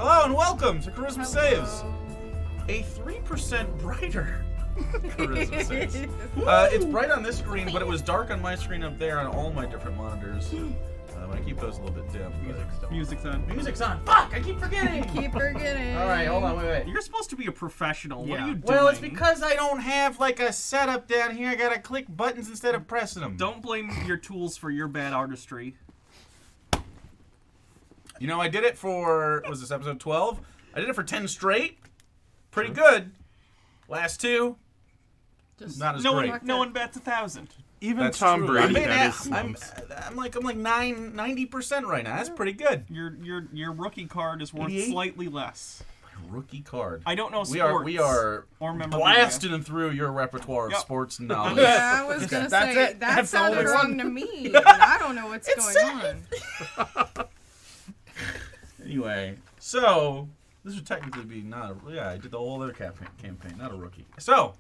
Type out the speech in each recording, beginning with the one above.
Hello and welcome to Charisma Saves. A 3% brighter Charisma Saves. It's bright on this screen, but it was dark on my screen up there on all my different monitors. I keep those a little bit dim. Music's on. Music's on. Fuck! I keep forgetting. Keep forgetting. All right, hold on, wait. You're supposed to be a professional. What are you doing? Well, it's because I don't have like a setup down here. I gotta click buttons instead of pressing them. Don't blame your tools for your bad artistry. You know, I did it for, was this episode 12? I did it for 10 straight. Pretty good. Last two, Just not as No great. one, no one bats 1,000. Even That's Tom true. Brady I mean, had his I'm slumps. like 90% right now. That's pretty good. Your rookie card is worth 88? slightly less. Rookie card. I don't know We sports. are or memorabilia. blasting through your repertoire of Yep. sports knowledge. Yeah, I was gonna That's say it. that That's the sounded only wrong one. to me, and I don't know what's going on. Anyway, so this would technically be not a, yeah, I did the whole other campaign, not a rookie. So,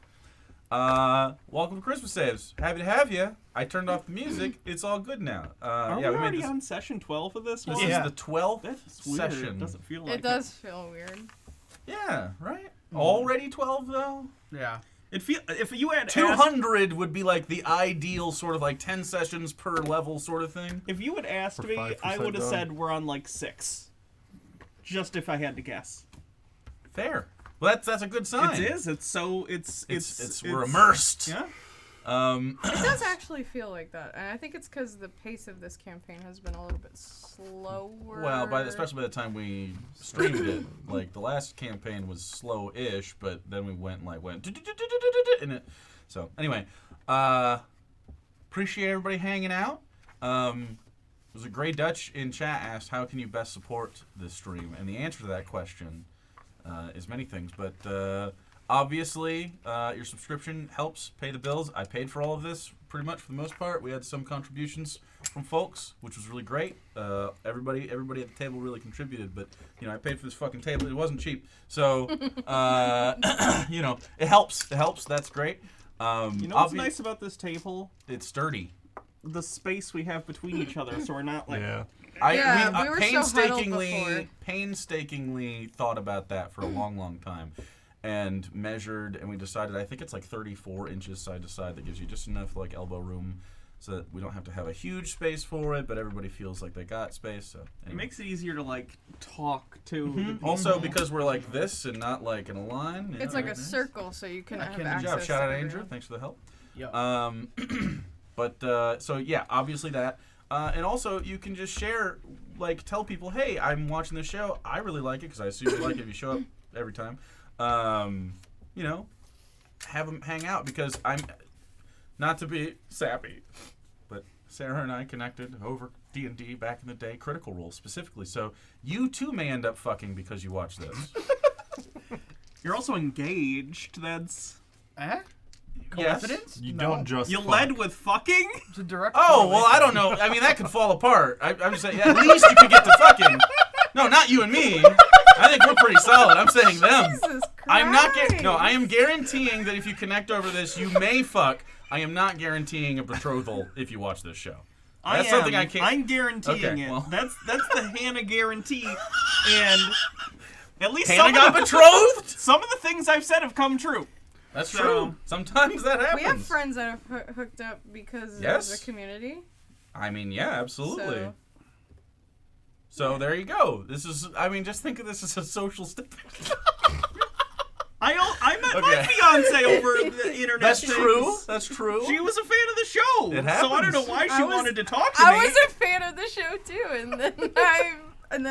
welcome to Christmas Saves. Happy to have you. I turned off the music. It's all good now. Are yeah, we made already this. on session 12 of this? This Yeah. is the 12th That's weird. session. It doesn't feel like It does feel weird. Yeah, right? Already 12 though? Yeah. It feel if you had asked, 200 would be like the ideal sort of like 10 sessions per level sort of thing. if you had asked For me, 5% I would have done. said we're on like 6. Just if I had to guess. Fair. Well, that's a good sign. It is. It's so. It's we're immersed. Yeah. It does actually feel like that, and I think it's because the pace of this campaign has been a little bit slower. Well, especially by the time we streamed it, like the last campaign was slow-ish, but then we went in it. So anyway, appreciate everybody hanging out. It was a Grey Dutch in chat asked, "How can you best support this stream?" And the answer to that question is many things, but obviously your subscription helps pay the bills. I paid for all of this pretty much for the most part. We had some contributions from folks, which was really great. Everybody at the table really contributed, but I paid for this fucking table. It wasn't cheap, so it helps. It helps. That's great. What's nice about this table? It's sturdy. The space we have between each other, so we're not like. Yeah. We were so huddled before. Painstakingly thought about that for a long time, and measured, and we decided. I think it's like 34 inches side to side. That gives you just enough like elbow room, so that we don't have to have a huge space for it, but everybody feels like they got space. So It makes it easier to like talk to. the Mm-hmm. people. Also, because we're like this and not like in a line. It's like a circle, so you can have access. Good job. Shout out to Andrew. everyone. Thanks for the help. Yep. But so yeah, obviously that, and also you can just share, like tell people, hey, I'm watching this show. I really like it because I assume you like it if you show up every time. Have them hang out because I'm not to be sappy, but Sarah and I connected over D&D back in the day, Critical Role specifically. So you too may end up fucking because you watch this. You're also engaged. That's. Coincidence? You don't just. You fuck. led with fucking. It's a direct. Oh, well, I don't know. I mean, that could fall apart. I'm just saying, at least you could get to fucking. No, not you and me. I think we're pretty solid. I'm saying them. Jesus I'm not. Christ. No, I am guaranteeing that if you connect over this, you may fuck. I am not guaranteeing a betrothal if you watch this show. That's something I can't. I'm guaranteeing Okay, it. well. That's the Hannah guarantee, and at least Hannah some got of the, betrothed? some of the things I've said have come true. That's So- true. Sometimes that happens. We have friends that have hooked up because Yes. of the community. I mean, yeah, absolutely. So, there you go. This is. I mean, just think of this as a social step. I met Okay. my fiance over the internet. That's things. true. That's true. She was a fan of the show, It so I don't happens. know why she I was- wanted to talk to I me. was a fan of the show too, and then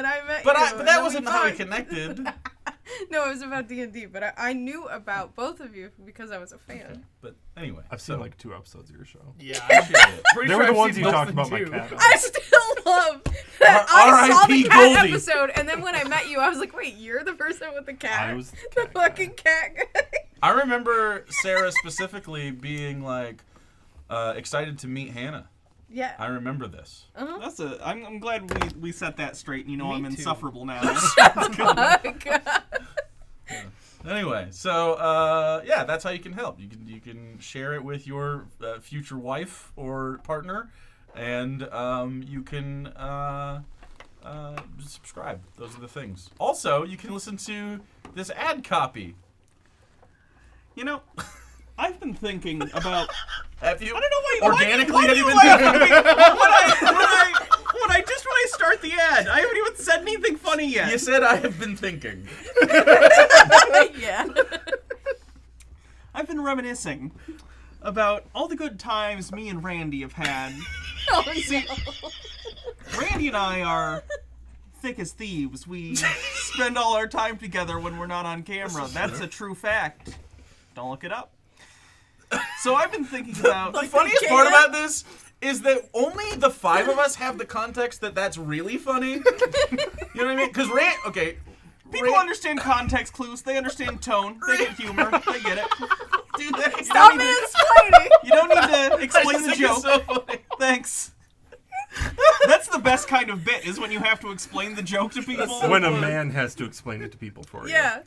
I met But you. but and that then wasn't we how we talked. connected. No, it was about D&D, but I knew about both of you because I was a fan. But anyway, I've seen like 2 episodes of your show. Yeah, Appreciate it. pretty They sure were the I've ones seen you less talked than about my 2. cat. I still love that I saw the R.I.P. cat Goldie. episode, and then when I met you, I was like, wait, you're the person with the cat? I was the the cat guy. fucking cat guy. I remember Sarah specifically being like excited to meet Hannah. Yeah. I remember this. That's I'm glad we set that straight, and I'm too. insufferable now. Fuck. Anyway, so yeah, that's how you can help. You can share it with your future wife or partner, and you can subscribe. Those are the things. Also, you can listen to this ad copy. You know, I've been thinking about. Have you? I don't know why. Organically, why have do you you been laugh thinking? at me when I start the ad? I haven't even said anything funny yet. You said I have been thinking. Yeah. I've been reminiscing about all the good times me and Randy have had. Oh, See, Randy and I are thick as thieves. We spend all our time together when we're not on camera. That's a true fact. Don't look it up. So I've been thinking about... The funniest part about this is that only the 5 of us have the context that that's really funny. You know what I mean? Because People understand context clues. They understand tone. They get humor. They get it. do they? Stop mansplaining! You don't need to I explain just the think it's joke. so funny. Thanks. That's the best kind of bit, is when you have to explain the joke to people. When a man has to explain it to people for you. Yeah.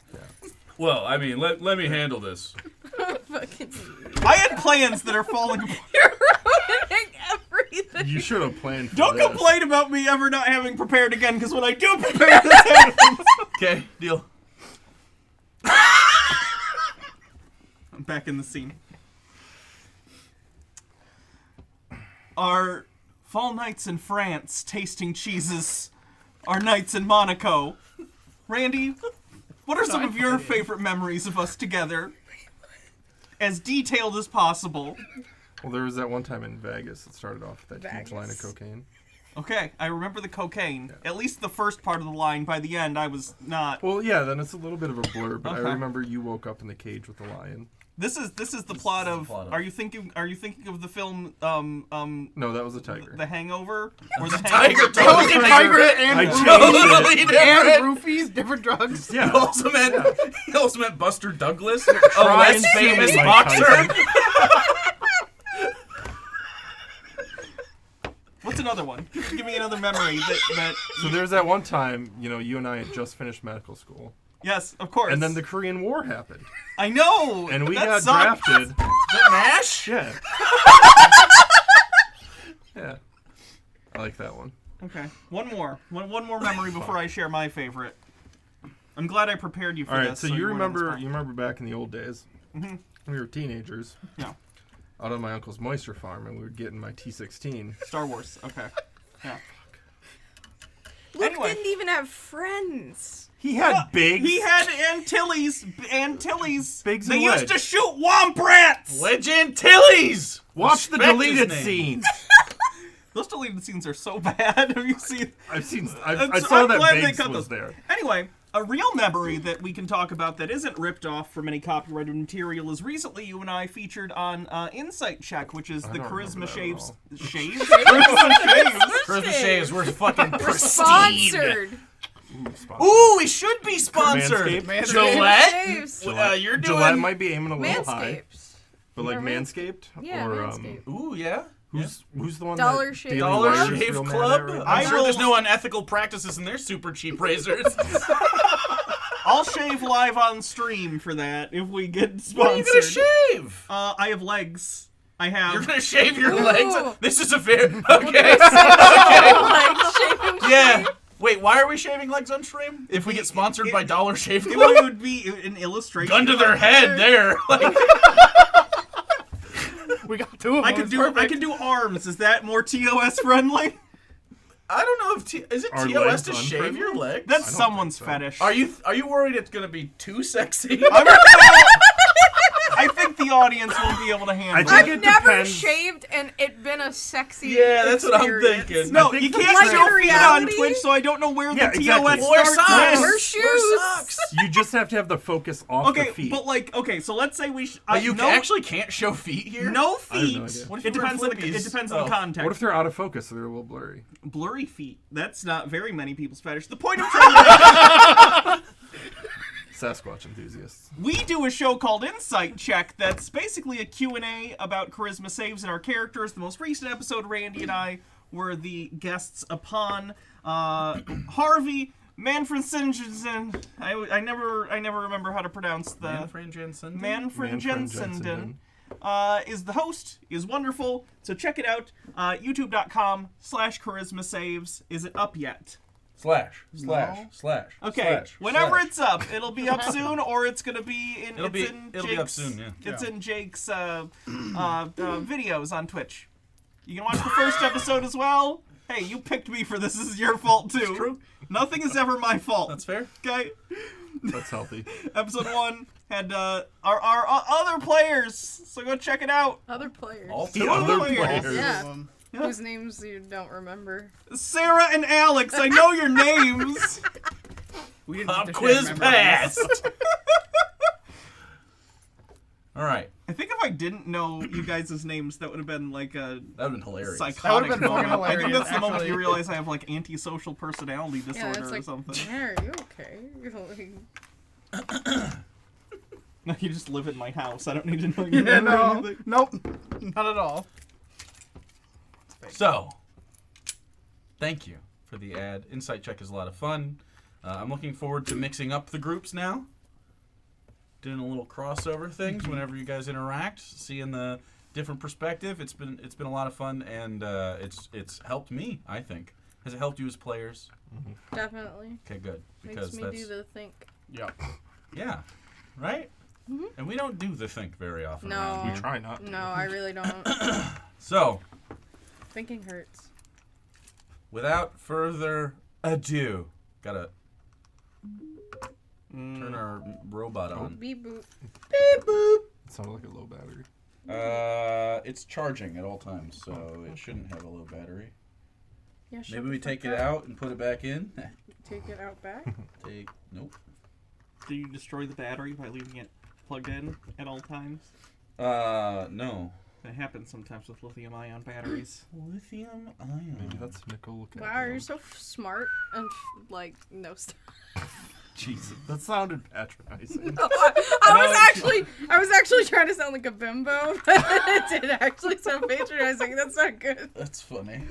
Well, I mean, let me handle this. Fucking. I had plans that are falling apart. You're ruining everything. You should have planned for Don't this. complain about me ever not having prepared again, because when I do prepare, this happens. Okay, deal. I'm back in the scene. Our fall nights in France, tasting cheeses. Our nights in Monaco. Randy, what are some of your favorite memories of us together? As detailed as possible. Well, there was that one time in Vegas that started off with that huge Vegas. line of cocaine. Okay, I remember the cocaine. At least the first part of the line. By the end, I was not. Well, yeah, then it's a little bit of a blur, but Okay. I remember you woke up in the cage with the lion. This is the plot of. Are you thinking of the film No, that was a tiger. The Hangover or the Tiger, Hangover? totally Tiger different. and I roofies. Totally And different. roofies, different drugs. He Yeah. also meant Buster Douglas, a Try less and sue famous Mike boxer. Tyson. What's another one? Give me another memory that. So there's that one time, you and I had just finished medical school. Yes, of course. And then the Korean War happened. I know. And we that got sucked. drafted. Is that MASH? Yeah. Yeah. I like that one. Okay, one more memory before I share my favorite. I'm glad I prepared you for All right, this. so you weren't on the remember spot. back in the old days, Mhm. we were teenagers, Yeah. out on my uncle's moisture farm, and we were getting my T16. Star Wars. Okay. Yeah. Luke Anyway. didn't even have friends. He had Biggs. He had Antilles. Antilles. Biggs They and used Wedge. to shoot womp rats. Wedge Antilles! Watch the Respect deleted his name. scenes. Those deleted scenes are so bad. Have you seen? I I'm saw that glad they Biggs cut was those. there. Anyway, a real memory that we can talk about that isn't ripped off from any copyrighted material is recently you and I featured on Insight Check, which is the don't Charisma remember that at Shaves. all. Shaves? Charisma Shaves, we're fucking pristine. Sponsored. Ooh, sponsor. Ooh, we should be sponsored. Manscaped? Gillette? Shaves. You're doing. Gillette might be aiming a little high, Manscaped. but like Or Manscaped? Yeah, or, Manscaped. Ooh, yeah. Who's the one Dollar that Shave Daily Dollar Wire is Shave real mad Club? at right now? I'm sure will- there's no unethical practices in their super cheap razors. I'll shave live on stream for that if we get sponsored. What are you gonna shave? I have legs. I have. You're gonna shave your Ooh. legs? This is a fair. Okay. Like shaving Yeah. Wait, why are we shaving legs on stream? If we get sponsored by Dollar Shave It Club? would be an illustration. Gun to their head there. Like, We got two of them. I can do arms. Is that more TOS friendly? I don't know if is it Are TOS legs to shave unfriendly? your legs? That's I don't someone's think so. fetish. Are you worried it's gonna be too sexy? I think the audience won't be able to handle I it. think I've it never depends. shaved and it been a sexy Yeah, that's what I'm experience. thinking. No, I think you the can't Like show in feet on reality? Twitch, so I don't know where Yeah, the exactly. TOS Wear starts. socks. and Wear ends. shoes. socks. You just have to have the focus off the Okay, feet. but like, okay, so let's say we. But you no, actually can't show feet here. no I have no feet. idea. What if It you wear depends on the flippies? it depends on Oh. the context. What if they're out of focus so they're a little blurry? Blurry feet? That's not very many people's fetish. The point I'm trying to make. Sasquatch enthusiasts. We do a show called Insight Check that's basically a Q&A about Charisma Saves and our characters. The most recent episode, Randy and I were the guests upon. Harvey Manfred Sinjensson. I never remember how to pronounce the... Manfred Jensen. Manfred Jensen. Jensen is the host, is wonderful. So check it out. YouTube.com/Charisma Saves. Is it up yet? Slash. Okay, whenever it's up, it'll be up soon, or it's gonna be in. It'll be up soon. Yeah. It's in Jake's videos on Twitch. You can watch the first episode as well. Hey, you picked me for this. This is your fault too. It's true. Nothing is ever my fault. That's fair. Okay. That's healthy. Episode 1 had our other players, so go check it out. Other players. All The two other players. players. Yeah. Yeah. Whose names you don't remember. Sarah and Alex, I know your names. We didn't Pop have to quiz remember passed. All right. I think if I didn't know you guys' names, that would have been like a That would have been hilarious. psychotic been fucking moment. I think hilarious, that's the moment actually. you realize I have like antisocial personality Yeah, disorder it's or like, something. yeah, are you okay? Like, No, you just live in my house. I don't need to know your Yeah, name or no. anything. Nope. Not at all. So, thank you for the ad. Insight check is a lot of fun. I'm looking forward to mixing up the groups now. Doing a little crossover things whenever you guys interact, seeing the different perspective. It's been a lot of fun, and it's helped me. I think. Has it helped you as players? definitely. Okay, good. Makes Because me that's do the think. Yeah. yeah, right. And we don't do the think very often. No. around We here. try not to. No, I really don't. So, Thinking hurts. without further ado, gotta Mm. turn our robot on. Beep boop. It sounded like a low battery. It's charging at all times, so it shouldn't have a low battery. Yeah, shut Maybe the we fuck take it up. out and put it back in. Take it out back. Nope. Do you destroy the battery by leaving it plugged in at all times? No. That happens sometimes with lithium-ion batteries. Lithium ion. Maybe that's nickel. Wow, you're so smart and like no stuff. Jesus, that sounded patronizing. I was actually trying to sound like a bimbo, but it did actually sound patronizing. That's not good. That's funny.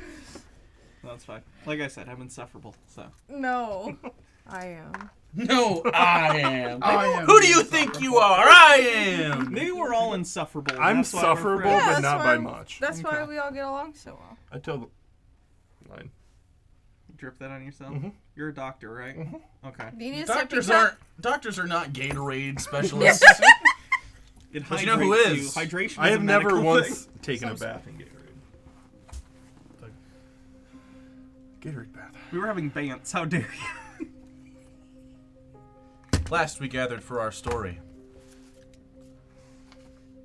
That's fine. Like I said, I'm insufferable, so. No, I am. No, I am. I am Who do you think you are? I am. Maybe we're all insufferable. and I'm that's why we're sufferable, friends. Yeah, but that's not why- by much. That's why Okay. we all get along so well. I tell the line. Drip that on yourself? Mhm. You're a doctor, right? Okay. Do you need a Doctors are not Gatorade specialists. It But you know who hydrates is? you. Hydration I is have a never medical once thing. taken a Some bath in Gatorade. Gatorade bath. We were having bants. How dare you? Last we gathered for our story.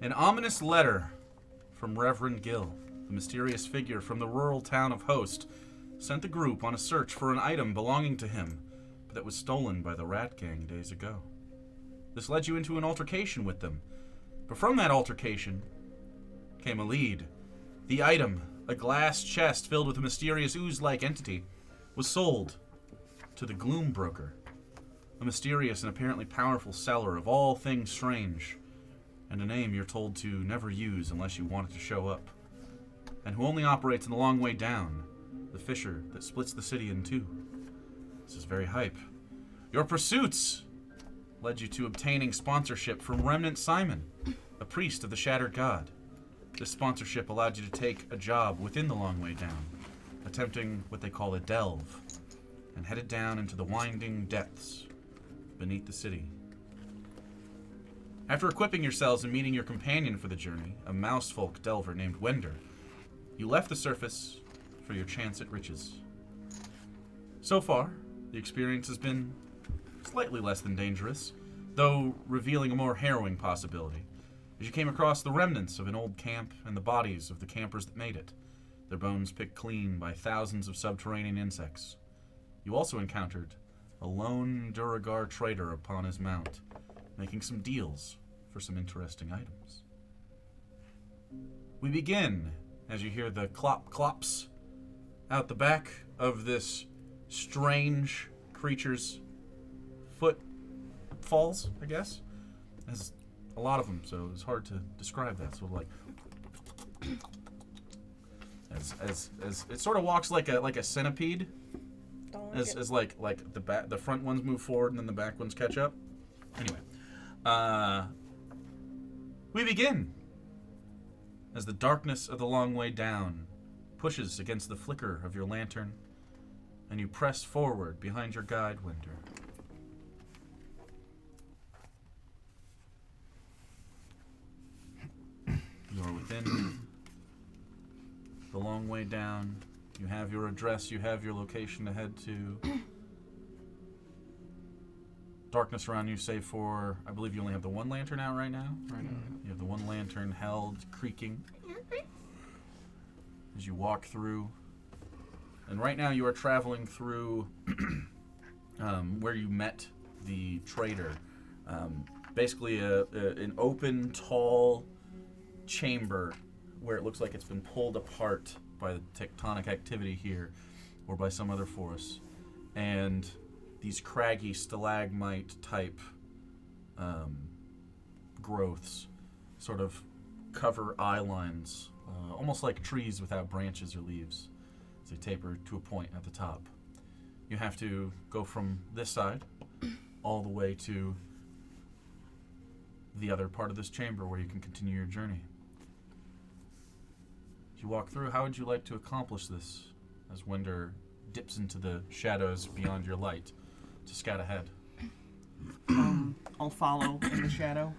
An ominous letter from Reverend Gill, the mysterious figure from the rural town of Host, sent the group on a search for an item belonging to him, but that was stolen by the Rat Gang days ago. This led you into an altercation with them, but from that altercation came a lead. The item, a glass chest filled with a mysterious ooze-like entity, was sold to the Gloom Broker, a mysterious and apparently powerful seller of all things strange, and a name you're told to never use unless you want it to show up, and who only operates in the Long Way Down, the fissure that splits the city in two. This is very hype. Your pursuits led you to obtaining sponsorship from Remnant Simon, a priest of the Shattered God. This sponsorship allowed you to take a job within the Long Way Down, attempting what they call a delve, and headed down into the winding depths beneath the city. After equipping yourselves and meeting your companion for the journey, a mousefolk delver named Wender, you left the surface for your chance at riches. So far, the experience has been slightly less than dangerous, though revealing a more harrowing possibility, as you came across the remnants of an old camp and the bodies of the campers that made it, their bones picked clean by thousands of subterranean insects. You also encountered a lone Duragar trader upon his mount, making some deals for some interesting items. We begin as you hear the clop-clops out the back of this strange creature's footfalls, I guess. There's a lot of them, so it's hard to describe that. So like, as it sort of walks like a centipede. Don't like it. As like the front ones move forward and then the back ones catch up. Anyway, we begin as the darkness of the Long Way Down pushes against the flicker of your lantern, and you press forward behind your guide, Winder. You are within the long way down. You have your address, you have your location to head to. Darkness around you, save for, I believe you only have the one lantern out right now. You have the one lantern held, creaking, as you walk through. And right now you are traveling through where you met the trader. Basically an open, tall chamber where it looks like it's been pulled apart by the tectonic activity here or by some other force. And these craggy stalagmite type growths sort of cover eye lines, almost like trees without branches or leaves, as they taper to a point at the top. You have to go from this side all the way to the other part of this chamber where you can continue your journey. As you walk through, how would you like to accomplish this as Winder dips into the shadows beyond your light to scout ahead? I'll follow in the shadow.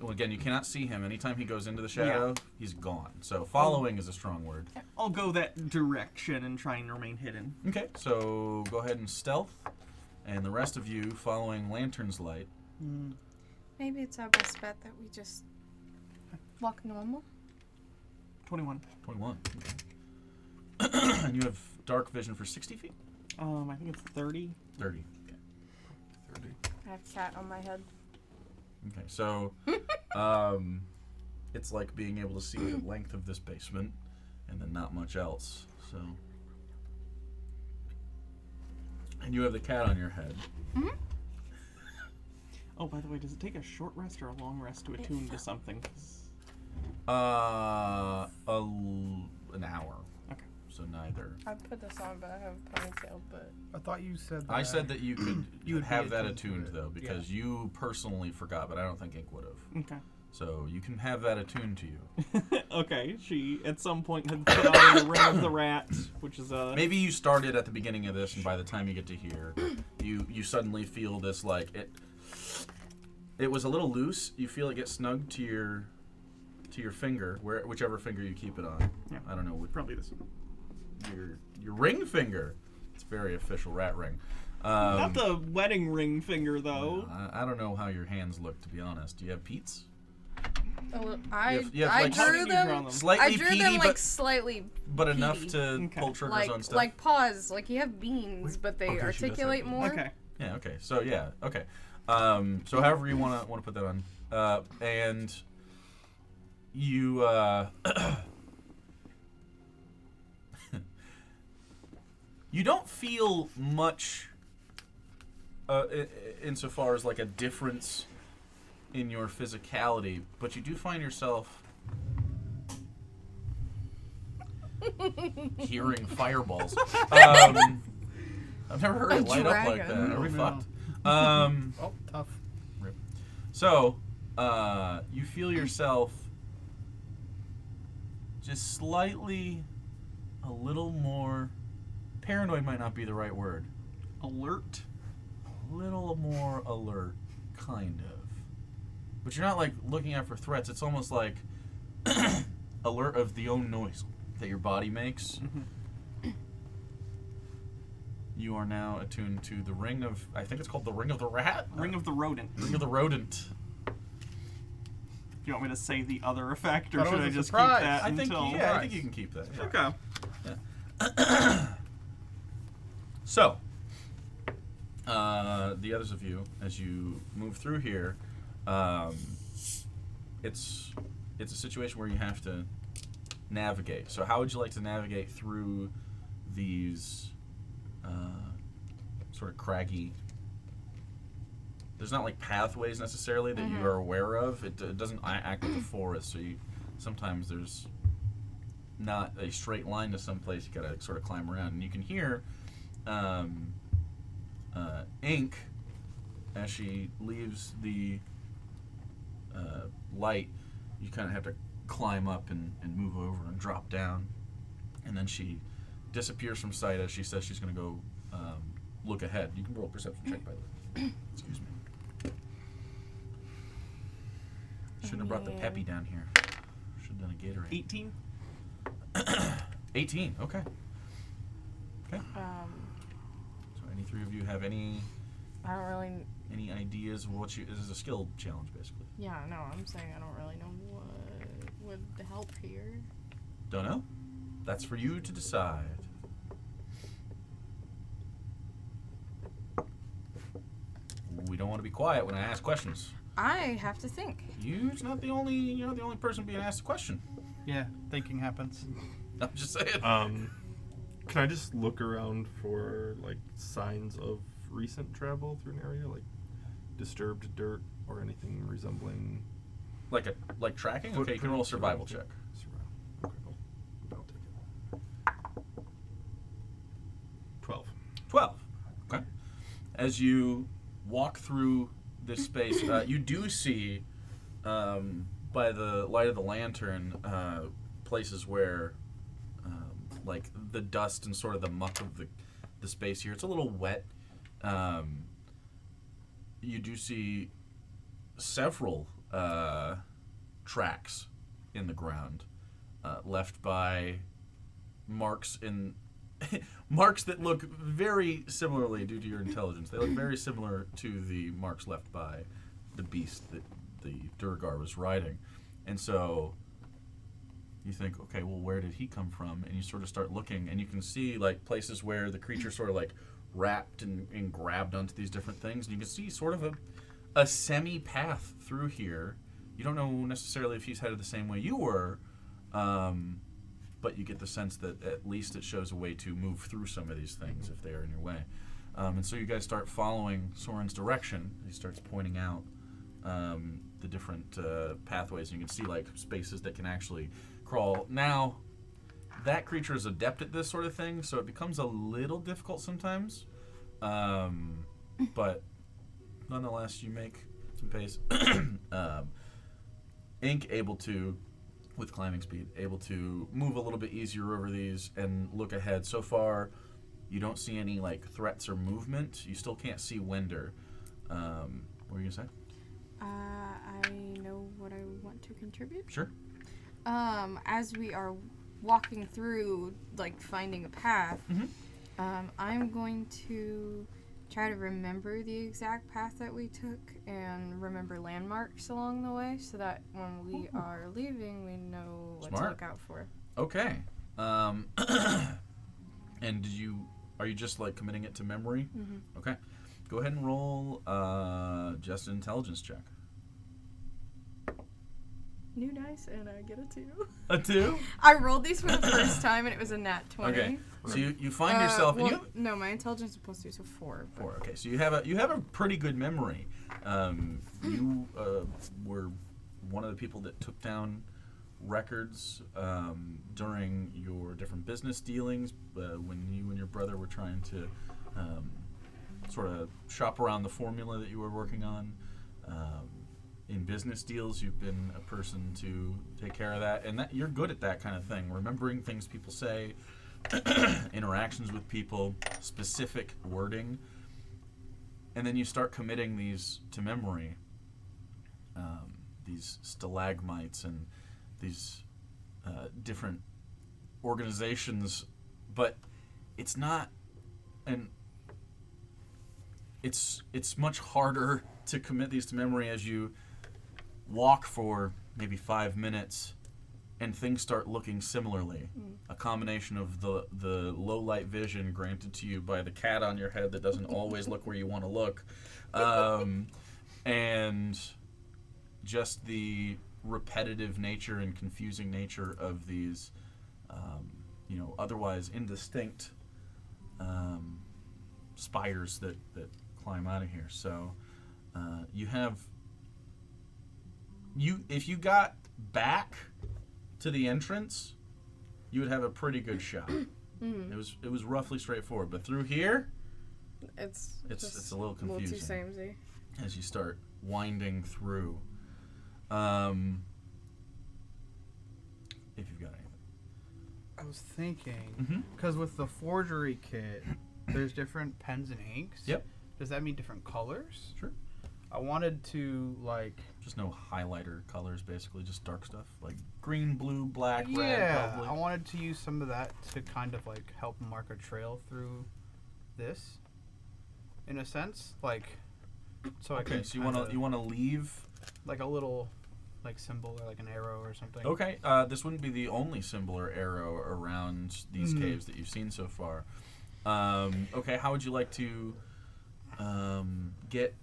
Well, again, you cannot see him. Anytime he goes into the shadow, he's gone. So following is a strong word. I'll go that direction and try and remain hidden. Okay, so go ahead and stealth, and the rest of you following Lantern's light. Maybe it's our best bet that we just walk normal. 21. 21. Okay. And you have dark vision for 60 feet? I think it's 30. 30. Okay. 30. I have cat on my head. Okay, so it's like being able to see the length of this basement and then not much else. So, and you have the cat on your head. Oh, by the way, does it take a short rest or a long rest to attune to something? 'Cause- An hour. Okay. So neither. I put this on, but I have a ponytail, but I thought you said that. I said that you could You would be have that attuned to attuned it. though, because you personally forgot, but I don't think Ink would have. Okay. So you can have that attuned to you. Okay, she at some point had put on the Ring of the Rat, which is a... Maybe you started at the beginning of this, and by the time you get to here, you suddenly feel this like it was a little loose. You feel it get snug to your finger, whichever finger you keep it on. Yeah. I don't know what Probably this one. your ring finger. It's a very official rat ring. Not the wedding ring finger, though. I don't know how your hands look, to be honest. Do you have Pete's? I you have, I like, How drew did you draw them. them? Slightly I drew peaty, them like but slightly enough peaty. to Okay. pull triggers on stuff. like paws. Like you have beans, but they Okay, she does have articulate beans. more. Okay. Yeah. Okay. So yeah. Okay. So however you wanna put that on, and you you don't feel much insofar as like a difference in your physicality, but you do find yourself hearing fireballs. I've never heard A it light up like that. dragon. Are we No. fucked? Oh, tough. So, you feel yourself just slightly a little more paranoid might not be the right word. Alert. A little more alert, kind of. But you're not like looking out for threats. It's almost like alert of the own noise that your body makes. You are now attuned to the ring of, I think it's called the ring of the rat? Ring of the Rodent. Ring of the rodent. Do you want me to say the other effect, or Thought it should was I a just surprise. keep that I think, until... yeah, I think you can keep that. Yeah. Okay. So, the others of you, as you move through here, it's a situation where you have to navigate. So how would you like to navigate through these sort of craggy... There's not like pathways necessarily that you are aware of. It doesn't act like a forest, so sometimes there's not a straight line to some place. You gotta sort of climb around, and you can hear Ink as she leaves the light. You kind of have to climb up and move over and drop down, and then she disappears from sight as she says she's going to go look ahead. You can roll a perception check, by the way. Excuse me. Shouldn't have brought the Peppy down here. Should have done a Gatorade. 18. 18. Okay. Okay. Um, So any three of you have any I don't really. any ideas of what you? This is a skill challenge, basically. Yeah, no, I'm saying I don't really know what would help here. Don't know. That's for you to decide. We don't want to be quiet when I ask questions. I have to think. You're not the only person being asked a question. Yeah, thinking happens. I'm just saying. Can I just look around for like signs of recent travel through an area, like disturbed dirt or anything resembling Like tracking? Okay, you can roll a survival check. Survival. Okay, cool. I'll take it. 12. 12. Okay. As you walk through this space, you do see, by the light of the lantern, places where, like, the dust and sort of the muck of the space here, it's a little wet. You do see several tracks in the ground left by marks in marks that look very similarly, due to your intelligence, they look very similar to the marks left by the beast that the Durgar was riding. And so you think, okay, well, where did he come from? And you sort of start looking, and you can see like places where the creature sort of like wrapped and grabbed onto these different things, and you can see sort of a semi-path through here. You don't know necessarily if he's headed the same way you were, but you get the sense that at least it shows a way to move through some of these things if they are in your way. And so you guys start following Soren's direction. He starts pointing out the different pathways, and you can see like spaces that can actually crawl. Now, that creature is adept at this sort of thing, so it becomes a little difficult sometimes. But nonetheless, you make some pace. Ink able to, with climbing speed, able to move a little bit easier over these and look ahead. So far, you don't see any like threats or movement. You still can't see Winder. What were you gonna say? I know what I want to contribute. Sure. As we are walking through, like finding a path, I'm going to try to remember the exact path that we took and remember landmarks along the way, so that when we are leaving, we know what to look out for. Okay. And are you just like committing it to memory? Mm-hmm. Okay. Go ahead and roll just an intelligence check. New dice, and I get a 2. A 2? I rolled these for the first time, and it was a nat 20. Okay. So you find yourself. Well, and you, no, my intelligence is +2, so 4. But 4. Okay. So you have a pretty good memory. You were one of the people that took down records during your different business dealings when you and your brother were trying to sort of shop around the formula that you were working on. In business deals, you've been a person to take care of that, and that you're good at that kind of thing, remembering things people say, interactions with people, specific wording, and then you start committing these to memory. These stalagmites and these different organizations, but it's not, and it's much harder to commit these to memory as you walk for maybe 5 minutes and things start looking similarly. A combination of the low light vision granted to you by the cat on your head that doesn't always look where you want to look, and just the repetitive nature and confusing nature of these otherwise indistinct spires that climb out of here. So if you got back to the entrance, you would have a pretty good shot. It was roughly straightforward, but through here, it's a little too confusing samey. as you start winding through. If you've got anything. I was thinking, Mm-hmm. because with the forgery kit, there's different pens and inks. Yep. Does that mean different colors? Sure. I wanted to like. Just no highlighter colors, basically, just dark stuff like green, blue, black, red, Yeah, probably. I wanted to use some of that to kind of like help mark a trail through this, in a sense, like. So I Okay, can so you want to leave. like a little, like symbol or like an arrow or something. Okay, this wouldn't be the only symbol or arrow around these Mhm. caves that you've seen so far. Okay, how would you like to get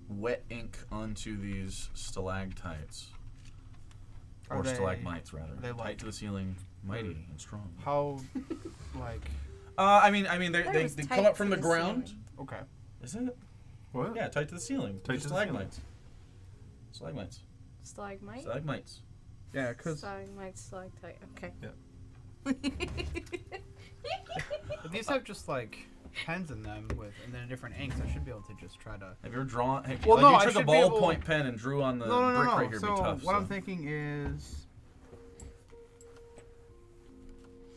wet ink onto these stalactites? Are Or they- stalagmites, rather. they Tight like- to the ceiling, mighty and strong. How, like, I mean, thought it they was come tight up from to the the ground. ceiling. okay. Is it? What? Yeah, tight to the ceiling. Tight Just to the ceiling. stalagmites. Stalagmites. Stalagmite? Stalagmites. Yeah, because Stalagmite, stalactite. Okay. these have just like pens in them with and then different inks. I should be able to just try to. Have you ever drawn? Hey, Well, like no, you I took a should be able- ballpoint pen and drew on the No. brick right here. So Be tough. what I'm thinking is,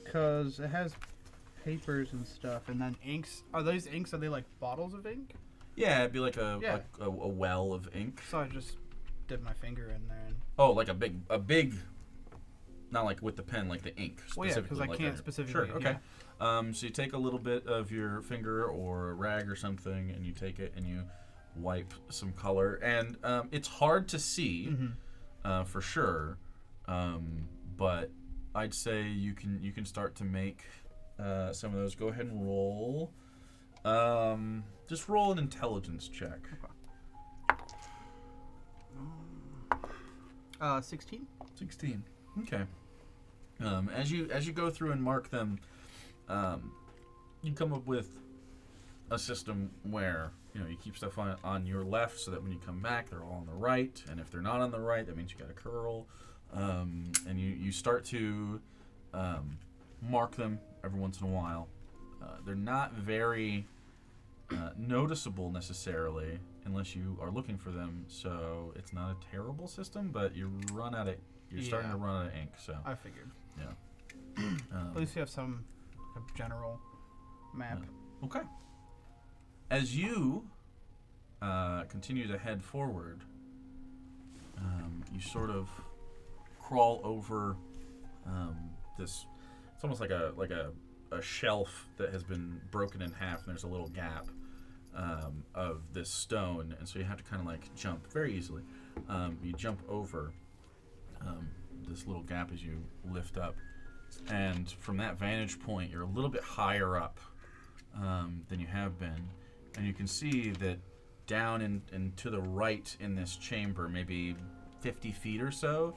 because it has papers and stuff, and then inks. Are those inks? Are they like bottles of ink? Yeah, it'd be like a, Yeah. a well of ink. So I just dip my finger in there. And, Oh, like a big, not like with the pen, like the ink. well, yeah, because I like can't a- specifically. Sure. Okay. So you take a little bit of your finger or a rag or something, and you take it and you wipe some color, and it's hard to see for sure, but I'd say you can start to make some of those. Go ahead and roll. Just roll an intelligence check. 16. 16. Okay. As you go through and mark them, you come up with a system where you keep stuff on your left, so that when you come back, they're all on the right, and if they're not on the right, that means you got to curl, and you start to mark them every once in a while. They're not very noticeable necessarily unless you are looking for them, so it's not a terrible system, but you're starting to run out of ink, so I figured. yeah. At least you have some general map. Okay. As you continue to head forward, you sort of crawl over this. It's almost like a shelf that has been broken in half, and there's a little gap of this stone, and so you have to kind of like jump very easily. You jump over this little gap as you lift up, and from that vantage point, you're a little bit higher up than you have been, and you can see that down and to the right in this chamber, maybe 50 feet or so,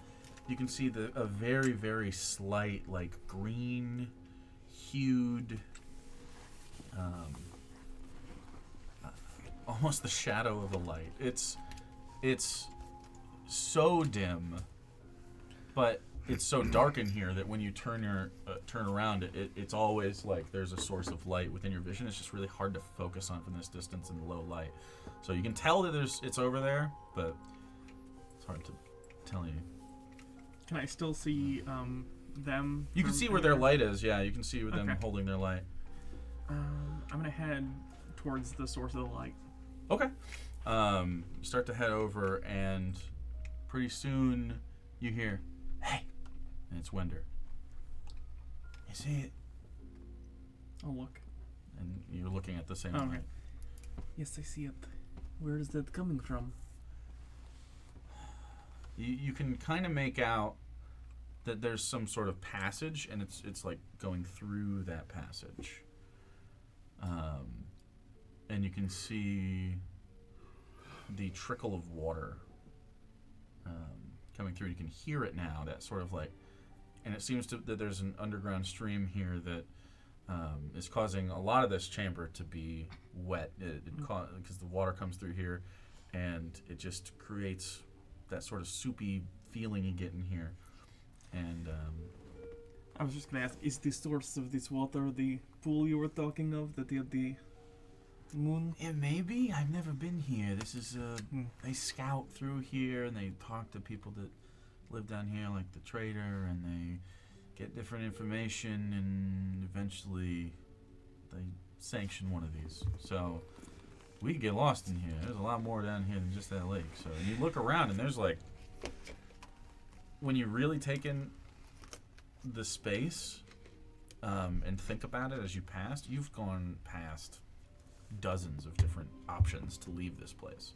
you can see a very, very slight, like green hued, almost the shadow of a light. It's so dim, but it's so dark in here that when you turn around, it's always like there's a source of light within your vision. It's just really hard to focus on from this distance in low light. So you can tell that it's over there, but it's hard to tell you. Can I still see them? You can from see where their here? light is. Yeah, you can see them Okay. holding their light. I'm gonna head towards the source of the light. Okay. You start to head over, and pretty soon you hear, "Hey!" And it's Wender. You see it? Oh, look. And you're looking at the same Oh, light. okay. Yes, I see it. Where is that coming from? You can kind of make out that there's some sort of passage, and it's like going through that passage. And you can see the trickle of water coming through. You can hear it now. That sort of like, and it seems that there's an underground stream here that is causing a lot of this chamber to be wet. Because the water comes through here, and it just creates that sort of soupy feeling you get in here. And I was just gonna ask, is the source of this water the pool you were talking of that had the moon? it may be. I've never been here. This is they scout through here and they talk to people that live down here, like the trader, and they get different information, and eventually they sanction one of these. So we could get lost in here. There's a lot more down here than just that lake. So you look around, and there's like, when you really take in the space and think about it as you passed, you've gone past dozens of different options to leave this place.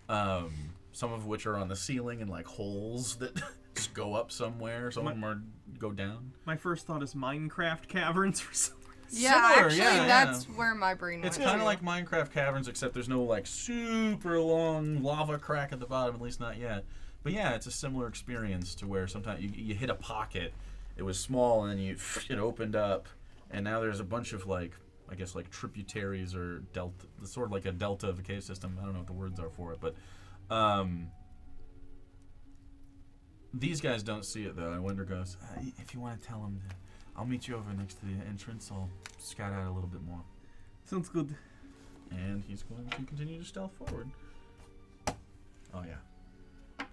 Some of which are on the ceiling and like holes that just go up somewhere. Some of them are go down. My first thought is Minecraft caverns for some Yeah, Similar, actually, yeah, that's yeah. where my brain went. It's kind to. of like Minecraft caverns, except there's no like super long lava crack at the bottom, at least not yet. But yeah, it's a similar experience to where sometimes you hit a pocket. It was small, and then it opened up, and now there's a bunch of like, I guess like tributaries or delta, sort of like a delta of a cave system. I don't know what the words are for it, but these guys don't see it though. And Winder goes, if you want to tell them, I'll meet you over next to the entrance. I'll scout out a little bit more. Sounds good. And he's going to continue to stealth forward. Oh yeah.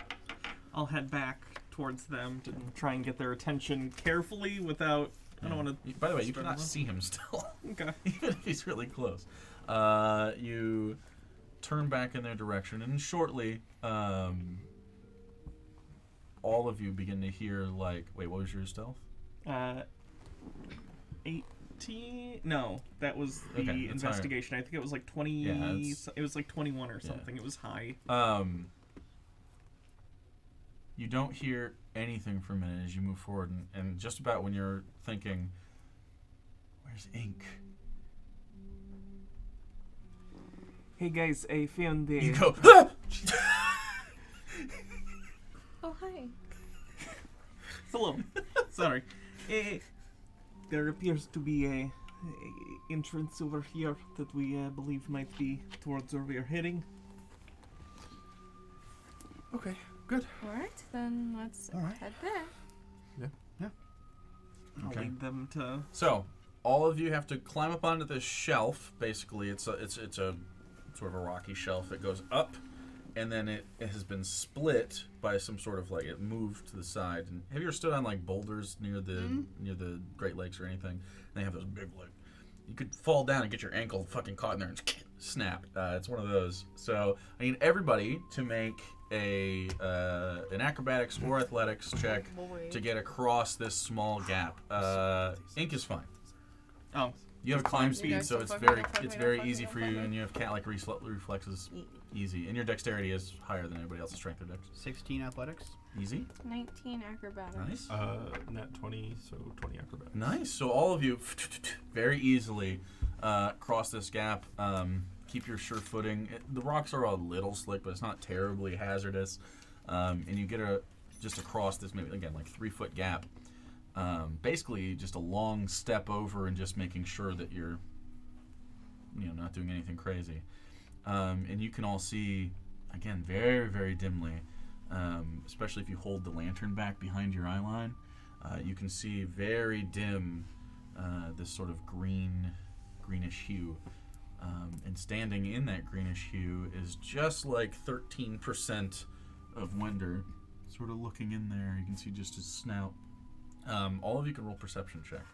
I'll head back towards them to try and get their attention carefully without. I don't want to. By the way, you spread cannot them. see him still, Okay. even if he's really close. You turn back in their direction, and shortly, all of you begin to hear like, wait, what was your stealth? 18? No, that was the Okay, that's investigation. I think it was like 20. Yeah, it's- It was like 21 or Yeah. something. It was high. You don't hear anything for a minute as you move forward, and just about when you're thinking, where's Ink? Hey guys, I found the. You go, Oh, hi. Hello. Sorry. There appears to be a entrance over here that we believe might be towards where we are heading. Okay, good. All right, then let's All right. head there. I'll Okay. lead them to. So, all of you have to climb up onto this shelf. Basically, it's a sort of a rocky shelf that goes up, and then it has been split by some sort of like it moved to the side. And have you ever stood on like boulders near the Great Lakes or anything? And they have those big like you could fall down and get your ankle fucking caught in there and snap. It's one of those. So I need everybody to make an acrobatics or athletics check to get across this small gap. Ink is fine. Oh, You have climb You speed, guys so don't it's fuck me, very don't fuck it's me, very don't fuck easy me, for don't you, fuck and me. you have cat like reflexes easy, and your dexterity is higher than everybody else's strength or dex. 16 athletics. Easy, 19 acrobatics. nice, Nat 20, so 20 acrobatics. nice. So all of you very easily cross this gap. Keep your sure footing. The rocks are a little slick, but it's not terribly hazardous. And you get just across this maybe again like 3-foot gap. Basically, just a long step over and just making sure that you're, not doing anything crazy. And you can all see, again, very, very dimly, especially if you hold the lantern back behind your eye line, you can see very dim this sort of greenish hue. And standing in that greenish hue is just like 13% of Winder, sort of looking in there. You can see just his snout. All of you can roll perception check.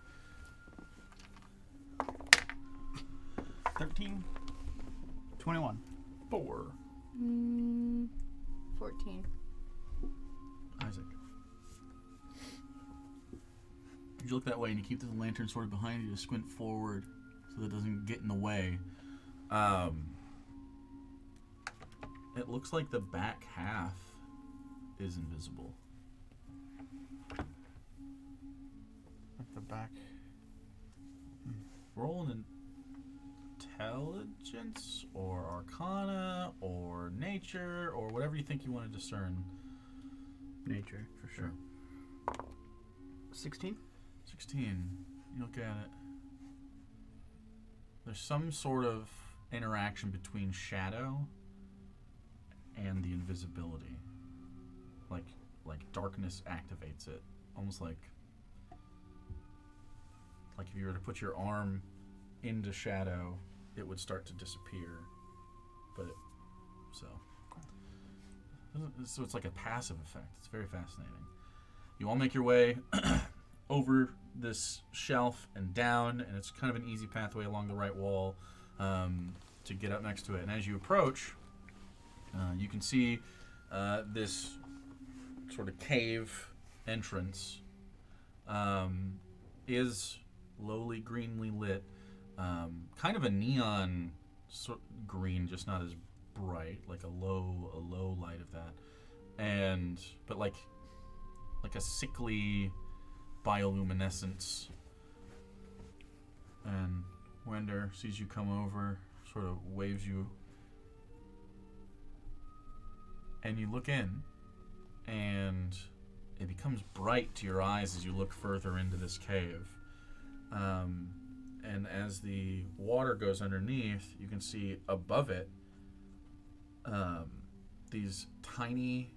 13. 21. 4. 14. Isaac. You look that way and you keep the lantern sort of behind you to squint forward so that it doesn't get in the way. It looks like the back half is invisible. At the back. Roll an intelligence or arcana or nature or whatever you think you want to discern. Nature, for sure. 16? 16. You look at it. There's some sort of interaction between shadow and the invisibility. Like darkness activates it. Almost like if you were to put your arm into shadow, it would start to disappear. So it's like a passive effect. It's very fascinating. You all make your way over this shelf and down, and it's kind of an easy pathway along the right wall to get up next to it. And as you approach, you can see this sort of cave entrance is lowly greenly lit, kind of a neon green, just not as bright, like a low light of that, but like a sickly bioluminescence. And Wender sees you come over, sort of waves you, and you look in, and it becomes bright to your eyes as you look further into this cave. And as the water goes underneath, you can see above it these tiny,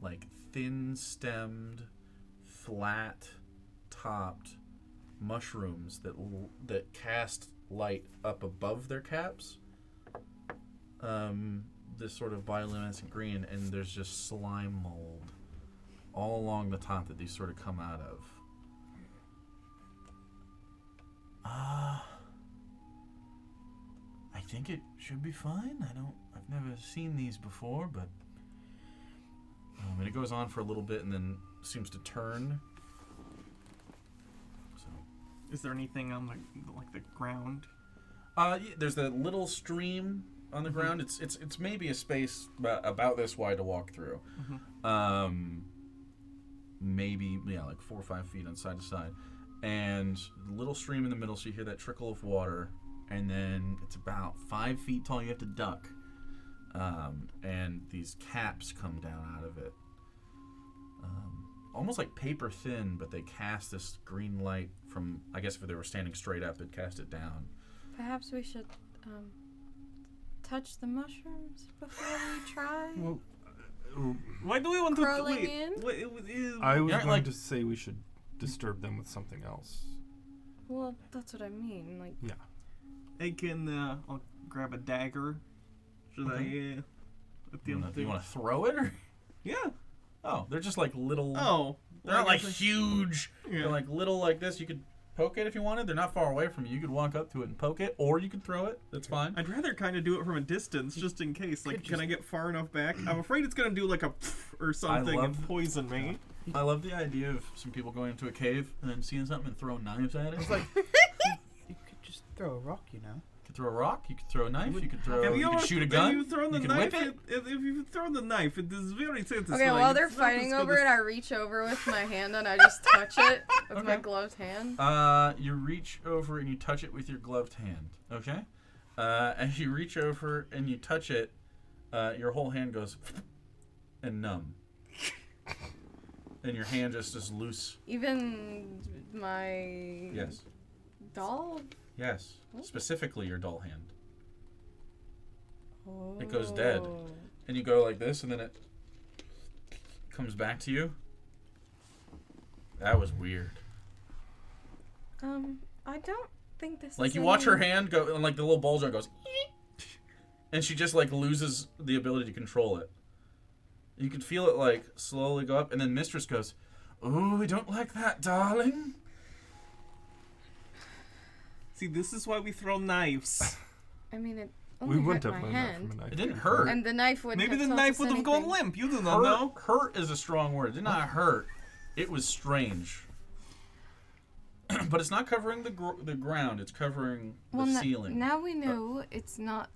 like thin-stemmed, flat-topped mushrooms that cast light up above their caps. This sort of bioluminescent green, and there's just slime mold all along the top that these sort of come out of. I think it should be fine. I've never seen these before, but and it goes on for a little bit and then seems to turn. So, Is there anything on the ground? there's a little stream on the ground. It's maybe a space about this wide to walk through. Maybe like 4 or 5 feet on side to side, and the little stream in the middle. So you hear that trickle of water, and then it's about 5 feet tall. You have to duck, and these caps come down out of it, almost like paper thin, but they cast this green light from. I guess if they were standing straight up, it'd cast it down. Perhaps we should touch the mushrooms before we try. Well, Why do we want to Crawling wait? in? I was Yeah, going like- to say we should disturb them with something else. Well, that's what I mean. Like, Yeah. I can. I'll grab a dagger. Should I? You Attempt want to? to throw it, or Yeah. oh, they're just like little. Oh. They're not I like guess huge. Yeah. They're like little like this. You could poke it if you wanted. They're not far away from you. You could walk up to it and poke it, or you could throw it. That's fine. I'd rather kind of do it from a distance, just in case. Like, can I get far enough back? I'm afraid it's gonna do like a or something and love- poison me. I love the idea of some people going into a cave and then seeing something and throwing knives at it. It's like you could just throw a rock, you know. You could throw a rock. You could throw a knife. You could throw. Have You ever- could shoot a when gun. You throw the could knife. whip it. If you throw the knife, it is very satisfying. okay, while they're It's not as fighting good over as- it, I reach over with my hand and I just touch it with my Okay. gloved hand. You reach over and you touch it with your gloved hand. Okay. As you reach over and you touch it, your whole hand goes and numb, and your hand just is loose. Even my Yes. doll. Yes. Specifically your doll hand. Oh. It goes dead. And you go like this, and then it comes back to you. That was weird. I don't think this. Like is you watch her any- hand go, and like the little ball jar goes, and she just like loses the ability to control it. You can feel it like slowly go up, and then Mistress goes, "Oh, we don't like that, darling." See, this is why we throw knives. I mean, it We only wouldn't hurt have my learned that hand, from a knife. It didn't before. hurt. and the knife wouldn't. Maybe have the told knife us would have gone anything. limp. You do not know. Hurt is a strong word. It did not hurt. It was strange. But it's not covering the ground. It's covering Well, the ceiling. now we know it's not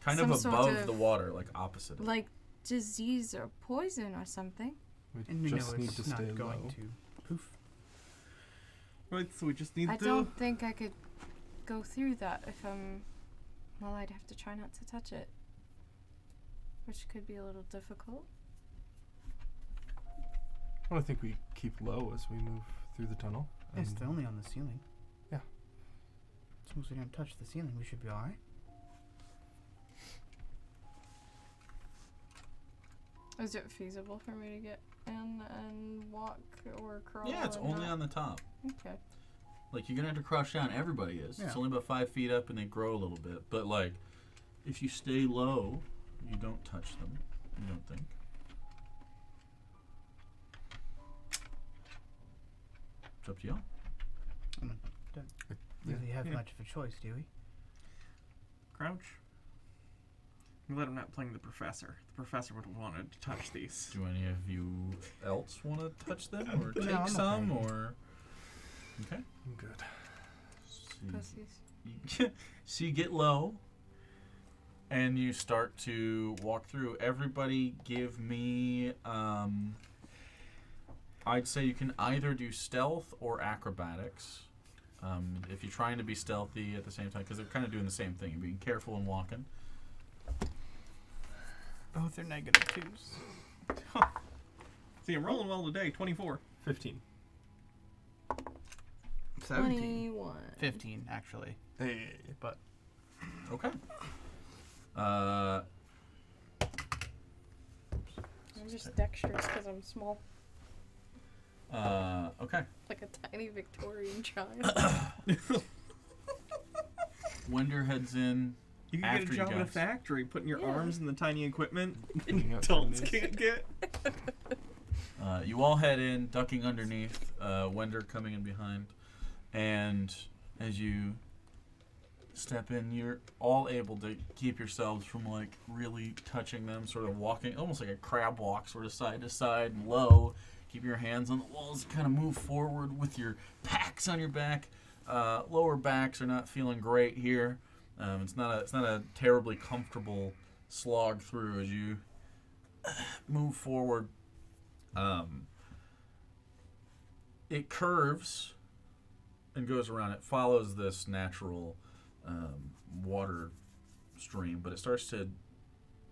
Kind of some sort above of- the water, like opposite. like disease or poison or something. We And you just know need it's to not stay going low. to poof. Right, so we just need I to. don't think I could go through that if I'm. Well, I'd have to try not to touch it, which could be a little difficult. Well, I think we keep low as we move through the tunnel. It's and- only on the ceiling. Yeah. As long as we don't touch the ceiling, we should be alright. Is it feasible for me to get in and walk or crawl? Yeah, it's and only not- on the top. Okay. Like, you're gonna have to crouch down. Everybody is. It's Yeah. only about 5 feet up, and they grow a little bit. But like, if you stay low, you don't touch them. You don't think? It's up to y'all. Don't really have much of a choice, do we? Crouch. I'm glad I'm not playing the professor. The professor would have wanted to touch these. Do any of you else want to touch them or No, take I'm some okay. or? Okay. I'm good. Pussies. So you get low, and you start to walk through. Everybody, give me. I'd say you can either do stealth or acrobatics. If you're trying to be stealthy at the same time, because they're kind of doing the same thing. You're being careful and walking. Both are negative twos. See, I'm rolling well today. 24. 15. 17. 21. 15, actually. Hey. But Okay. I'm just dexterous because I'm small. Okay. Like a tiny Victorian child. Winder heads in. You can After get a you job in a guys. factory, putting your Yeah. arms in the tiny equipment Picking up adults tinies. can't get. You all head in, ducking underneath. Wender coming in behind, and as you step in, you're all able to keep yourselves from like really touching them. Sort of walking, almost like a crab walk, sort of side to side, low. Keep your hands on the walls. Kind of move forward with your packs on your back. Lower backs are not feeling great here. It's not a terribly comfortable slog through as you move forward. It curves and goes around. It follows this natural water stream, but it starts to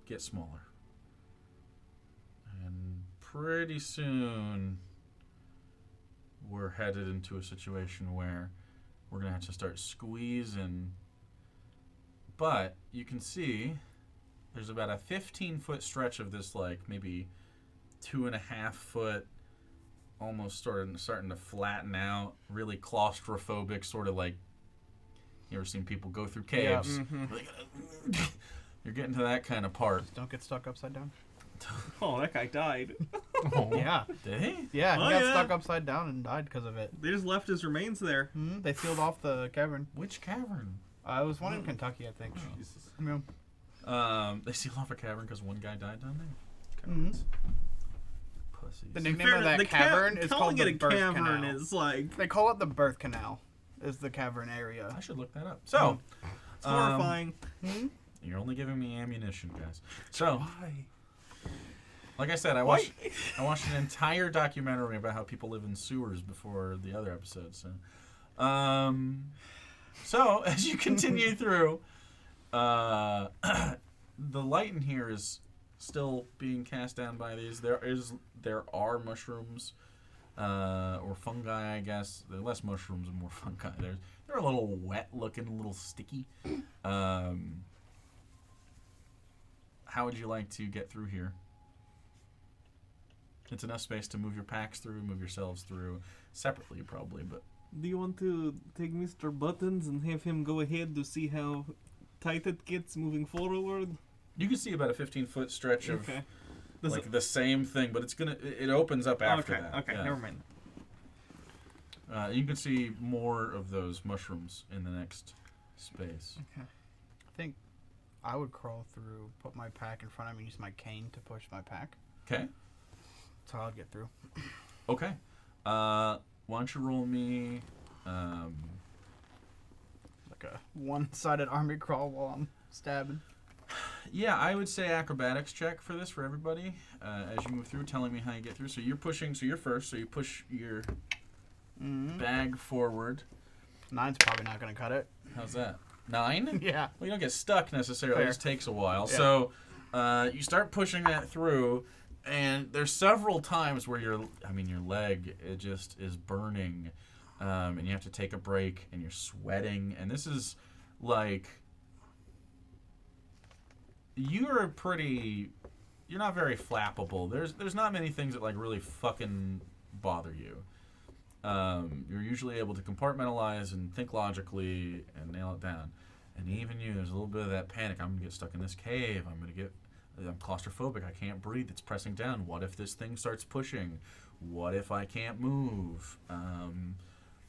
get smaller. And pretty soon, we're headed into a situation where we're going to have to start squeezing. But you can see there's about a 15-foot stretch of this, like, maybe 2.5 foot, almost starting to flatten out, really claustrophobic, sort of like, you ever seen people go through Yeah. caves? Mm-hmm. You're getting to that kind of part. don't get stuck upside down. Oh, that guy died. Oh. Yeah. Did he? Yeah, he Oh, got yeah. stuck upside down and died because of it. They just left his remains there. They sealed off the cavern. Which cavern? It was one in Kentucky, I think. Jesus. Yeah. They sealed off a cavern because one guy died down there. Mhm. Pussies. The nickname of that cavern is calling called the it a birth cavern canal. is like They call it the birth canal. Is the cavern area. I should look that up. So, it's horrifying. you're only giving me ammunition, guys. So, Why? like I said, I watched an entire documentary about how people live in sewers before the other episodes. So as you continue through, the light in here is still being cast down by these. There are mushrooms or fungi, I guess. There are less mushrooms and more fungi. They're a little wet looking, a little sticky. How would you like to get through here? It's enough space to move your packs through, move yourselves through separately, probably. But Do you want to take Mr. Buttons and have him go ahead to see how tight it gets moving forward? you can see about a 15-foot stretch of Okay. Does like it- the same thing, but it opens up after okay, that. okay, Yeah. never mind. You can see more of those mushrooms in the next space. Okay. I think I would crawl through, put my pack in front of me, use my cane to push my pack. Okay. That's how I'd get through. Okay. Why don't you roll me? Like a one-sided army crawl while I'm stabbing. Yeah, I would say acrobatics check for this for everybody as you move through, telling me how you get through. So you're pushing. So you're first. So you push your bag forward. 9's probably not going to cut it. How's that? 9? Yeah. Well, you don't get stuck necessarily. It Fair. just takes a while. Yeah. So you start pushing that through, and there's several times where your leg, it just is burning, and you have to take a break, and you're sweating, and this is like you're not very flappable. There's not many things that like really fucking bother you. You're usually able to compartmentalize and think logically and nail it down. And even you, there's a little bit of that panic. I'm gonna get stuck in this cave. I'm claustrophobic. I can't breathe. It's pressing down. What if this thing starts pushing? What if I can't move?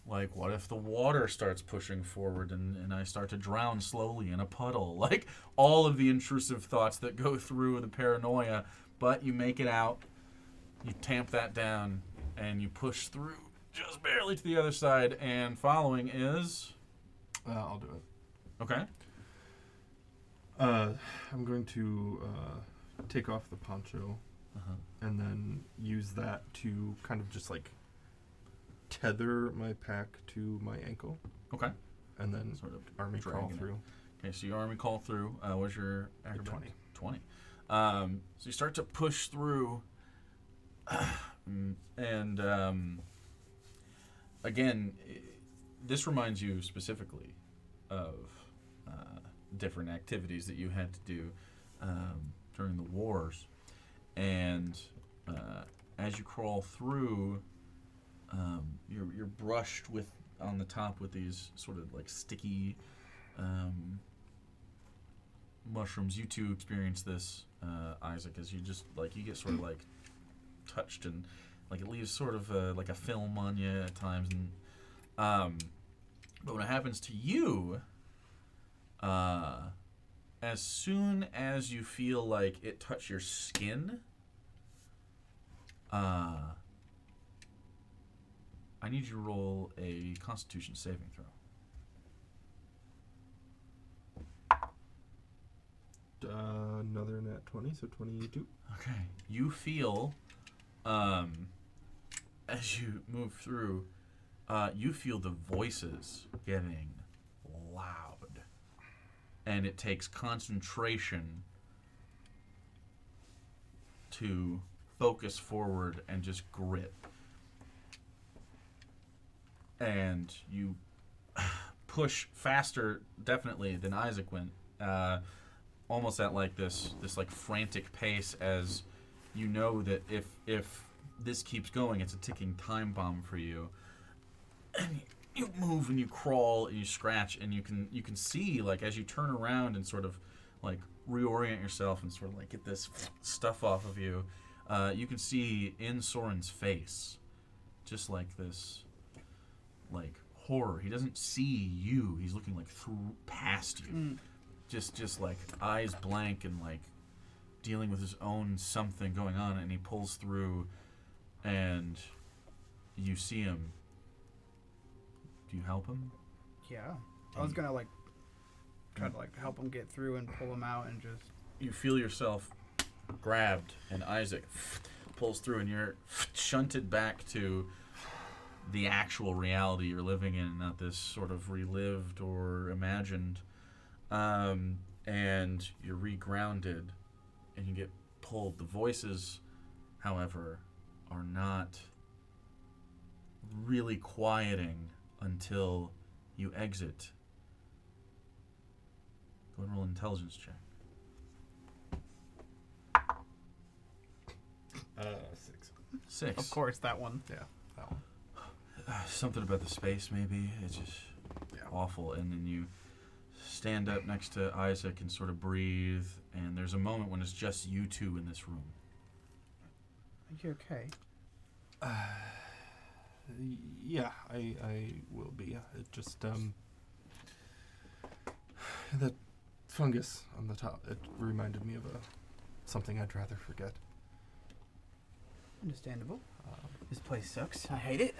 Like, what if the water starts pushing forward and I start to drown slowly in a puddle? Like, all of the intrusive thoughts that go through the paranoia, but you make it out, you tamp that down, and you push through just barely to the other side, and following is... I'll do it. Okay. I'm going to take off the poncho Uh-huh. and then use that to kind of just like tether my pack to my ankle, Okay. and then Sort of army crawl dragging it. through. Okay, so you army call through. What's your A acrobatics? 20. 20. So you start to push through, and again, this reminds you specifically of different activities that you had to do during the wars, and as you crawl through, you're brushed with on the top with these sort of like sticky mushrooms. You two experience this, Isaac, as you just like you get sort of like touched and like it leaves sort of like a film on you at times. And but when it happens to you, as soon as you feel like it touch your skin, I need you to roll a Constitution saving throw. Another nat 20, so 22. Okay. You feel, as you move through, you feel the voices getting loud. And it takes concentration to focus forward and just grit. And you push faster, definitely, than Isaac went. Almost at like this like frantic pace, as you know that if this keeps going, it's a ticking time bomb for you. And you move and you crawl and you scratch, and you can see, like, as you turn around and sort of like reorient yourself and sort of like get this stuff off of you, you can see in Soren's face just like this like horror. He doesn't see you. He's looking like through past you. Just like eyes blank and like dealing with his own something going on, and he pulls through and you see him. Do you help him? Yeah. I was gonna like try to like help him get through and pull him out and just. You feel yourself grabbed, and Isaac pulls through, and you're shunted back to the actual reality you're living in, not this sort of relived or imagined. And you're regrounded, and you get pulled. The voices, however, are not really quieting until you exit. Go and roll an intelligence check. 6. 6. Of course, that one. Yeah, that one. Something about the space, maybe. It's just awful. And then you stand up next to Isaac and sort of breathe. And there's a moment when it's just you two in this room. Are you okay? Yeah, I will be. It just that fungus on the top. It reminded me of something I'd rather forget. Understandable. This place sucks. I hate it.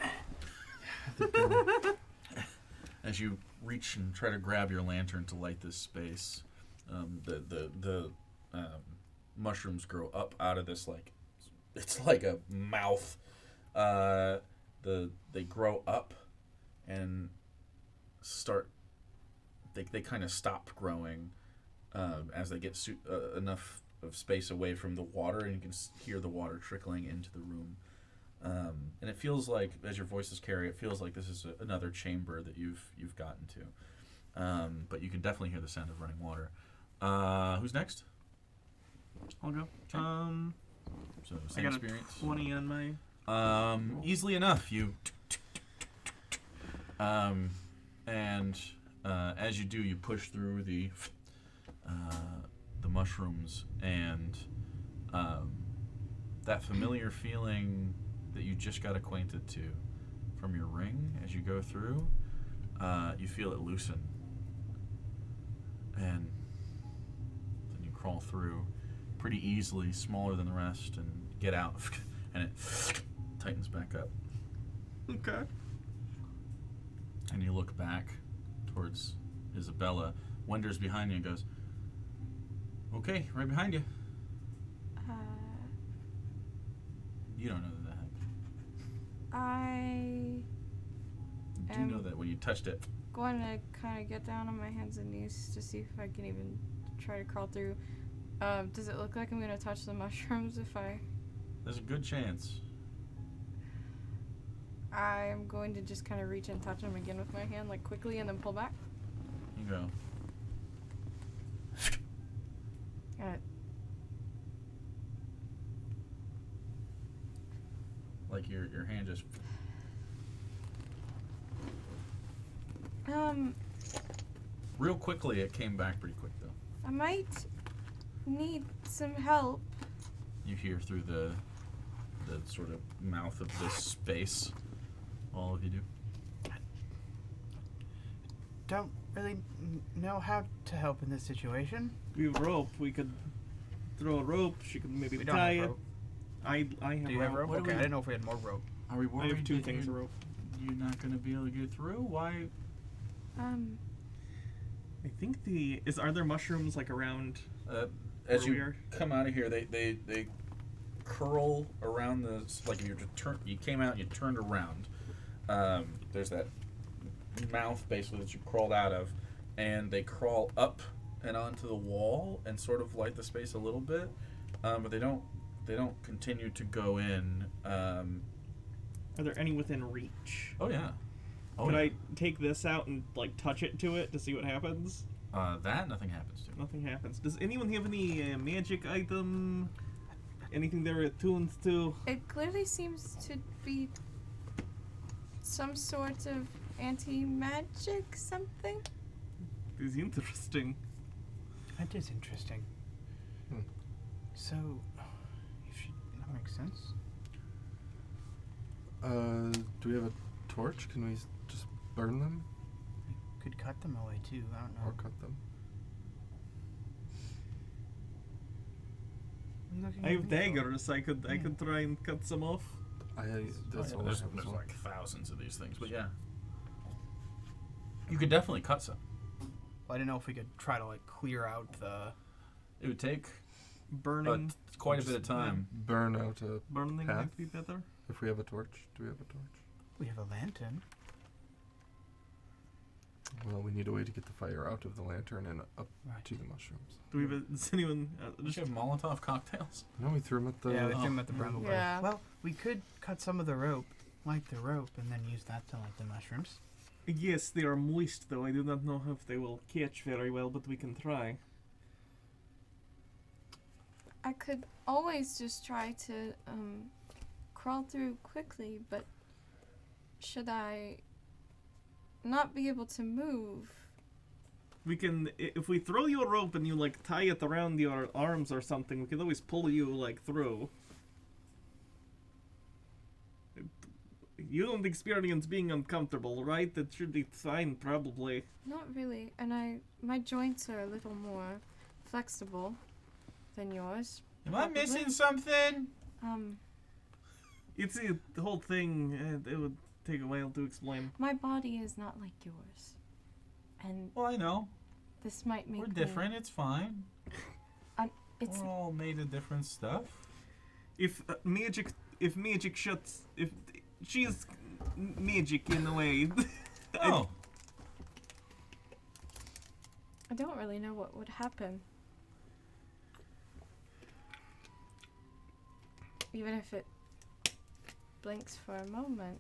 As you reach and try to grab your lantern to light this space, the mushrooms grow up out of this, like, it's like a mouth. They grow up and start. They kind of stop growing as they get enough of space away from the water, and you can hear the water trickling into the room. And it feels like, as your voices carry, it feels like this is another chamber that you've gotten to. But you can definitely hear the sound of running water. Who's next? I'll go. Okay. So I same got experience. a 20 on my. Easily enough, you. And as you do, you push through the mushrooms, and that familiar feeling that you just got acquainted to from your ring as you go through. You feel it loosen. And then you crawl through pretty easily, smaller than the rest, and get out. And it tightens back up. Okay. And you look back towards Isabella. Wender's behind you and goes, okay, right behind you. You don't know that happened. I You do know that when you touched it. going to kind of get down on my hands and knees to see if I can even try to crawl through. Does it look like I'm going to touch the mushrooms if There's a good chance. I'm going to just kind of reach and touch them again with my hand, like quickly, and then pull back? You go. Like your hand just. Real quickly, it came back pretty quick though. I might need some help. You hear through the sort of mouth of this space. All of you do. Don't really know how to help in this situation. We have rope. We could throw a rope. She could maybe We don't tie have it. rope. I have Do you have rope? What do Okay, we- I didn't know if we had more rope. Are we I worried have two that things of rope. you're not going to be able to get through? Why? I think are there mushrooms like around As where we you are? come out of here, they curl around the like you came out and you turned around. There's that mouth basically that you crawled out of, and they crawl up and onto the wall and sort of light the space a little bit, but they don't continue to go in. Are there any within reach? Oh yeah. Oh, Could yeah. I take this out and like touch it to it to see what happens? That nothing happens to. Nothing happens. Does anyone have any magic item? Anything they're attuned to? It clearly seems to be some sort of anti-magic something. Is interesting. That is interesting. Hmm. So, that makes sense. Do we have a torch? Can we just burn them Could cut them away too. I don't know. or cut them? What are you looking I at have me for? daggers. I could try and cut some off. That's all I There's have as well. like thousands of these things, but yeah. You could definitely cut some. Well, I didn't know if we could try to like clear out the. It would take Burning. quite a bit of time. Burn out a. Burning path. might be better. If we have a torch, do we have a torch? We have a lantern. Well, we need a way to get the fire out of the lantern and up Right. to the mushrooms. Do we have does anyone Does you have Molotov cocktails? No, we threw them at the. Yeah, we threw oh. them at the bramble bush. Yeah. Well, we could cut some of the rope, light the rope, and then use that to light the mushrooms. Yes, they are moist though. I do not know if they will catch very well, but we can try. I could always just try to crawl through quickly, but should I not be able to move? We can if we throw you a rope and you like tie it around your arms or something, we can always pull you like through. You don't experience being uncomfortable, right? That should be fine, probably. Not really, and my joints are a little more flexible than yours. Am I Probably. missing something? It's the whole thing. It would take a while to explain. My body is not like yours, and Well, I know. this might make We're me- different. It's fine. It's We're all made of different stuff. If magic shuts, if she's magic in a way. Oh, I don't really know what would happen. Even if it blinks for a moment.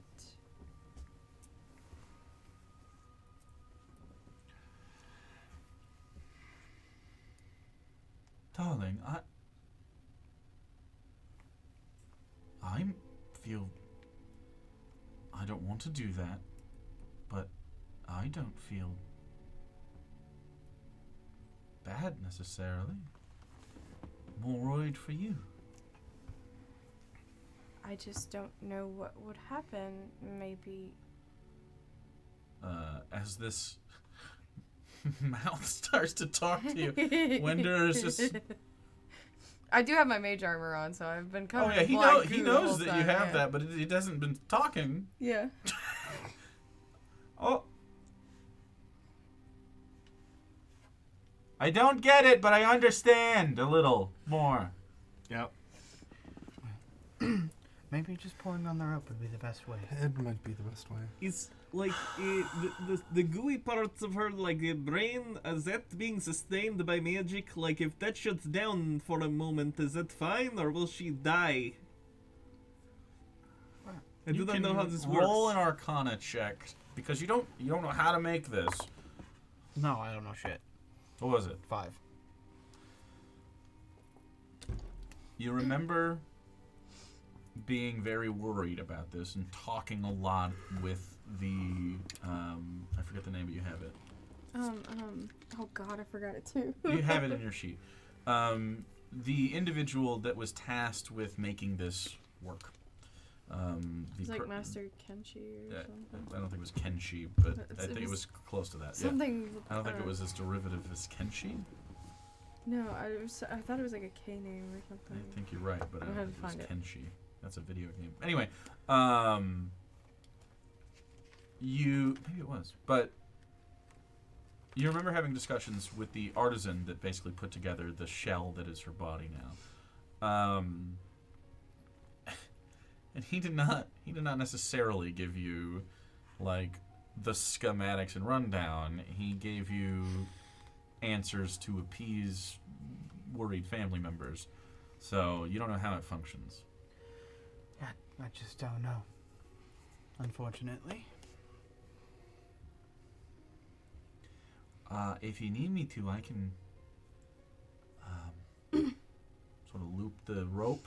darling, I feel. I don't want to do that, but I don't feel bad necessarily. More worried for you. I just don't know what would happen. Maybe. As this mouth starts to talk to you, Wender is just. I do have my mage armor on, so I've been Oh covered yeah, in he black he goo the knows whole that time, you have yeah. that, but it hasn't been talking. Yeah. Oh. I don't get it, but I understand a little more. Yep. Maybe just pulling on the rope would be the best way. It might be the best way. Is like the gooey parts of her, like the brain, is that being sustained by magic? Like if that shuts down for a moment, is that fine, or will she die? I do not know how this works. Roll an Arcana check because you don't know how to make this. No, I don't know shit. What was it? 5. You remember being very worried about this and talking a lot with the I forget the name, but you have it. Oh god, I forgot it too. You have it in your sheet. The individual that was tasked with making this work. It's like Master Kenshi or something. I don't think it was Kenshi, but I It think it was was close to that. Something. Yeah. I don't think it was as derivative as Kenshi. No, I thought it was like a K name or something. I think you're right, but I I'll don't have think to it was find Kenshi. That's a video game. Anyway, maybe it was, but you remember having discussions with the artisan that basically put together the shell that is her body now. And he did not necessarily give you like the schematics and rundown. He gave you answers to appease worried family members. So you don't know how it functions. Yeah, I just don't know. Unfortunately. If you need me to, I can sort of loop the rope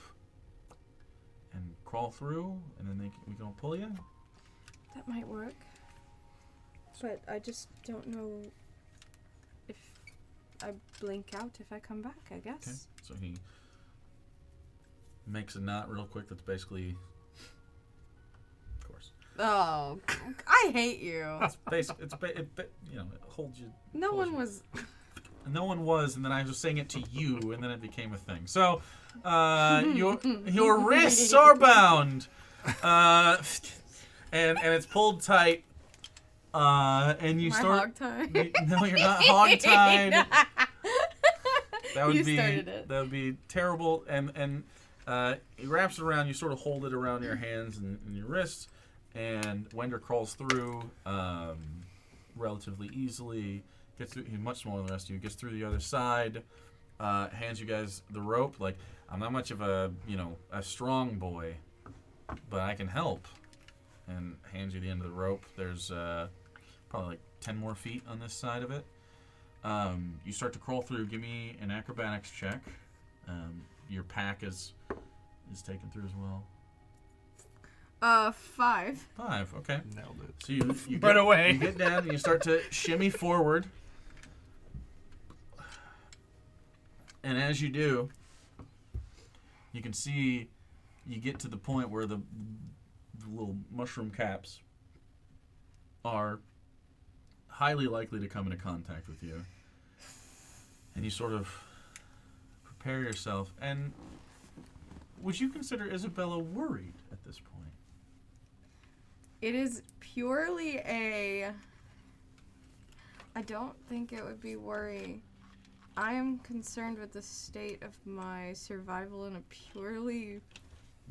and crawl through, and then we can pull you. That might work. But I just don't know if I blink out if I come back, I guess. Okay. So he makes a knot real quick. That's basically, of course. Oh, I hate you. It's basic. It holds you. No Pulls one you. was. No one was, and then I was saying it to you, and then it became a thing. So, your wrists are bound, and it's pulled tight, and you My start. hogtie. No, you're not hogtied. That would You be started it. that would be terrible. And he wraps it around. You sort of hold it around your hands and your wrists, and Wender crawls through relatively easily. Gets through. He's much smaller than the rest of you. Gets through the other side. Hands you guys the rope. Like, I'm not much of a strong boy, but I can help. And hands you the end of the rope. There's probably like 10 more feet on this side of it. You start to crawl through. Give me an acrobatics check. Your pack is taken through as well. 5. 5. Okay. Nailed it. So you Right get, away. You get down and you start to shimmy forward. And as you do, you can see you get to the point where the little mushroom caps are highly likely to come into contact with you. And you sort of prepare yourself. And would you consider Isabella worried at this point? It is purely a. I don't think it would be worry. I am concerned with the state of my survival in a purely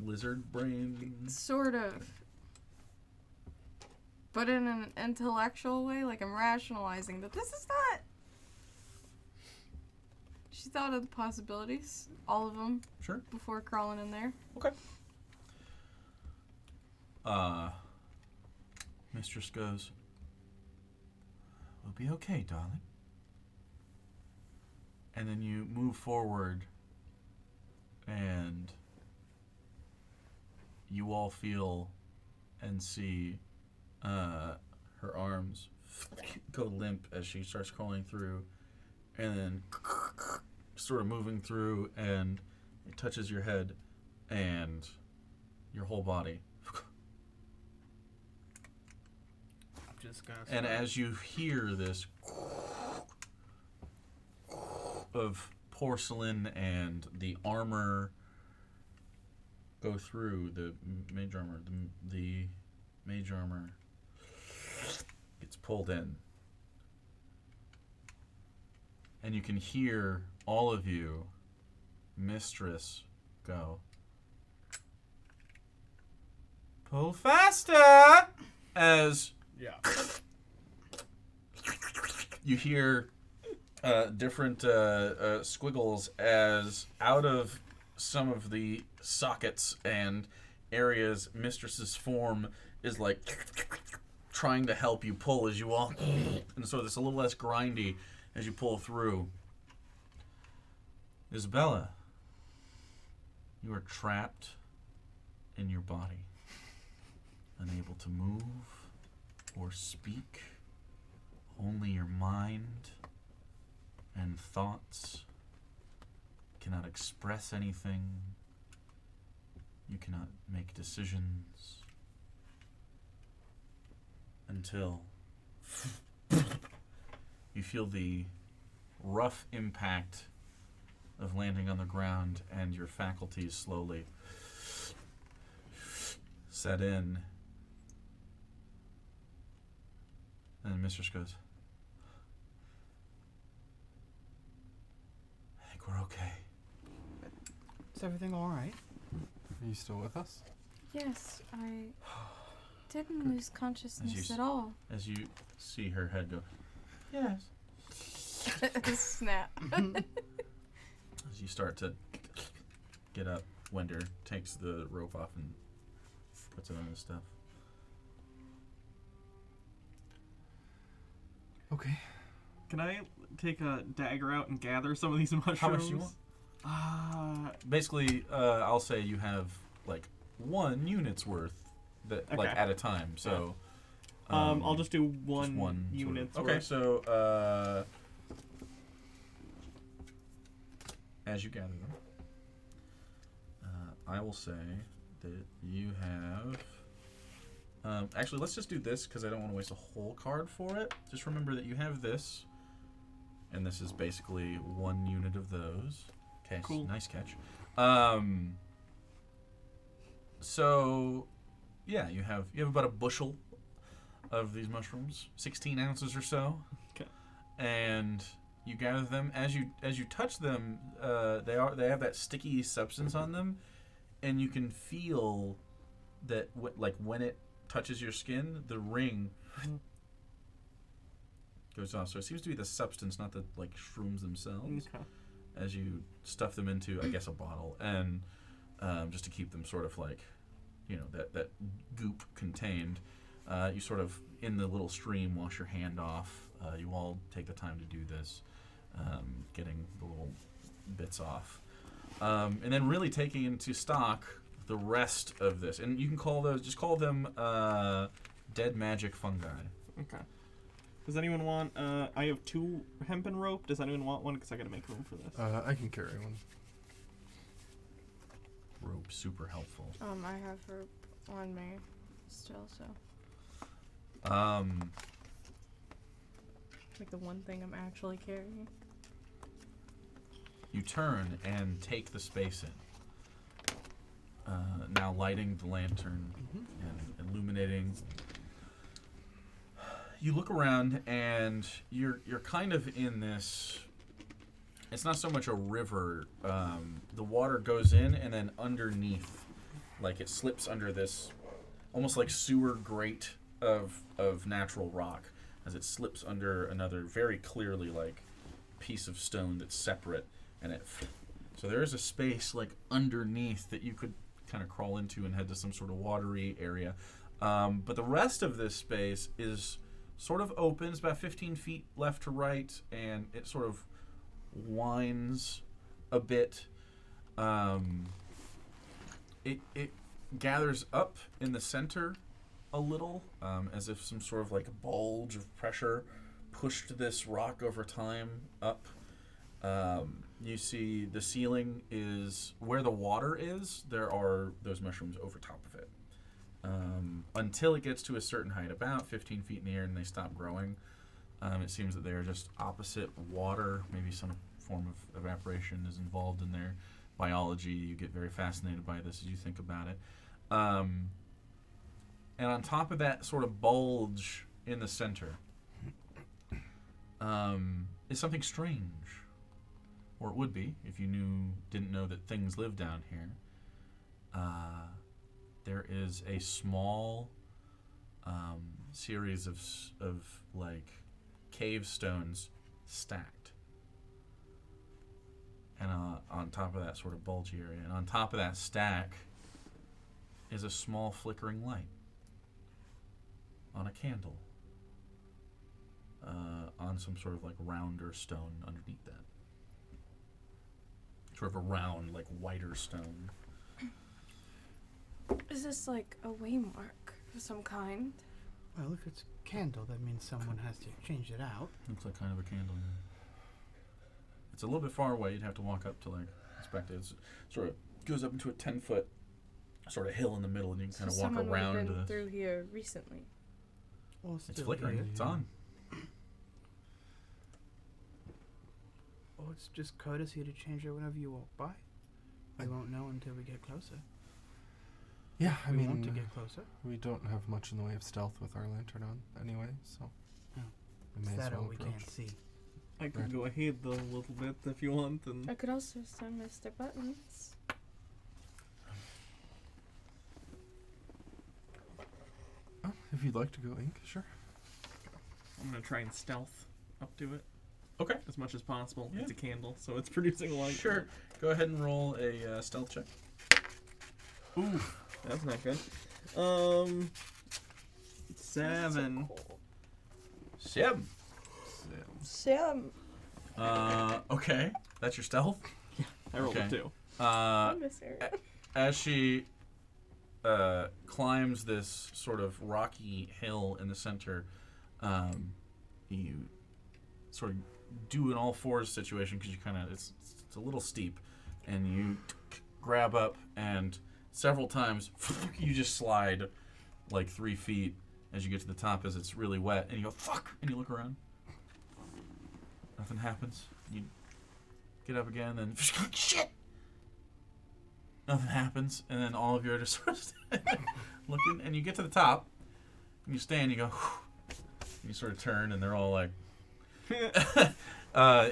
Lizard brain. sort of. But in an intellectual way, like I'm rationalizing that this is not. She thought of the possibilities, all of them, Sure. before crawling in there. Okay. Mistress goes, "We'll be okay, darling." And then you move forward, and you all feel and see her arms go limp as she starts crawling through, and then sort of moving through, and it touches your head, and your whole body. I'm just gonna. And start- as you hear this of porcelain and the armor go through the mage armor, the mage armor gets pulled in. And you can hear all of you, Mistress, go. Pull faster! As Yeah. you hear different squiggles as out of some of the sockets and areas Mistress's form is like trying to help you pull as you all and so it's a little less grindy as you pull through. Isabella, you are trapped in your body, unable to move or speak. Only your mind and thoughts cannot express anything. You cannot make decisions until you feel the rough impact of landing on the ground and your faculties slowly set in. And Mistress goes, I think we're okay. Is everything all right? Are you still with us? Yes, I didn't lose consciousness s- at all. As you see her head go, yes. Snap. As you start to get up, Wender takes the rope off and puts it on his stuff. Okay. Can I take a dagger out and gather some of these mushrooms? How much do you want? Basically, I'll say you have like 1 unit's worth that like Okay. at a time. So I'll just do just one, one sort of- unit's Okay, worth. so as you gather them, I will say that you have. Actually, let's just do this because I don't want to waste a whole card for it. Just remember that you have this, and this is basically 1 unit of those. Okay, Cool. Nice catch. So, yeah, you have about a bushel of these mushrooms, 16 ounces or so. Okay. And you gather them as you touch them. They have that sticky substance on them, and you can feel that like when it touches your skin, the ring goes off. So it seems to be the substance, not the like shrooms themselves. Okay. As you stuff them into, I guess, a bottle, and just to keep them sort of like, that goop contained, you sort of in the little stream wash your hand off. You all take the time to do this, getting the little bits off, and then really taking into stock the rest of this. And you can call them dead magic fungi. Okay. Does anyone want? I have 2 hempen rope. Does anyone want one? Because I gotta make room for this. I can carry one. Rope, super helpful. I have her on me still, so like the one thing I'm actually carrying. You turn and take the space in. Now lighting the lantern and illuminating. You look around and you're kind of in this. It's not so much a river. The water goes in and then underneath, like it slips under this, almost like sewer grate of natural rock, as it slips under another very clearly like piece of stone that's separate, and so there is a space like underneath that you could kind of crawl into and head to some sort of watery area. But the rest of this space is sort of open. It's about 15 feet left to right, and it sort of winds a bit. It gathers up in the center a little, as if some sort of like bulge of pressure pushed this rock over time up. You see the ceiling is where the water is. There are those mushrooms over top of it. Until it gets to a certain height, about 15 feet in the air, and they stop growing. It seems that they are just opposite water. Maybe some form of evaporation is involved in their biology. You get very fascinated by this as you think about it. And on top of that sort of bulge in the center is something strange. Or it would be if you didn't know that things live down here. There is a small series of like cave stones stacked, and on top of that sort of bulgy area, and on top of that stack is a small flickering light on a candle on some sort of like rounder stone underneath that. Sort of a round, like whiter stone. Is this like a waymark of some kind? Well, if it's a candle, that means someone has to change it out. Looks like kind of a candle. Yeah. It's a little bit far away. You'd have to walk up to like inspect it. It's sort of goes up into a 10-foot sort of hill in the middle, and you can kind of walk someone around. would've been To through here recently. Well, it's still flickering. here. It's on. Well, it's just courtesy to change it whenever you walk by. We won't know until we get closer. Yeah, I We mean, want to get closer. we don't have much in the way of stealth with our lantern on anyway, so Oh. we Is may as that well all we approach. can't see? I could go ahead though a little bit if you want, and I could also send Mr. Buttons. Oh, if you'd like to go ink, sure. I'm gonna try and stealth up to it Okay. as much as possible. Yeah. It's a candle, so it's producing light. Sure. Go ahead and roll a stealth check. Ooh, that's not good. 7. Sim. Sam. Okay. That's your stealth. I rolled Okay. a 2. I miss her. As she climbs this sort of rocky hill in the center, you sort of do an all fours situation because you kind of it's a little steep, and you grab up, and several times you just slide like 3 feet as you get to the top as it's really wet, and you go fuck, and you look around. Nothing happens. You get up again, and shit. Nothing happens, and then all of you are just sort of looking, and you get to the top, and you stand, you go, and you sort of turn, and they're all like,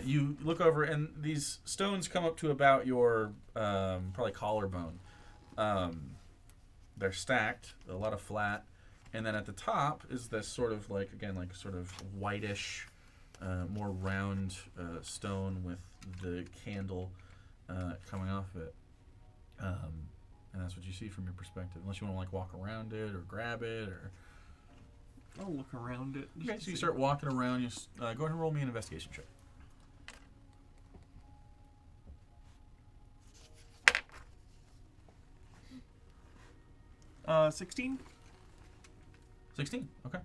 you look over, and these stones come up to about your probably collarbone. They're stacked, a lot of flat, and then at the top is this sort of like, again, like sort of whitish, more round stone with the candle coming off of it. And that's what you see from your perspective, unless you want to like walk around it or grab it or. I'll look around it. Okay, so you start walking around. You go ahead and roll me an investigation check. 16. 16. Okay.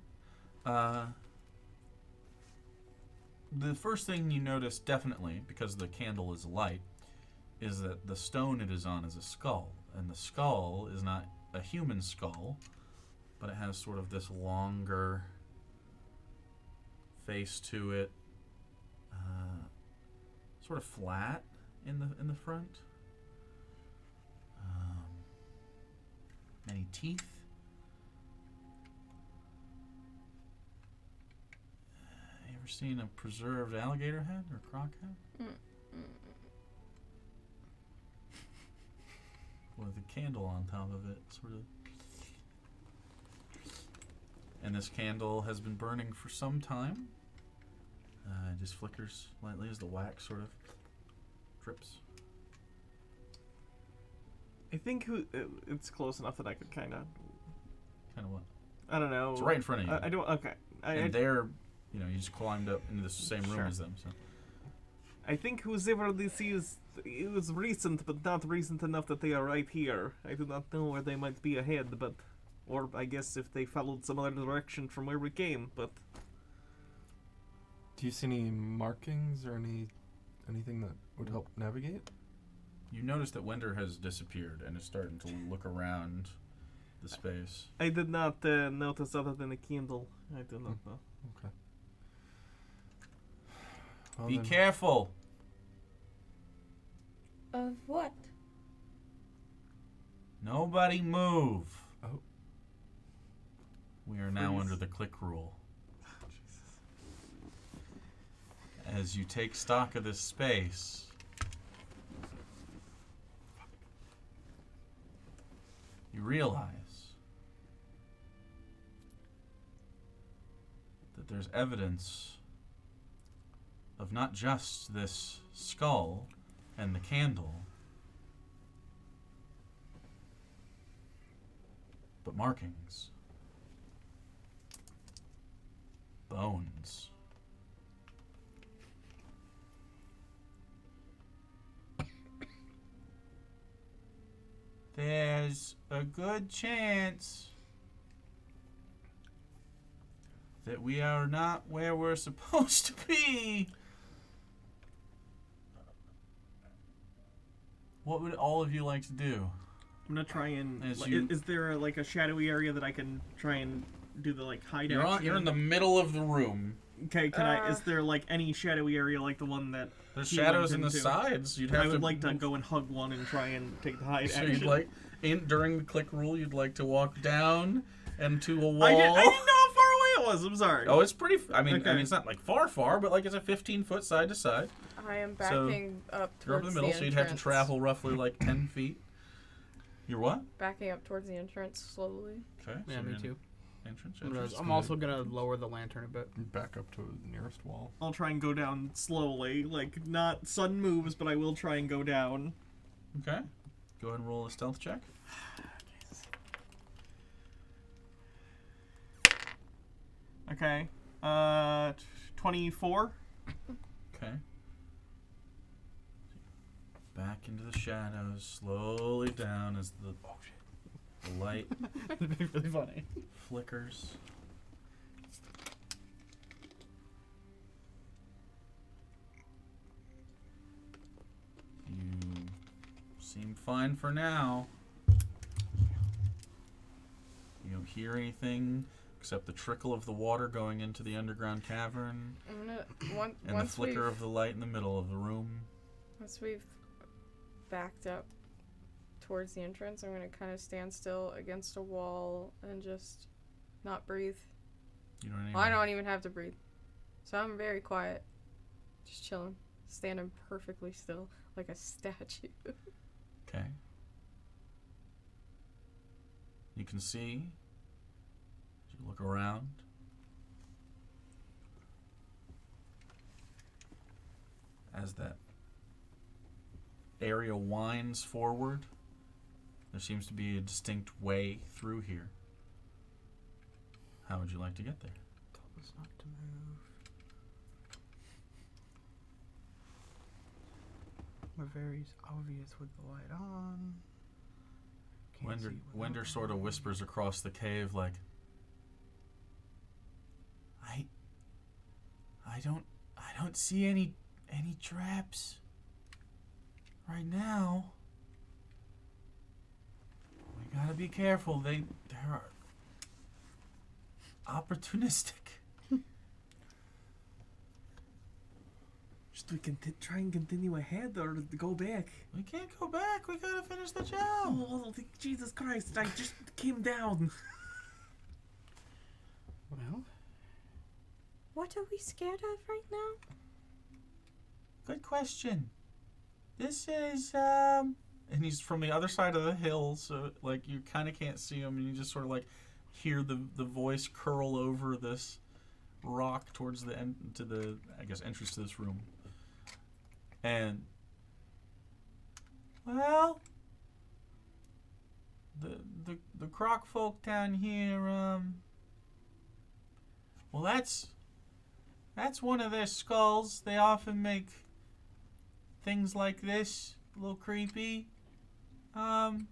The first thing you notice, definitely, because the candle is light, is that the stone it is on is a skull. And the skull is not a human skull, but it has sort of this longer face to it, sort of flat in the front. Many teeth. You ever seen a preserved alligator head or croc head? With a candle on top of it, sort of. And this candle has been burning for some time. It just flickers lightly as the wax sort of drips. I think it's close enough that I could kind of. Kind of what? I don't know. It's right in front of you. I don't. Okay. And they're, you just climbed up into the same room Sure. as them. So. I think whoever this is, it was recent, but not recent enough that they are right here. I do not know where they might be ahead, but, or I guess if they followed some other direction from where we came. But Do you see any markings or any Anything that would help navigate? You notice that Winder has disappeared and is starting to look around the space. I did not notice other than a candle. I did not know. Okay. Well, Be then, careful. Of what? Nobody move. Oh. We are now Freeze. under the click rule. As you take stock of this space, you realize that there's evidence of not just this skull and the candle, but markings, bones. There's a good chance that we are not where we're supposed to be. What would all of you like to do? I'm gonna try and. As Like, you- is there like a shadowy area that I can try and do the like hide action? You're in the middle of the room. Okay, can I? Is there like any shadowy area like the one that There's he shadows went in the into? sides. You'd have I would to like to go and hug one and try and take the hide So action. you'd like during the click rule, you'd like to walk down and to a wall. I didn't know how far away it was. I'm sorry. Oh, it's pretty. I mean, Okay. it's not like far, but like it's a 15-foot side to side. I am So, backing up You're up towards in the middle, so you'd have to entrance. travel roughly like 10 feet. You're what? Backing up towards the entrance slowly. Okay. Yeah, so me you're in too. Entrance. I'm also gonna lower the lantern a bit. back up to the nearest wall. I'll try and go down slowly, like not sudden moves, but I will try and go down. Okay. Go ahead and roll a stealth check. Okay. 24. Okay. Back into the shadows, slowly down as the light It'd be really funny. flickers. You seem fine for now. You don't hear anything except the trickle of the water going into the underground cavern I'm gonna and the once flicker we've of the light in the middle of the room. once we've backed up towards the entrance, I'm gonna kind of stand still against a wall and just not breathe. You don't even Well, I don't even have to breathe, so I'm very quiet, just chilling, standing perfectly still like a statue. Okay. You can see, as you look around, as that area winds forward, there seems to be a distinct way through here. How would you like to get there? Told us not to move. We're very obvious with the light on. Can't see without Wender the sort of light. whispers across the cave like, I don't see any traps right now. We gotta be careful. They're opportunistic. Should we try and continue ahead or go back? We can't go back. We gotta finish the job. Oh, Jesus Christ! I just came down. Well, What are we scared of right now? Good question. This is and he's from the other side of the hill, so like you kind of can't see him, and you just sort of like hear the voice curl over this rock towards the end to the entrance to this room. And well, the croc folk down here, well that's one of their skulls. They often make things like this a little creepy. And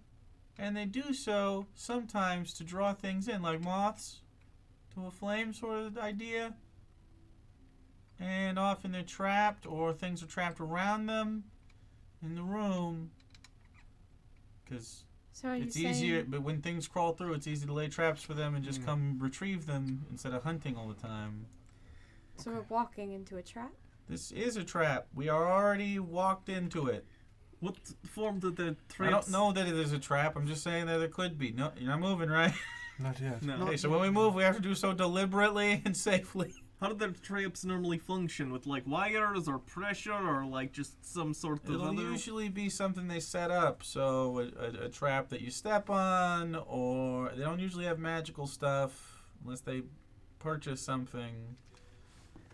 they do so sometimes to draw things in, like moths to a flame sort of idea. and often they're trapped or things are trapped around them in the room. Because So are you it's saying, easier, but when things crawl through, it's easy to lay traps for them and just come retrieve them instead of hunting all the time. So we're walking into a trap? This is a trap. We are already walked into it. What form did the I traps? don't know that it is a trap. I'm just saying that there could be. No, you're not moving, right? Not yet. No. Not Okay, so when we move, we have to do so deliberately and safely. How do the traps normally function? With like wires or pressure or like just some sort of It'll other? usually be something they set up. So a trap that you step on, or they don't usually have magical stuff unless they purchase something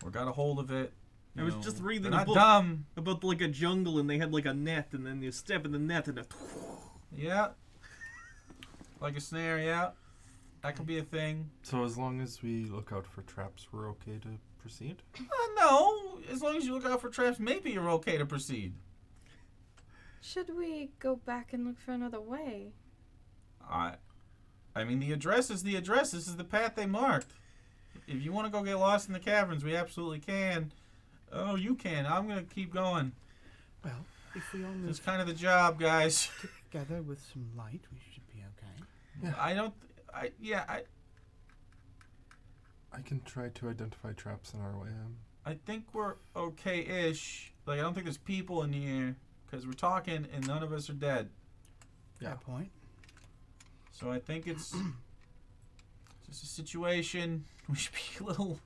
or got a hold of it. I was just reading they're a not book dumb. about like a jungle and they had like a net and then you step in the net and it. Yeah. Like a snare, yeah. That could be a thing. So as long as we look out for traps, we're okay to proceed? No, as long as you look out for traps, maybe you're okay to proceed. Should we go back and look for another way? I mean, the address is the address. This is the path they marked. If you want to go get lost in the caverns, we absolutely can. Oh, you can. I'm going to keep going. Well, if we all It's move kind of the job, guys. together with some light, we should be okay. I can try to identify traps on our way in. I think we're okay-ish. Like, I don't think there's people in here because we're talking and none of us are dead. Yeah. Fair point. So I think it's just a situation we should be a little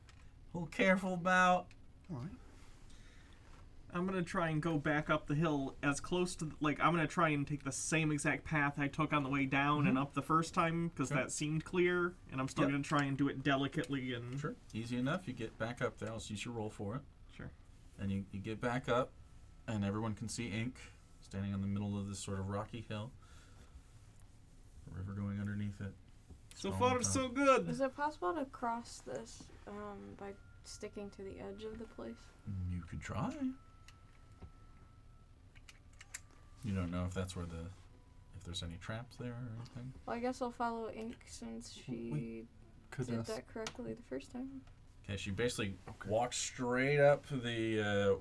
careful about. All right. I'm gonna try and go back up the hill as close to like I'm gonna try and take the same exact path I took on the way down and up the first time because Sure. that seemed clear, and I'm still Yep. gonna try and do it delicately and Sure. Easy enough. You get back up there. I'll use your roll for it. Sure. And you get back up, and everyone can see Ink standing in the middle of this sort of rocky hill. A river going underneath it. So Scrolling far down. so good. Is it possible to cross this by sticking to the edge of the place? You could try. You don't know if that's where if there's any traps there or anything. Well, I guess I'll follow Ink since she Could did ask. that correctly the first time. Okay, she basically walked straight up the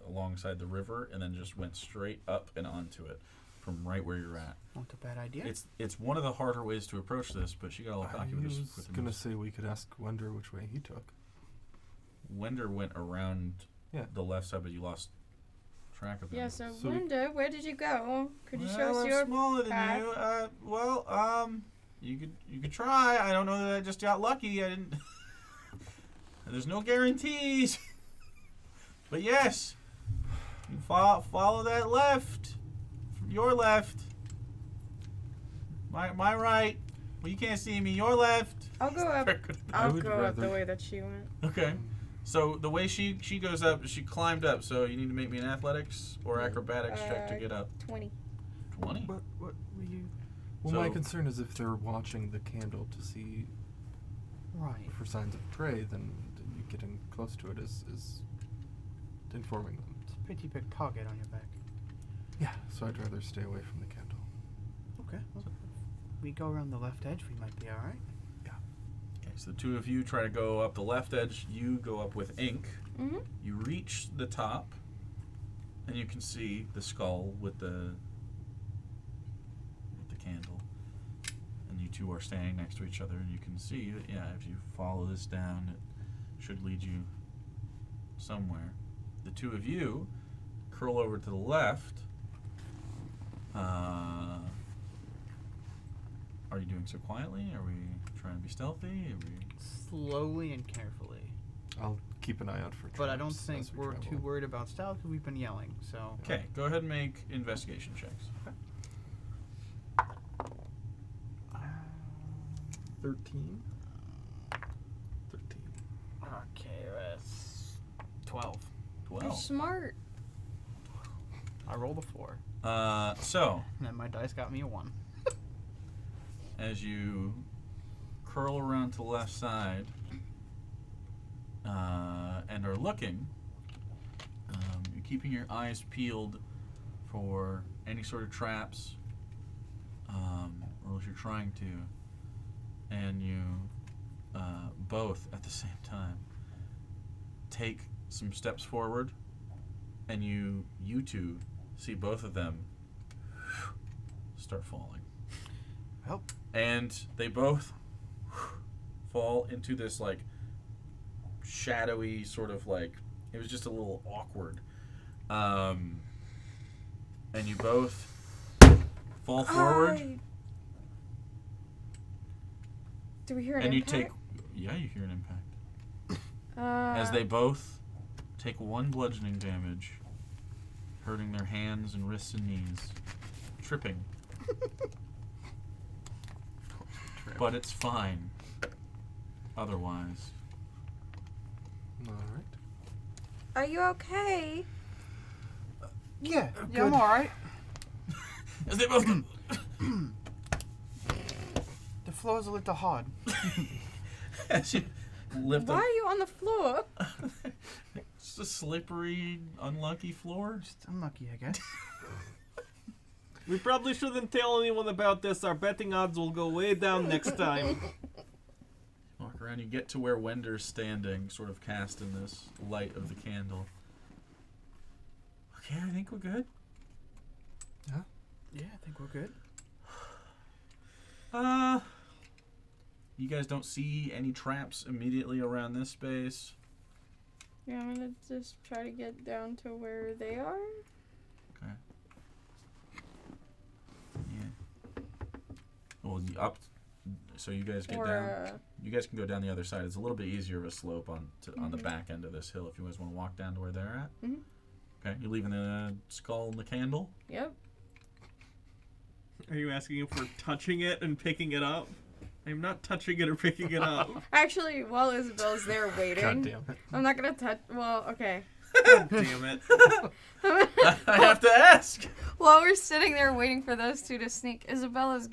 alongside the river and then just went straight up and onto it from right where you're at. Not a bad idea. It's one of the harder ways to approach this, but she got all I cocky with was her gonna moves. say we could ask Wender which way he took. Wender went around Yeah. the left side, but you lost track of him. Yeah, so, So we- Wanda, where did you go? Could you show Well, us I'm your smaller than path? you. You could try. I don't know that I just got lucky. I didn't. There's no guarantees. But yes, you follow that left, your left. My right. Well, you can't see me. Your left. I'll go up. I I'll would go up the rather- way that she went. Okay. So the way she goes up, she climbed up. So you need to make me an athletics or acrobatics check to get up. 20. 20. What were you? Well, my So- concern is if they're watching the candle to see Right. for signs of prey, then you getting close to it is informing them. It's a pretty big target on your back. Yeah, so I'd rather stay away from the candle. Okay. Well, if we go around the left edge, we might be all right. Okay, so the two of you try to go up the left edge. You go up with Ink. Mm-hmm. You reach the top, and you can see the skull with the candle. And you two are standing next to each other, and you can see that, yeah, if you follow this down, it should lead you somewhere. The two of you curl over to the left. Are you doing so quietly? Are we trying to be stealthy? Are we... Slowly and carefully. I'll keep an eye out for traps. But I don't think as we we're travel. too worried about stealth because we've been yelling. So. Okay, go ahead and make investigation checks. 13. 13. Okay, that's 12. You're 12. smart. I rolled a 4, So, and then my dice got me a 1. as you curl around to the left side and are looking, you're keeping your eyes peeled for any sort of traps, or else you're trying to, and you both at the same time take some steps forward, and you two see both of them start falling. Well, And they both fall into this like shadowy sort of like, it was just a little awkward. And you both fall forward, Do we hear an and you impact? take, yeah, you hear an impact. Uh, As they both take 1 bludgeoning damage, hurting their hands and wrists and knees, tripping. But it's fine. Otherwise. All right. Are you okay? yeah, good. I'm all right. As they both go, The floor's a little hard. as you lift Why up, are you on the floor? it's a slippery, unlucky floor. Just unlucky, I guess. We probably shouldn't tell anyone about this. Our betting odds will go way down next time. Walk around, you get to where Wender's standing, sort of cast in this light of the candle. Okay, I think we're good. Yeah, I think we're good. You guys don't see any traps immediately around this space. Yeah, I'm gonna just try to get down to where they are. Okay. Yeah. Well, up. So you guys get Or down. You guys can go down the other side. It's a little bit easier of a slope on the back end of this hill if you guys want to walk down to where they're at. Mhm. Okay, you're leaving the skull and the candle. Yep. Are you asking if we're touching it and picking it up? I'm not touching it or picking it up. Actually, while Isabel's there waiting, God damn it. I'm not gonna touch. Well, okay. God damn it. I have to ask. While we're sitting there waiting for those two to sneak, Isabella's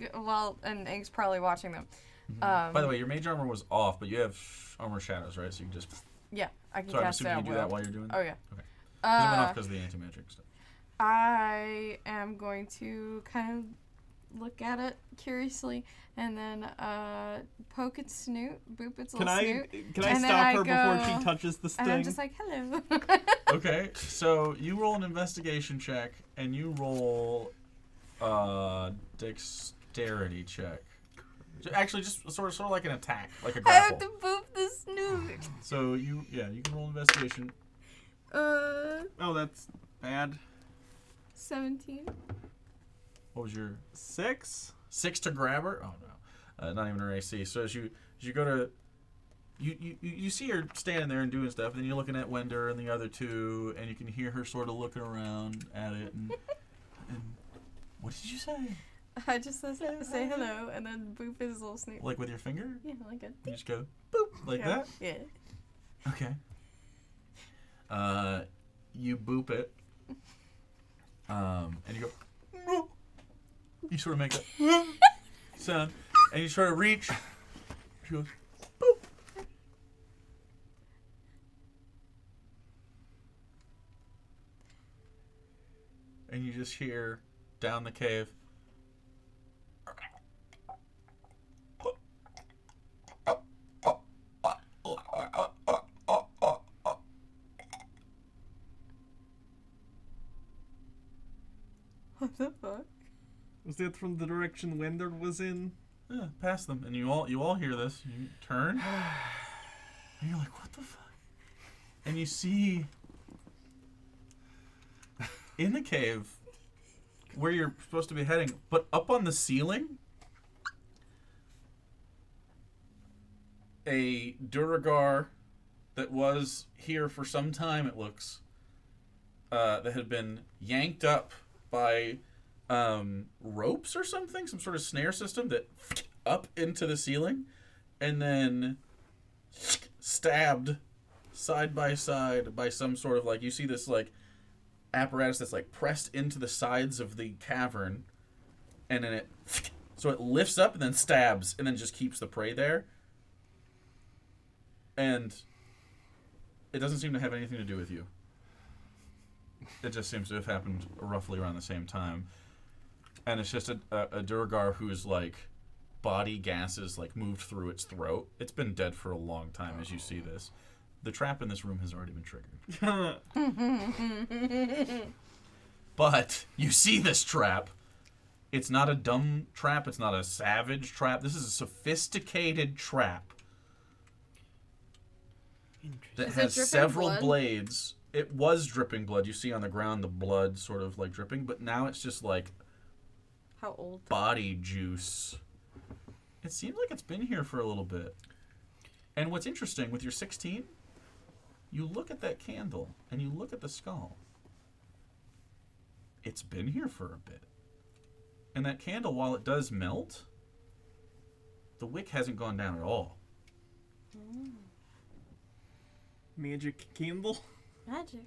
and Ink's probably watching them. By the way, your mage armor was off, but you have armor shadows, right? So you can just. Yeah, I can So I'm cast assuming that. you do that while you're doing. Oh yeah. Okay. 'Cause it went off Uh, because of the anti-magic stuff. I am going to kind of look at it curiously and then poke its snoot, boop its Can little I snoot, can I And then stop I her before go- she touches this and thing? I'm just like, hello. Okay, so you roll an investigation check, and you roll dexterity check. Actually, just sort of like an attack, like a I have grapple. to boop the snoot. So you can roll investigation. Oh, that's bad. 17. What was your 6? 6 to grab her? Oh no, not even her AC. So as you go to, you see her standing there and doing stuff, and then you're looking at Wender and the other two, and you can hear her sort of looking around at it. And what did you say? I just say hello and then boop his little snoot. Like with your finger? Yeah, like a You just go boop like yeah. that. Yeah. Okay. You boop it. And you go. You sort of make that sound, and you try to reach. She goes boop. And you just hear down the cave. What the fuck? Was that from the direction Wender was in? Yeah, past them, and you all hear this. You turn, and you're like, "What the fuck?" And you see in the cave where you're supposed to be heading, but up on the ceiling, a Duragar that was here for some time. It looks that had been yanked up by ropes or something, some sort of snare system that up into the ceiling, and then stabbed side by side by some sort of like, you see this like apparatus that's like pressed into the sides of the cavern, and then it lifts up and then stabs and then just keeps the prey there, and it doesn't seem to have anything to do with you. It just seems to have happened roughly around the same time. And it's just a Duragar whose, like, body gases, like, moved through its throat. It's been dead for a long time as you see this. the trap in this room has already been triggered. But you see this trap. It's not a dumb trap. It's not a savage trap. This is a sophisticated trap that Is it has dripping several blood? blades. It was dripping blood. You see on the ground the blood sort of like dripping, but now it's just like How old? body juice. It seems like it's been here for a little bit. And what's interesting, with your 16, you look at that candle and you look at the skull. It's been here for a bit. And that candle, while it does melt, the wick hasn't gone down at all. Magic candle. Magic.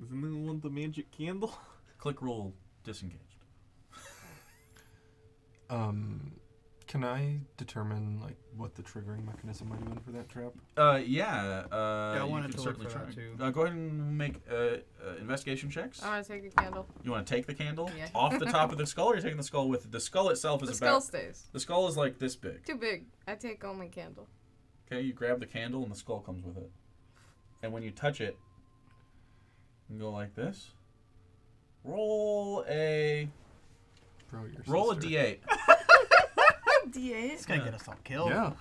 Isn't that one the magic candle? Click rule disengaged. Can I determine like what the triggering mechanism might have been for that trap? Yeah, I you wanted can to look certainly for try. that too. Go ahead and make investigation checks. I want to take a candle. You want to take the candle Yeah. off the top of the skull, or you're taking the skull with it? The skull itself is The about. skull stays. The skull is like this big. Too big. I take only candle. Okay, you grab the candle and the skull comes with it. And when you touch it, you go like this. Roll a Bro, your roll a sister. d8. D8. It's gonna get us all killed. Yeah.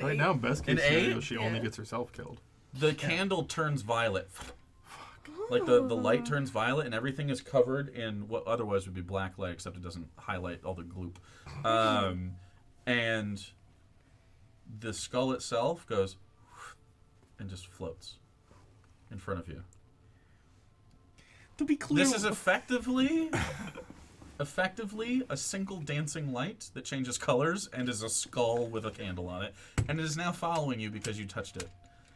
Right now, best An case scenario, eight? she only Yeah. gets herself killed. The candle turns violet. Like the light turns violet and everything is covered in what otherwise would be black light, except it doesn't highlight all the gloop. And the skull itself goes and just floats in front of you. To be clear, This is effectively a single dancing light that changes colors and is a skull with a candle on it. And it is now following you because you touched it.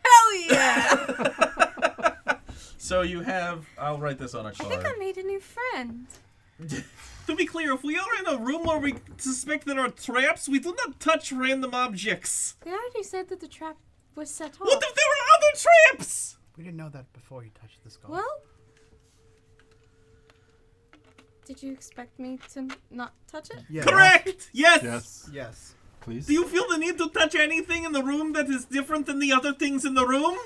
Hell yeah! So you have, I'll write this on a I think card. I made a new friend. to be clear, if we are in a room where we suspect there are traps, we do not touch random objects. They already said that the trap was set off. What if there were other traps? We didn't know that before you touched the skull. Well, did you expect me to not touch it? Yeah. Correct. Yes. Yes. Yes. Please. Do you feel the need to touch anything in the room that is different than the other things in the room?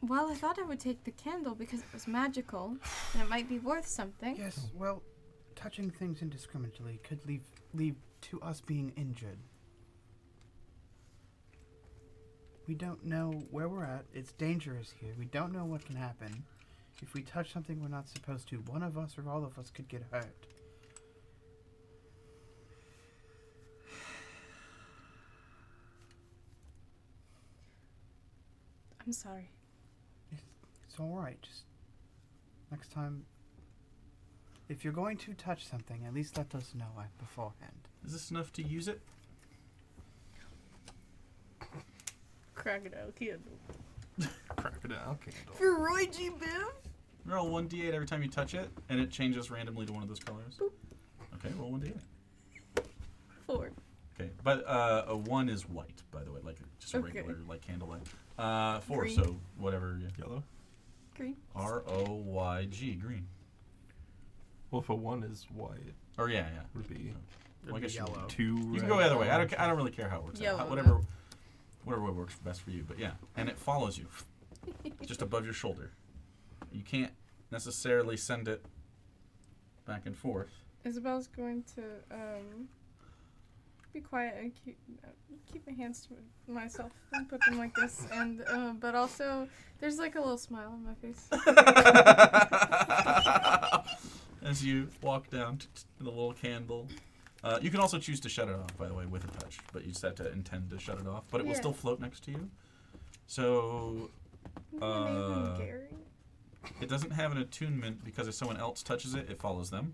Well, I thought I would take the candle because it was magical and it might be worth something. Yes. Well, touching things indiscriminately could lead to us being injured. We don't know where we're at. It's dangerous here. We don't know what can happen. If we touch something we're not supposed to, one of us or all of us could get hurt. I'm sorry. It's all right. Just next time, if you're going to touch something, at least let us know beforehand. Is this enough to use it? Crocodile candle. Crocodile candle. For Roy G. Biv? Roll 1d8 every time you touch it, and it changes randomly to one of those colors. Boop. Okay, roll 1d8. 4. Okay, but a 1 is white, by the way, like just a Okay. regular like candlelight. 4, Green. so whatever. Yeah. Yellow. Green. ROYG, green. Well, if a 1 is white, Or yeah, yeah. would be Well, I guess you- yellow. 2 You red. can go either way. I don't really care how it works. out. Yellow, Whatever way works best for you. But yeah, and it follows you, just above your shoulder. You can't necessarily send it back and forth. Isabel's going to be quiet and keep my hands to myself and put them like this, and but also there's like a little smile on my face. As you walk down to the little candle. You can also choose to shut it off, by the way, with a touch, but you just have to intend to shut it off. But it will Yeah. still float next to you. So Isn't that amazing, Uh, Gary? it doesn't have an attunement because if someone else touches it, it follows them.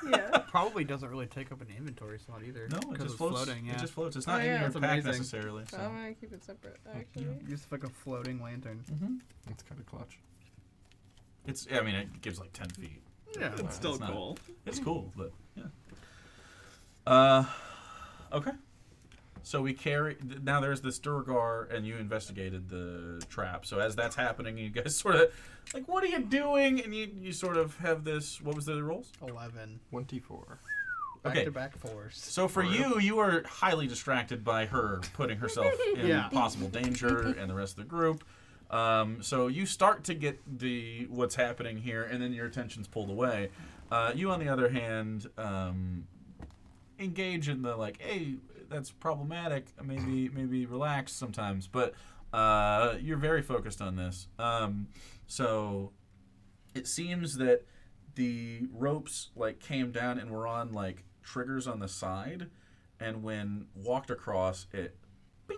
Yeah. Probably doesn't really take up an inventory slot either. No, it 'cause just it's floats. floating. Yeah. It just floats. It's Oh, not in yeah. your That's pack amazing. necessarily. So So. I'm gonna keep it separate, actually. Just like a floating lantern. Mm-hmm. That's kind of clutch. It's. I mean, it gives like 10 feet. Yeah. It's still not- cool. It's cool, but yeah. Okay. So we carry. Now there's this Durgar, and you investigated the trap. So as that's happening, you guys sort of like, what are you doing? And you sort of have this. What was the rolls? 11. 24. Okay. Back-to-back force. So for you were highly distracted by her putting herself in Yeah. possible danger and the rest of the group. So you start to get what's happening here, and then your attention's pulled away. You, on the other hand, engage in the like, hey, that's problematic. Maybe relax sometimes, but you're very focused on this. So it seems that the ropes like came down and were on like triggers on the side, and when walked across, it bing,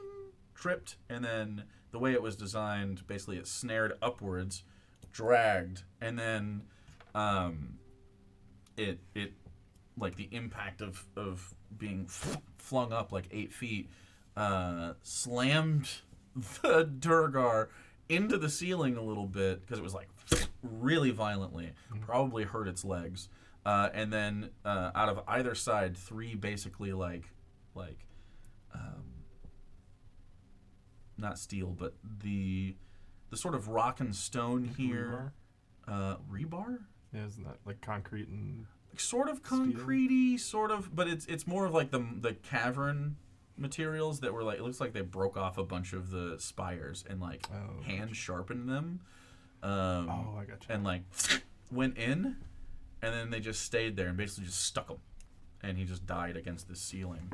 tripped, and then the way it was designed, basically it snared upwards, dragged, and then it like the impact of being flung up like 8 feet slammed the Durgar into the ceiling a little bit because it was like really violently, probably hurt its legs, and then out of either side, 3 basically like not steel, but the sort of rock and stone here, rebar. Yeah, isn't that like concrete and Sort of steel? concretey, sort of, but it's more of like the cavern materials that were like, it looks like they broke off a bunch of the spires and like hand sharpened them. I got you. And like went in, and then they just stayed there and basically just stuck him, and he just died against the ceiling.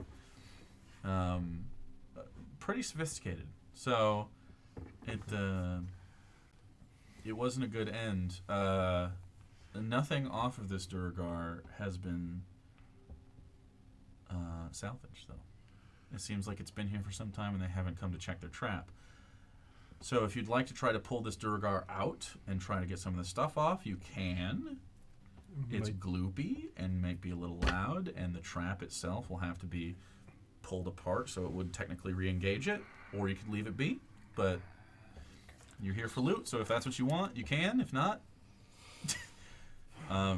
Pretty sophisticated. So it wasn't a good end. Nothing off of this Durgar has been salvaged, though. It seems like it's been here for some time, and they haven't come to check their trap. So if you'd like to try to pull this Durgar out and try to get some of the stuff off, you can. It's gloopy and might be a little loud, and the trap itself will have to be pulled apart, so it would technically re-engage it, or you could leave it be. But you're here for loot, so if that's what you want, you can. If not, I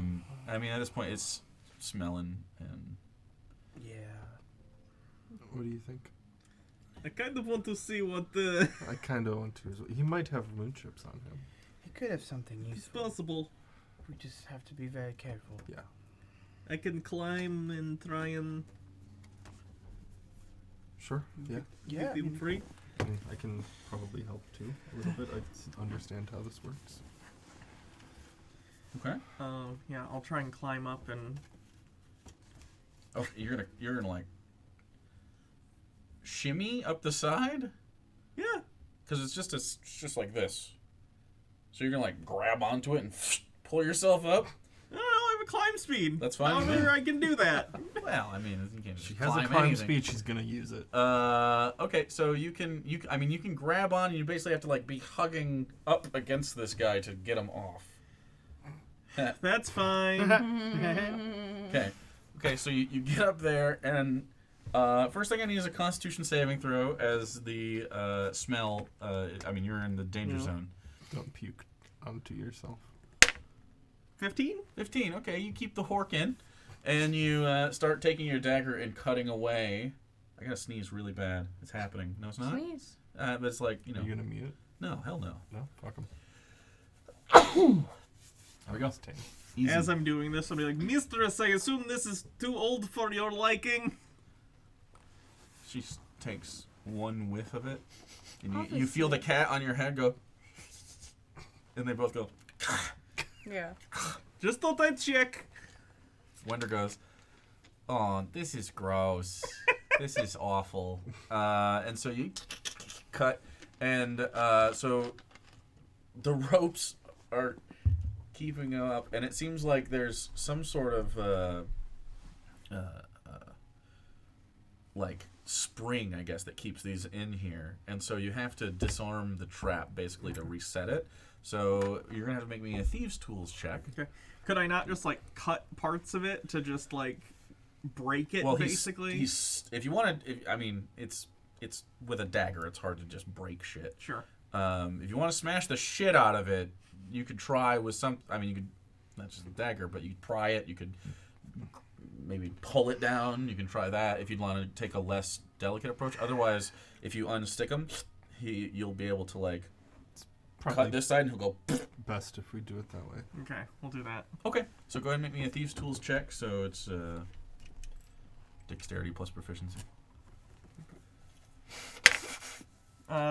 mean, at this point, it's smelling and. Yeah. What do you think? I kind of want to see what the... I kind of want to as well. He might have moon chips on him. He could have something It's useful. possible. We just have to be very careful. Yeah. I can climb and try and Sure. Yeah. Yeah. get him free. I can probably help too a little bit. I understand how this works. Okay. Yeah, I'll try and climb up and... Oh, you're gonna like shimmy up the side, Yeah. because it's just like this. So you're gonna like grab onto it and pull yourself up. I don't know, I have a climb speed. That's fine with me. However I can do that. Well, I mean, you can't just She has a climb climb anything. speed. She's gonna use it. Okay, so you can grab on, and you basically have to like be hugging up against this guy to get him off. That's fine. Okay, so you get up there, and first thing I need is a Constitution saving throw, as the smell. You're in the danger zone. Don't puke onto yourself. 15? 15. Okay, you keep the hork in, and you start taking your dagger and cutting away. I gotta sneeze really bad. It's happening. No, it's not. Sneeze. But it's like, you know. Are you gonna mute? No, hell no. No. Fuck him. There we go. Tame. Easy. As I'm doing this, I'll be like, Mistress, I assume this is too old for your liking. She takes one whiff of it, and you feel the cat on your head go, and they both go. Yeah. Just thought I'd check. Wender goes, "Oh, this is gross. This is awful." And so you cut, and so the ropes are keeping up, and it seems like there's some sort of like spring, I guess, that keeps these in here, and so you have to disarm the trap basically to reset it. So you're gonna have to make me a thieves' tools check. Okay. Could I not just, like, cut parts of it to just, like, break it, Well, basically? he's if you want to, it's with a dagger. It's hard to just break shit. Sure. If you want to smash the shit out of it, you could try with some. I mean, you could not just a dagger, but you could pry it. You could maybe pull it down. You can try that if you'd want to take a less delicate approach. Otherwise, if you unstick him, you'll be able to like Probably cut this side, and he'll go. best if we do it that way. Okay, we'll do that. Okay, so go ahead and make me a thieves' tools check. So it's Dexterity plus proficiency.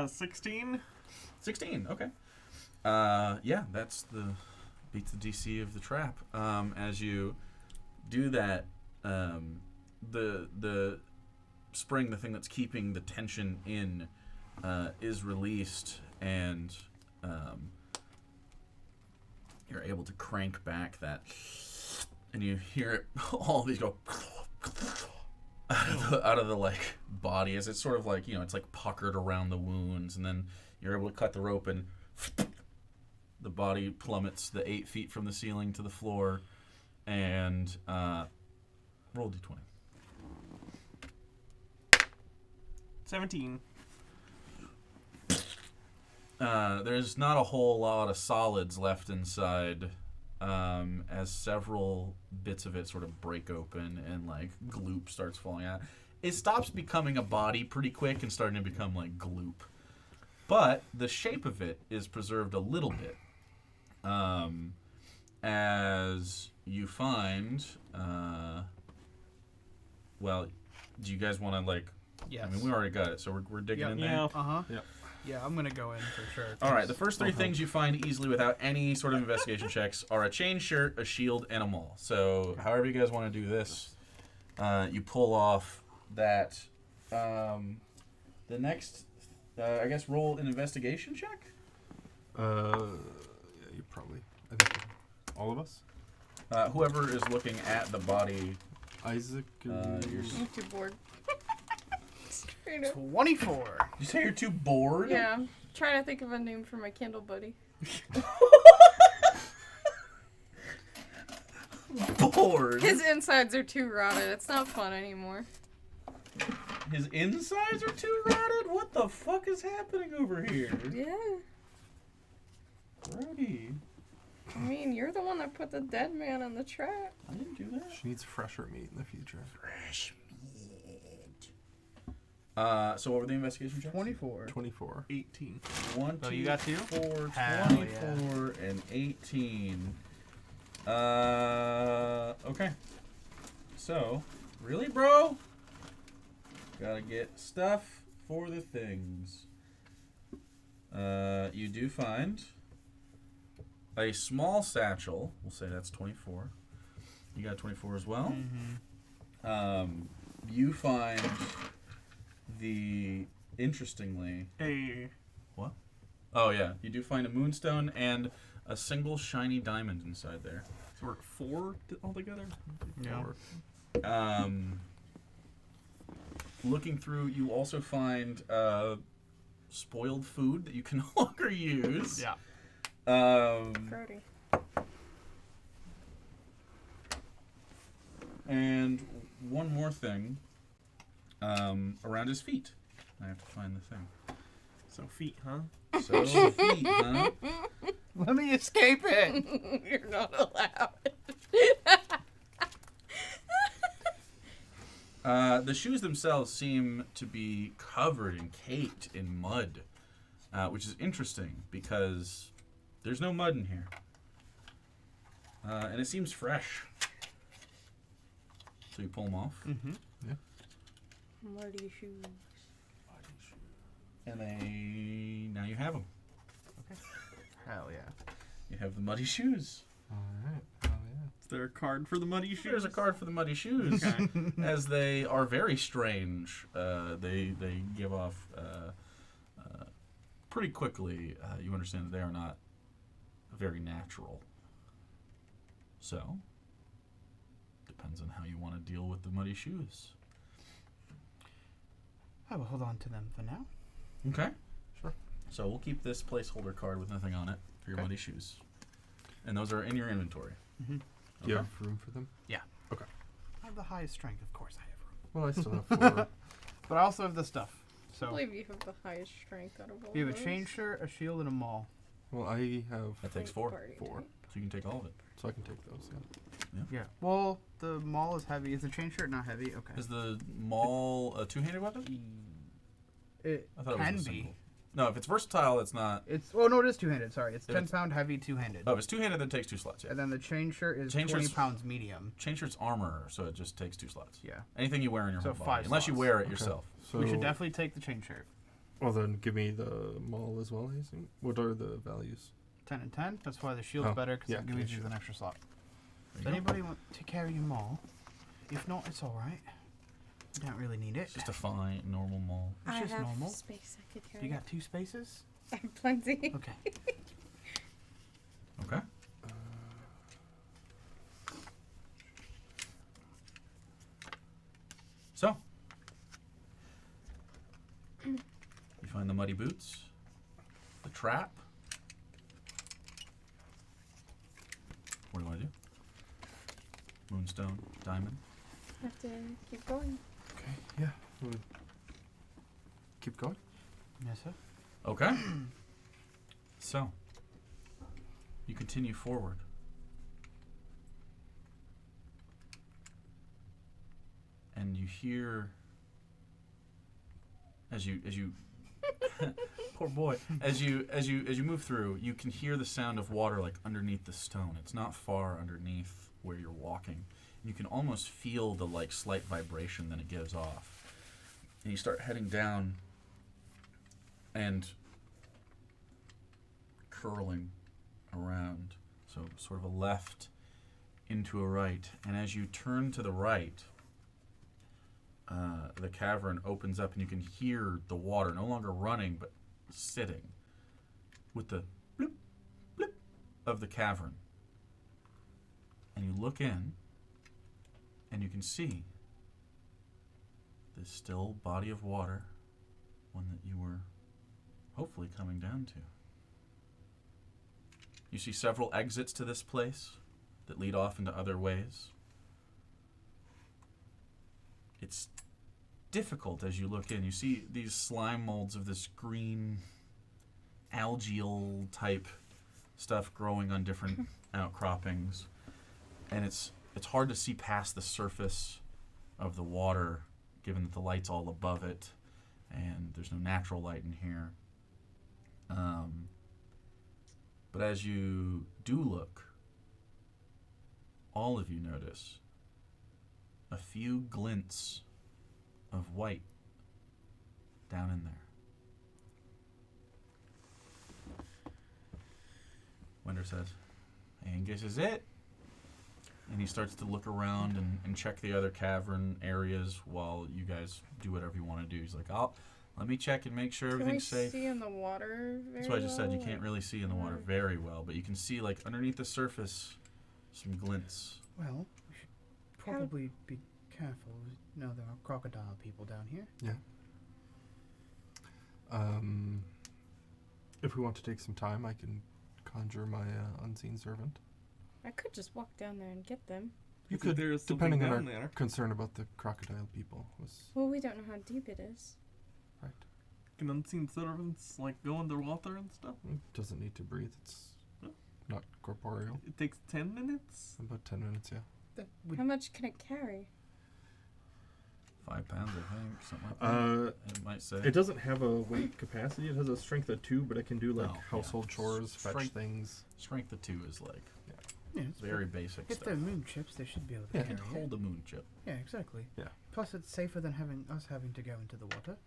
16. 16. Okay. Yeah, that's beats the DC of the trap. As you do that, the spring, the thing that's keeping the tension in, is released, and you're able to crank back that, and you hear it, all of these go out of the like body as it's sort of like, it's like puckered around the wounds, and then you're able to cut the rope, and the body plummets the 8 feet from the ceiling to the floor, and roll d20. 17. There's not a whole lot of solids left inside, as several bits of it sort of break open and like gloop starts falling out. It stops becoming a body pretty quick and starting to become like gloop. But the shape of it is preserved a little bit. As you find, well, do you guys want to like? Yes. I mean, we already got it, so we're digging in there. Yeah. Uh-huh. Yep. Yeah, I'm gonna go in for sure. All right, the first 3 things you find easily without any sort of investigation checks are a chain shirt, a shield, and a maul. So, however you guys want to do this, you pull off that. The next, I guess, roll an investigation check. Yeah, you probably. I think all of us. Whoever is looking at the body, Isaac. you're I'm too bored. Straight up. 24. you say you're too bored? Yeah, I'm trying to think of a name for my Kindle buddy. Bored. His insides are too rotted. It's not fun anymore. His insides are too rotted. What the fuck is happening over here, Yeah. Brody? I mean, you're the one that put the dead man on the trap. I didn't do that. She needs fresher meat in the future. Fresh meat. So what were the investigation checks? 24. 24. 18. 1, 2, Oh, you got two? 4, Hell 24, and 18. Okay. So, really, bro? Gotta get stuff for the things. You do find a small satchel. We'll say that's 24. You got 24 as well. Mm-hmm. You find interestingly, what? Oh yeah, you do find a moonstone and a single shiny diamond inside there. So we're at 4 altogether? Yeah. Looking through, you also find spoiled food that you can no longer use. Yeah. Brody. And one more thing. Around his feet. I have to find the thing. So feet, huh? So feet, huh? Let me escape it. You're not allowed. The shoes themselves seem to be covered and caked in mud, which is interesting because there's no mud in here. And it seems fresh. So you pull them off, Mm-hmm. Muddy shoes. and now you have them. Hell yeah. You have the muddy shoes. Alright. Oh, yeah. Is there a card for the muddy shoes? There's a card for the muddy shoes, Okay. as they are very strange. They give off pretty quickly. You understand that they are not very natural. So depends on how you want to deal with the muddy shoes. I will hold on to them for now. Okay. Sure. So we'll keep this placeholder card with nothing on it for your Okay. muddy shoes, and those are in your inventory. Mm-hmm. Do you Okay. have room for them? I have the highest strength, of course I have room. Well, I still have 4. But I also have the stuff. I So believe you have the highest strength out of all we have a those. chain shirt, a shield, and a maul. Well, I have. That takes Like 4, party 4. type. so you can take all of it. So I can take those, yeah. Yeah. Well, the maul is heavy. Is the chain shirt not heavy? Okay. Is the maul a two-handed weapon? It I thought can it was a be. single. No, if it's versatile, it's not. It's no, it is two-handed. Sorry, it's If 10 it's- pound heavy two-handed. Oh, if it's two-handed, then it takes 2 slots. Yeah. And then the chain shirt is Chain 20 shirt's- pounds medium. Chain shirt's armor, so it just takes 2 slots. Yeah. Anything you wear in your So whole body, 5 unless you slots. wear it Okay. yourself. So We should definitely take the chain shirt. Well, then give me the maul as well. I assume. What are the values? 10 and 10. That's why the shield's Oh, better because yeah, it gives okay, you sure. an extra slot. There Does you go. anybody want to carry a maul? If not, it's all right. You don't really need it. It's just a fine, normal mall. It's I just have normal. space I could carry. You got 2 spaces? I have plenty. Okay. Okay. So, you find the muddy boots, the trap. What do you want to do? Moonstone, diamond. Have to keep going. Okay. Yeah. Keep going. Yes, sir. Okay. So, you continue forward. And you hear as you poor boy, as you move through, you can hear the sound of water like underneath the stone. It's not far underneath where you're walking. You can almost feel the like slight vibration that it gives off. And you start heading down and curling around, so sort of a left into a right, and as you turn to the right, the cavern opens up and you can hear the water no longer running but sitting with the bloop bloop of the cavern, and you look in and you can see this still body of water, one that you were hopefully coming down to. You see several exits to this place that lead off into other ways. It's difficult as you look in. You see these slime molds of this green algae type stuff growing on different outcroppings. And it's hard to see past the surface of the water given that the light's all above it and there's no natural light in here. But as you do look, all of you notice a few glints of white down in there. Wender says, "And guess is it?" And he starts to look around and check the other cavern areas while you guys do whatever you want to do. He's like, let me check and make sure everything's Can we safe. see in the water very That's what I just said. You well, can't or- really see in the water or- very well, but you can see like underneath the surface some glints. Well, we should probably be careful. You know, there are crocodile people down here. Yeah. If we want to take some time, I can conjure my unseen servant. I could just walk down there and get them. You I think could, there's something depending on our down there. concern about the crocodile people. Was Well, we don't know how deep it is. right. Can unseen servants like go underwater and stuff? It doesn't need to breathe. It's Oh. not corporeal. It takes 10 minutes. About 10 minutes, yeah. That would How much can it carry? 5 pounds, I think, something like that. It might say. It doesn't have a weight capacity. It has a strength of 2, but it can do like Oh, yeah. household chores, fetch Strength- things. Strength of 2 is like yeah, it's very basic If stuff. they're moon chips, they should be able to Yeah. It can carry hold a moon chip. it. Yeah, exactly. Yeah. Plus, it's safer than having to go into the water.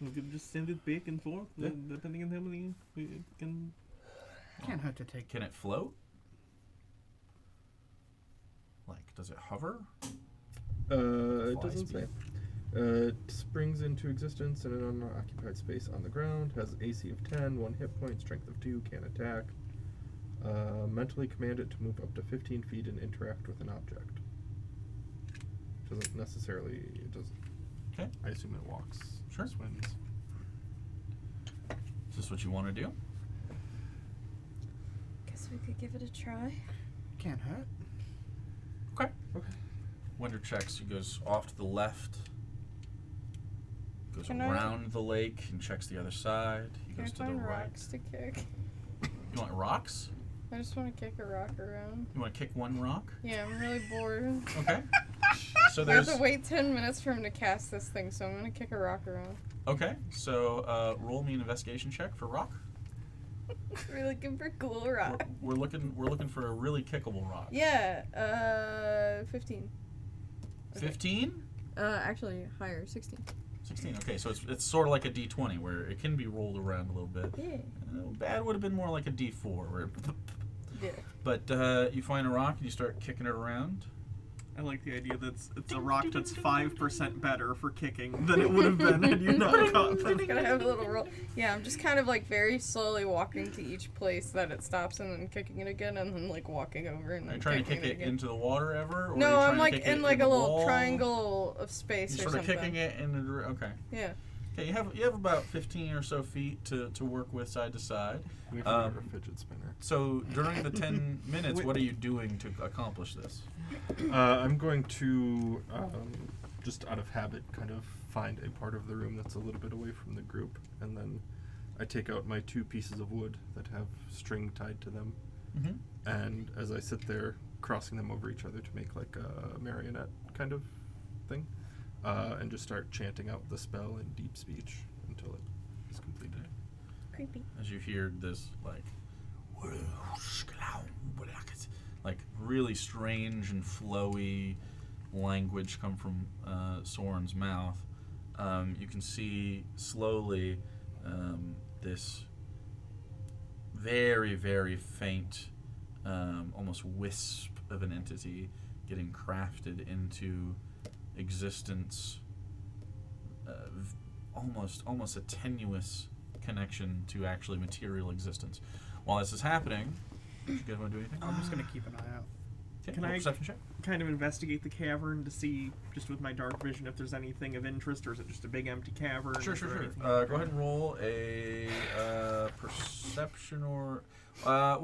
We could just send it back and forth, Yeah. depending on how many we can. Can't hurt to take. Can it float? Like, does it hover? It Fly doesn't speed. say. It springs into existence in an unoccupied space on the ground. Has AC of 10, 1 hit point, strength of 2, can attack. Mentally command it to move up to 15 feet and interact with an object. Doesn't necessarily. It does. Okay. I assume it walks. Sure. Swims. Is this what you want to do? Guess we could give it a try. Can't hurt. Okay. Okay. Wender checks. He goes off to the left. Goes Can I- around the lake and checks the other side. He Can I goes to the find right. rocks to kick? You want rocks? I just want to kick a rock around. You want to kick one rock? Yeah, I'm really bored. Okay. So I have there's to wait 10 minutes for him to cast this thing, so I'm gonna kick a rock around. okay. So roll me an investigation check for rock. We're looking for cool rock. We're looking for a really kickable rock. Yeah, 15. Okay. 15? Actually, higher, 16. 16. Okay, so it's sort of like a D20 where it can be rolled around a little bit. Yeah. Bad would have been more like a D4 where. Yeah. But you find a rock and you start kicking it around. I like the idea that it's a rock that's 5% better for kicking than it would have been had you not caught them. It's gonna have a little roll. Yeah, I'm just kind of like very slowly walking to each place that it stops and then kicking it again and then like walking over and Are you then trying to kicking kick it again. into the water ever? Or are No, you I'm trying to like kick in it like the a little wall? triangle of space You're or sort of something. kicking it in the okay. Yeah. Okay, you have about 15 or so feet to work with side to side. We have a fidget spinner. So during the 10 minutes, what are you doing to accomplish this? I'm going to, just out of habit, kind of find a part of the room that's a little bit away from the group, and then I take out my 2 pieces of wood that have string tied to them, Mm-hmm. and as I sit there, crossing them over each other to make like a marionette kind of thing, and just start chanting out the spell in deep speech until it is completed. Creepy. As you hear this, like really strange and flowy language come from Soren's mouth, you can see slowly this very, very faint, almost wisp of an entity getting crafted into existence, almost a tenuous connection to actually material existence. While this is happening, do you guys want to do anything? I'm just gonna keep an eye out. Okay, Can roll I- perception check? Kind of investigate the cavern to see, just with my dark vision, if there's anything of interest, or is it just a big empty cavern? Sure. Is there anything- Go ahead and roll a perception or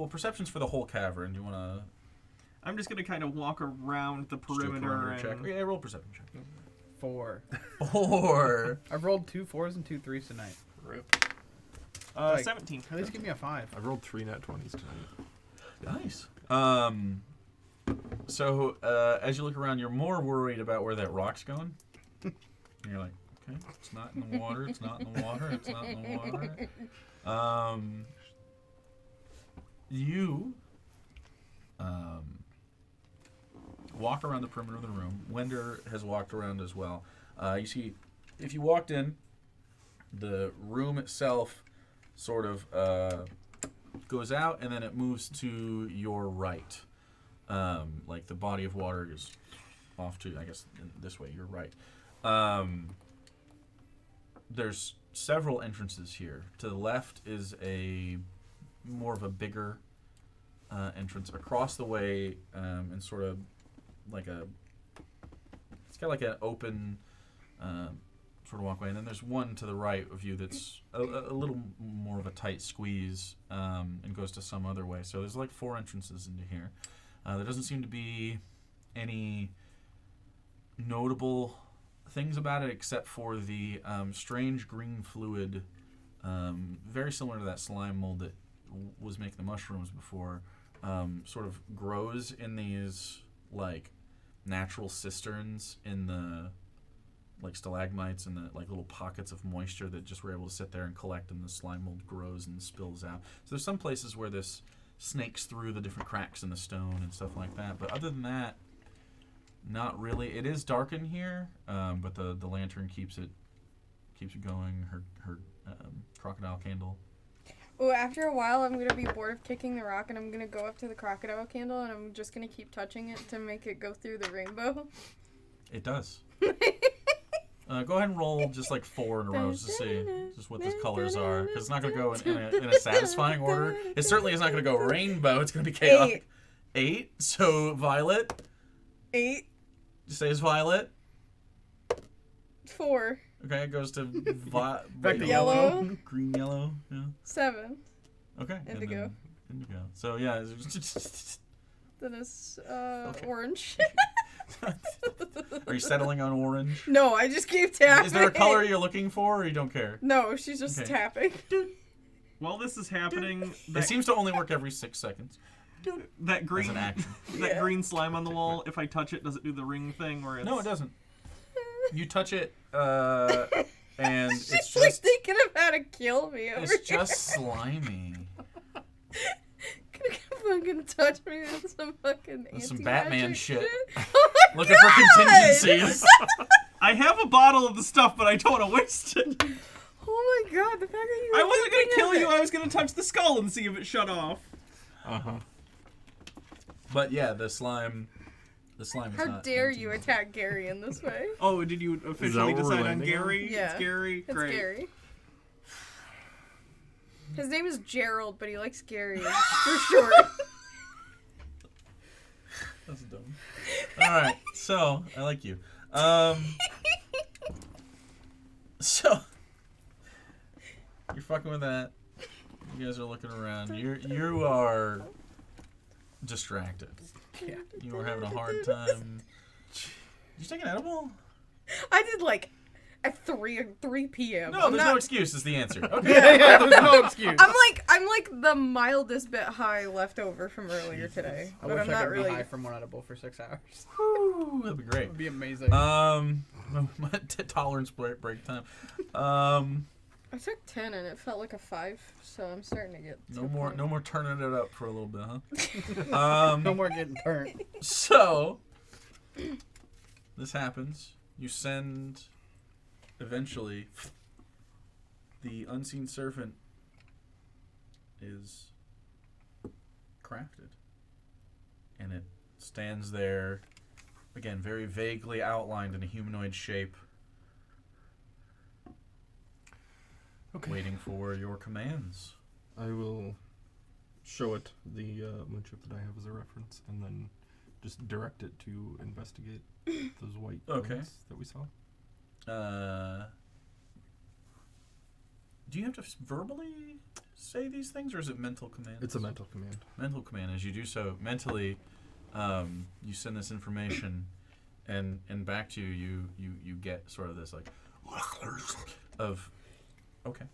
perception's for the whole cavern. Do you want to I'm just gonna kind of walk around the do a perimeter and check? Yeah, roll a perception check. 4. Or I've rolled 2 4s and 2 3s tonight. Rip. Like, 17. At least give me a 5. I rolled 3 nat 20s tonight. nice. So as you look around, you're more worried about where that rock's going. And you're like, okay, it's not in the water. It's not in the water. It's not in the water. You walk around the perimeter of the room. Wender has walked around as well. You see, if you walked in, the room itself sort of goes out and then it moves to your right. Like the body of water is off to, I guess, this way. You're right. There's several entrances here. To the left is a more of a bigger entrance across the way, and sort of like it's got like an open sort of walkway, and then there's one to the right of you that's a little more of a tight squeeze, and goes to some other way. So there's like 4 entrances into here. There doesn't seem to be any notable things about it except for the strange green fluid, very similar to that slime mold that was making the mushrooms before, sort of grows in these like natural cisterns in the like stalagmites and the like little pockets of moisture that just were able to sit there and collect, and the slime mold grows and spills out. So there's some places where this snakes through the different cracks in the stone and stuff like that, but other than that, not really. It is dark in here, but the lantern keeps it going. Her crocodile candle. Oh, after a while, I'm gonna be bored of kicking the rock, and I'm gonna go up to the crocodile candle, and I'm just gonna keep touching it to make it go through the rainbow. It does. Go ahead and roll just like 4 in a row just to see just what the colors are, because it's not going to go in a satisfying order. It certainly is not going to go rainbow. It's going to be chaotic. 8. So violet. 8. Just say it's violet. 4. Okay, it goes to Back to Yellow. green, yellow. Yeah. 7. Okay. and Indigo. then indigo. So yeah. Then it's orange. Are you settling on orange? No, I just keep tapping. Is there a color you're looking for, or you don't care? No, she's just Okay. tapping. While this is happening, It seems to only work every 6 seconds that as green an action. that green slime on the wall, if I touch it, does it do the ring thing where it's... No, it doesn't. You touch it, and it's She's like just thinking of how to kill me over it's just slimy. Gonna fucking touch me with some fucking With some anti-magic Batman shit. Oh my Looking for God! contingencies. I have a bottle of the stuff, but I don't want to waste it. Oh my God! The fact that you. I were wasn't gonna thinking kill of you. it. I was gonna touch the skull and see if it shut off. But yeah, the slime is How not dare empty. you attack Gary in this way? Oh, did you officially what we're decide on landing on? Gary? Yeah. It's Gary. It's Great. Gary. His name is Gerald, but he likes Gary for short. That's dumb. All right, so I like you. So you're fucking with that. You guys are looking around. You are distracted. Yeah. You are having a hard time. Did you take an edible? I did like at 3 p.m. No, I'm there's not, no excuse. Is the answer. Okay. Yeah, there's no excuse. I'm like the mildest bit high left over from earlier today, I but wish I'm I not could really. be high from one edible for 6 hours. Whew, that'd be great. It would be amazing. My tolerance break time. I took 10 and it felt like a 5, so I'm starting to get. to No a more, point. no more turning it up for a little bit, huh? No more getting burnt. So this happens. You send. Eventually, the unseen servant is crafted, and it stands there, again, very vaguely outlined in a humanoid shape, waiting for your commands. I will show it the moonship that I have as a reference, and then just direct it to investigate those white Okay. things that we saw. Do you have to verbally say these things, or is it mental command? It's a mental command. Mental command. As you do so mentally, you send this information, and back to you. You get sort of this like of okay.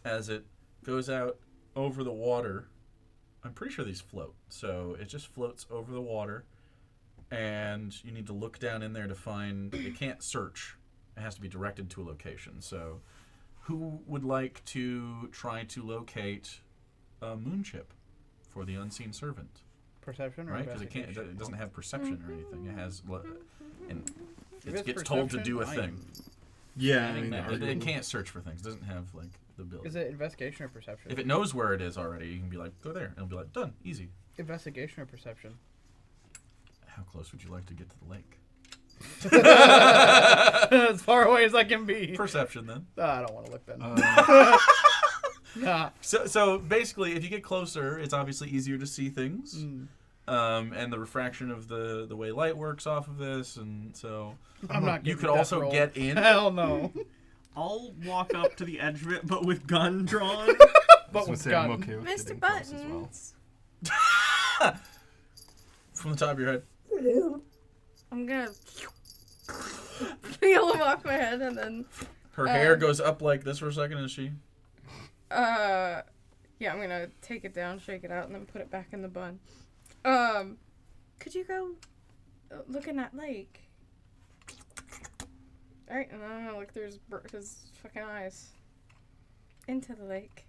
As it goes out over the water, I'm pretty sure these float. So it just floats over the water, and you need to look down in there to find. It can't search. It has to be directed to a location. So, who would like to try to locate a moonchip for the unseen servant? Perception or Right? Because it can't. investigation? It doesn't have perception or anything. It has, and If it it's gets told to perception, do a I thing. am- Yeah, No, it can't search for things. It doesn't have like the ability. Is it investigation or perception? If it knows where it is already, you can be like, go there, and it'll be like, done, easy. Investigation or perception? How close would you like to get to the lake? As far away as I can be. Perception, then. I don't want to look then. Nah. So basically, if you get closer, it's obviously easier to see things, Mm. and the refraction of the way light works off of this, and so I'm not you getting could death also roll. get in. Hell no. I'll walk up to the edge of it, but with gun drawn. But with I'm gun. okay with Mr. getting close as well. Buttons. From the top of your head. I'm gonna peel him off my head and then Her hair goes up like this for a second, is she? yeah, I'm gonna take it down, shake it out, and then put it back in the bun. Could you go look in that lake? Alright, and then I'm gonna look through his fucking eyes. Into the lake.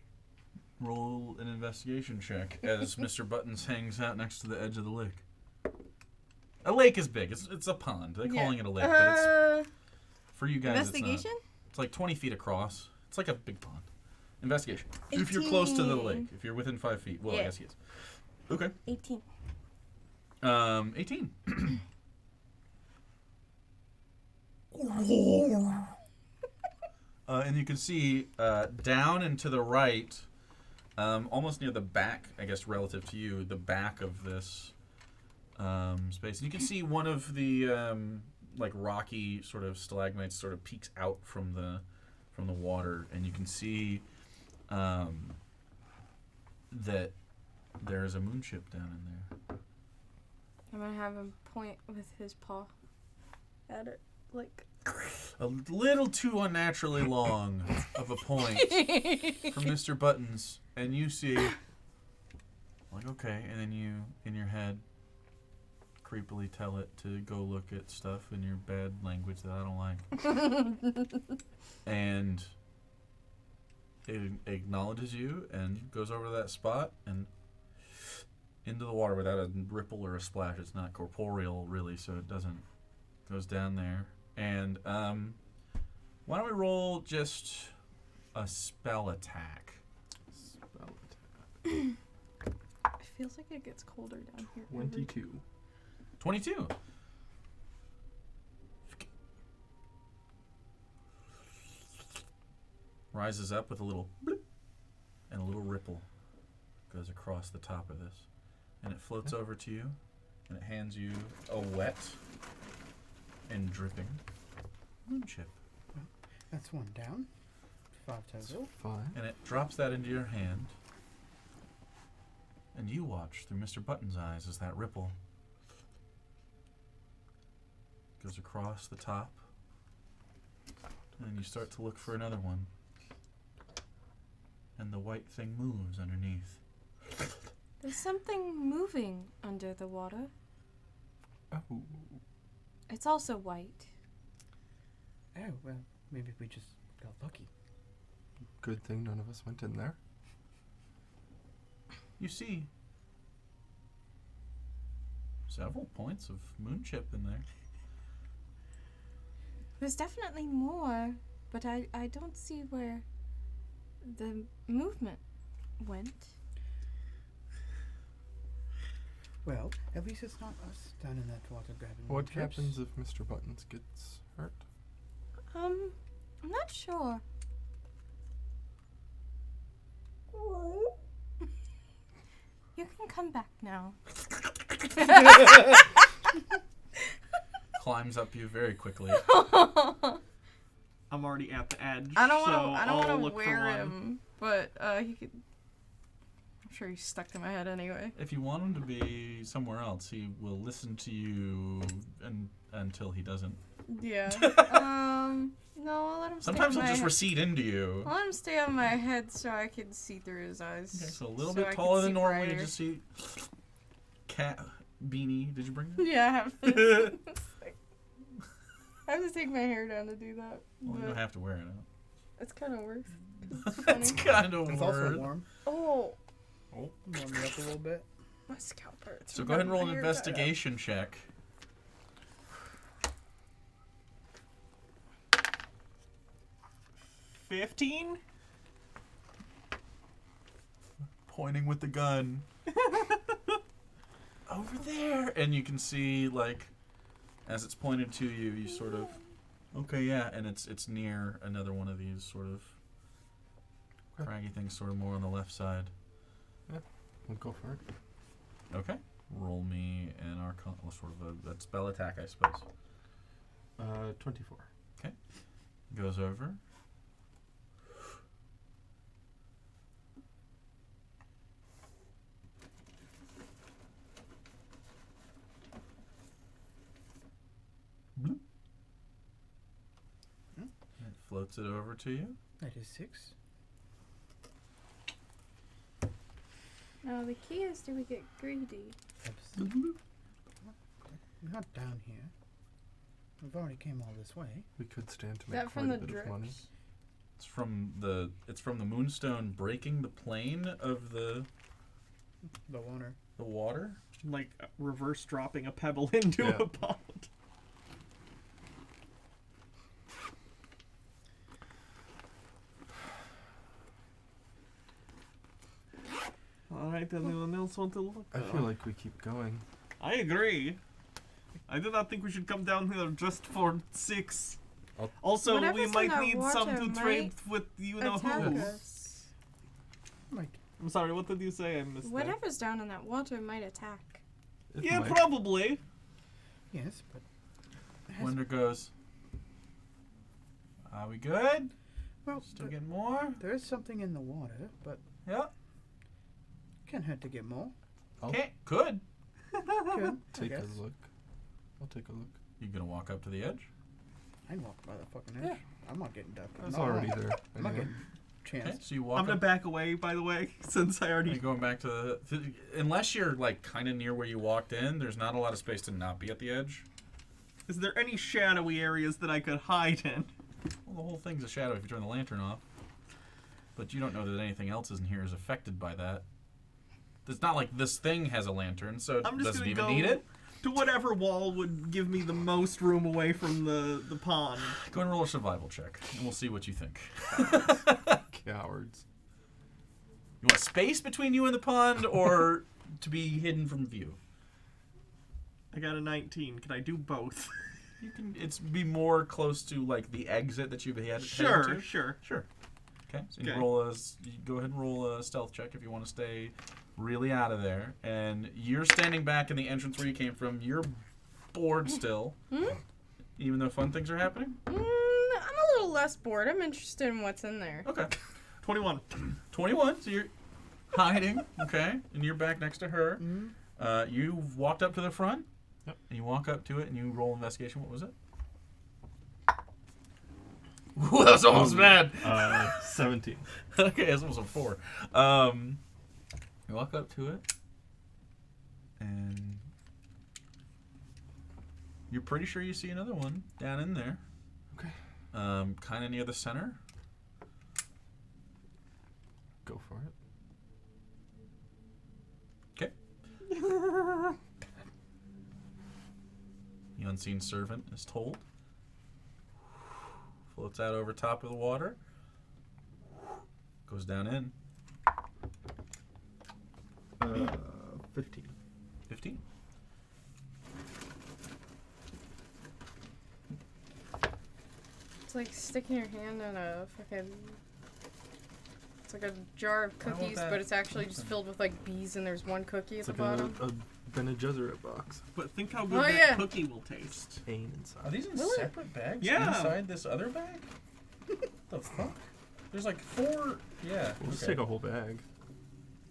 Roll an investigation check as Mr. Buttons hangs out next to the edge of the lake. A lake is big. It's a pond. They're calling it a lake, but it's for you guys. Investigation? It's like 20 feet across. It's like a big pond. Investigation. If you're close to the 18. lake, if you're within 5 feet, well, I Yeah. guess he is. Okay. 18. 18. And you can see down and to the right, almost near the back, I guess relative to you, the back of this space. And you can see one of the like rocky sort of stalagmites sort of peeks out from the water, and you can see that there is a moonship down in there. I'm gonna have him point with his paw at it, like a little too unnaturally long of a point from Mr. Buttons, and you see, like, okay, and then you, in your head, creepily tell it to go look at stuff in your bad language that I don't like. And it acknowledges you and goes over to that spot and into the water without a ripple or a splash. It's not corporeal, really, so it doesn't. Goes down there. And why don't we roll just a spell attack? Spell attack. It feels like it gets colder down here. 22. 22. Rises up with a little bloop and a little ripple goes across the top of this. And it floats over to you and it hands you a wet and dripping moon chip. That's one down. 5 total. 5. And it drops that into your hand. And you watch through Mr. Button's eyes as that ripple goes across the top. And you start to look for another one. And the white thing moves underneath. There's something moving under the water. Oh. It's also white. Oh, well, maybe we just got lucky. Good thing none of us went in there. You see several points of moon chip in there. There's definitely more, but I don't see where the movement went. Well, at least it's not us down in that water grabbing. What trips. happens if Mr. Buttons gets hurt? I'm not sure. You can come back now. Climbs up you very quickly. I'm already at the edge. I don't so want I'll to look for wear one. him, but he could. I'm sure he's stuck to my head anyway. If you want him to be somewhere else, he will listen to you until he doesn't. Yeah. No, I'll let him. Sometimes stay he'll on just my recede into you. I'll let him stay on my head so I can see through his eyes. Okay, so a little so I bit can taller see than normal. You brighter. just see cat beanie. Did you bring that? Yeah, I have to. I have to take my hair down to do that. Well, you But don't have to wear it out. it's kind of worse. That's kind of It's weird. also warm. Oh, Oh. Warm me up a little bit. my scalp hurts. So from go ahead and roll having an my hair tied up. investigation check. $15? Pointing with the gun. Over there. And you can see, like, as it's pointed to you, you sort of, okay, yeah, and it's near another one of these sort of craggy things, sort of more on the left side. We'll go for it. Okay. Roll me an arcana, well, sort of a spell attack, I suppose. 24. Goes over. Bloop. It floats it over to you. That is 6. No, the key is, do we get greedy? We're not down here. We've already came all this way. We could stand to Is make that from quite a the bit of money. drips? It's from the moonstone breaking the plane of the The water. water. Like reverse dropping a pebble into Yeah. a pond. Alright, anyone else want to look? I feel like we keep going. I agree. I do not think we should come down here just for 6. I'll- Also, we Whatever's in might that need some water to might trade with you know Attack who. us. Like, I'm sorry, what did you say? I missed that. Whatever's down in that water might attack. It Yeah, might. probably. yes, but it has- Wonder goes. Are we good? well, Still getting more? there is something in the water, but Yep. can't hurt to get more. I'll Okay. Good. Could, I take a guess. look. I'll take a look. You gonna walk up to the edge? I can walk by the fucking edge. Yeah. I'm not getting ducked. That's No, already there. I'm not anyway. getting Okay, chance. so you walk I'm gonna up. back away, by the way, since I You're already. going back to the. Unless you're like kind of near where you walked in, there's not a lot of space to not be at the edge. Is there any shadowy areas that I could hide in? Well, the whole thing's a shadow if you turn the lantern off. But you don't know that anything else in here is affected by that. It's not like this thing has a lantern, so it I'm just doesn't gonna even go need it. to whatever wall would give me the most room away from the pond. Go and roll a survival check, and we'll see what you think. Cowards. You want space between you and the pond, or to be hidden from view? I got a 19. Can I do both? You can. It's be more close to like the exit that you've had. Sure, to. sure. Sure. Okay. So Okay. you go ahead and roll a stealth check if you want to stay really out of there. And you're standing back in the entrance where you came from. You're bored still, even though fun things are happening. I'm a little less bored. I'm interested in what's in there. Okay. 21. 21. So you're hiding. Okay. And you're back next to her. You walked up to the front. Yep. And you walk up to it and you roll investigation. What was it? Ooh, that was almost bad. 17. Okay, that's almost a 4. You walk up to it, and you're pretty sure you see another one down in there. Okay. Kind of near the center. Go for it. Okay. The unseen servant is told. Floats out over top of the water. Goes down in. 15. 15. It's like sticking your hand in a fucking. It's like a jar of I want cookies, that. but it's actually just filled with like bees, and there's one cookie at It's the like bottom. a Bene Gesserit box. But think how good Oh, that yeah. cookie will taste. Pain inside. Are these in Really? separate bags Yeah. inside this other bag? The fuck? There's like 4. Yeah. We'll just okay. take a whole bag.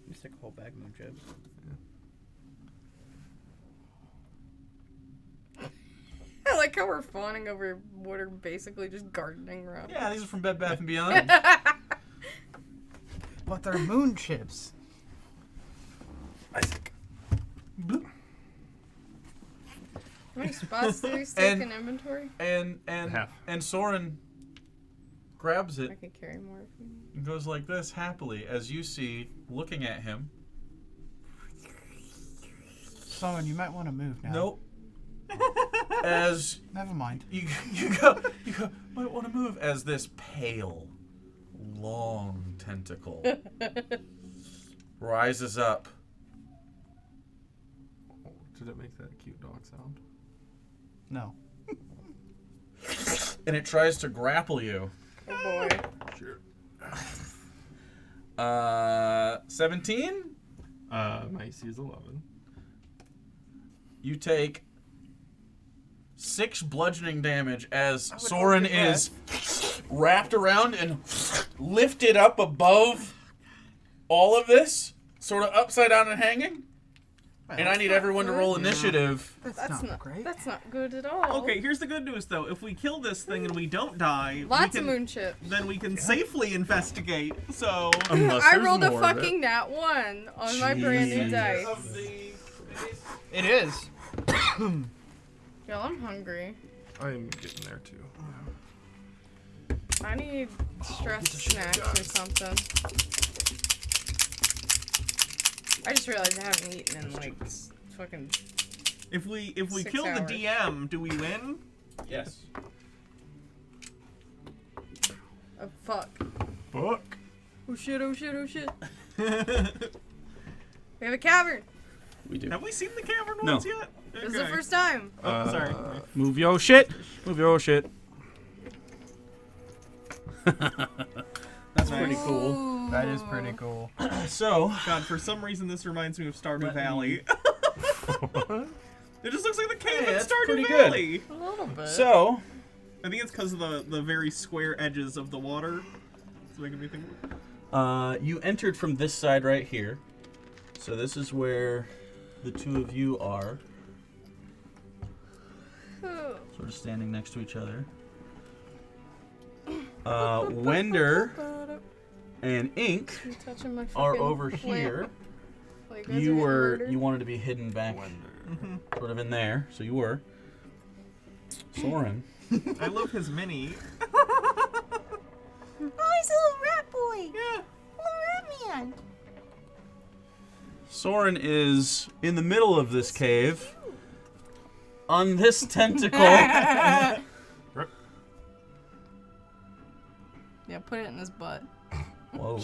You stick a whole bag of moon chips. I like how we're fawning over what are basically just gardening rounds. Yeah, these are from Bed Bath & Beyond. But they're moon chips. Isaac. How many spots do these take And- in inventory? and Half. and Soren grabs I it could carry more if you need. and goes like this happily as you see looking at him. Someone, you might want to move now. Nope. As Never mind. you go might want to move as this pale, long tentacle rises up. Oh, did it make that cute dog sound? No. And it tries to grapple you. Oh boy. Sure. 17? My AC is 11. You take 6 bludgeoning damage as would Soren hope you're is wrapped around and lifted up above all of this, sort of upside down and hanging. And I need everyone to roll initiative. That's not great. That's not good at all. Okay, here's the good news though. If we kill this thing and we don't die, Lots we of can, moon chips. then we can safely investigate. So Unless I there's rolled a more of it. fucking nat 1 on my brand new Jeez. dice. It is. Y'all, I'm hungry. I'm getting there too. I need stress snacks or something. I just realized I haven't eaten in like fucking. if we 6 kill the hours. DM, do we win? Yes. Oh fuck. Fuck. Oh shit, oh shit, oh shit. We have a cavern. We do. Have we seen the cavern No. once yet? This is the first time. Oh, sorry. Move your shit. Move your shit. That's pretty cool. Ooh. That is pretty cool. So, God, for some reason this reminds me of Stardew Let me- Valley. It just looks like the cave Hey, in that's Stardew pretty good. Valley. A little bit. so I think it's because of the very square edges of the water. It's making me think. you entered from this side right here. So this is where the two of you are, Ooh. sort of standing next to each other. Wender and Ink You touching my are fucking over lamp. here. Like, guys are You getting were murdered. you wanted to be hidden back, sort of in there, so you were. Soren. I love his mini. Oh, he's a little rat boy. Yeah. Little rat man. Soren is in the middle of this cave. On this tentacle. Yeah, put it in his butt. Whoa.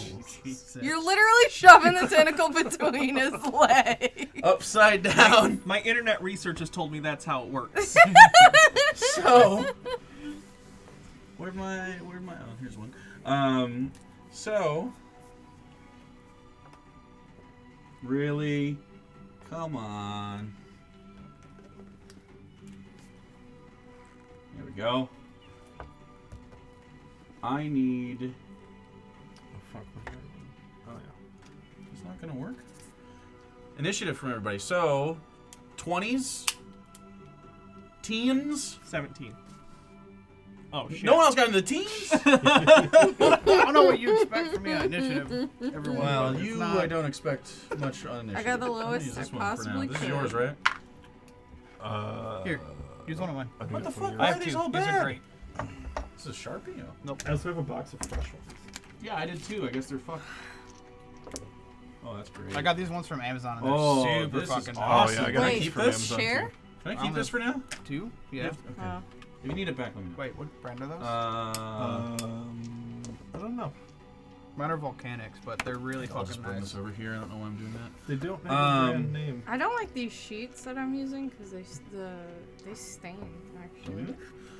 You're literally shoving the tentacle between his legs. Upside down. My internet research has told me that's how it works. So, where'd my? Oh, here's one. So, really, come on. There we go. I need. Oh, fuck. Oh, yeah. It's not gonna work. Initiative from everybody. So, 20s, teens. 17. Oh shit. No one else got into the teens. I don't know what you expect from me on initiative. Everyone. Well, It's you, not- I don't expect much on initiative. I got the I'm gonna lowest use this I one for now. possibly This is could. yours, right? Here, use one of mine. I do What the have one fuck? here. Why I are have these two. all These bad? are great. This is Sharpie? Oh. I also have a box of fresh ones. Yeah, I did too. I guess they're fucked. Oh, that's great. I got these ones from Amazon and they're Oh, super this is fucking awesome. Oh, yeah, I gotta Wait, keep from this? Amazon, Share? too. Can I I'm keep this for now? Two? Yeah. Okay. Oh. If you need it back, let me know. Wait, what brand are those? I don't know. Mine are volcanics, but they're really I'll just fucking bring nice. this over here. I don't know why I'm doing that. They don't have Um, a brand name. I don't like these sheets that I'm using because they stain actually.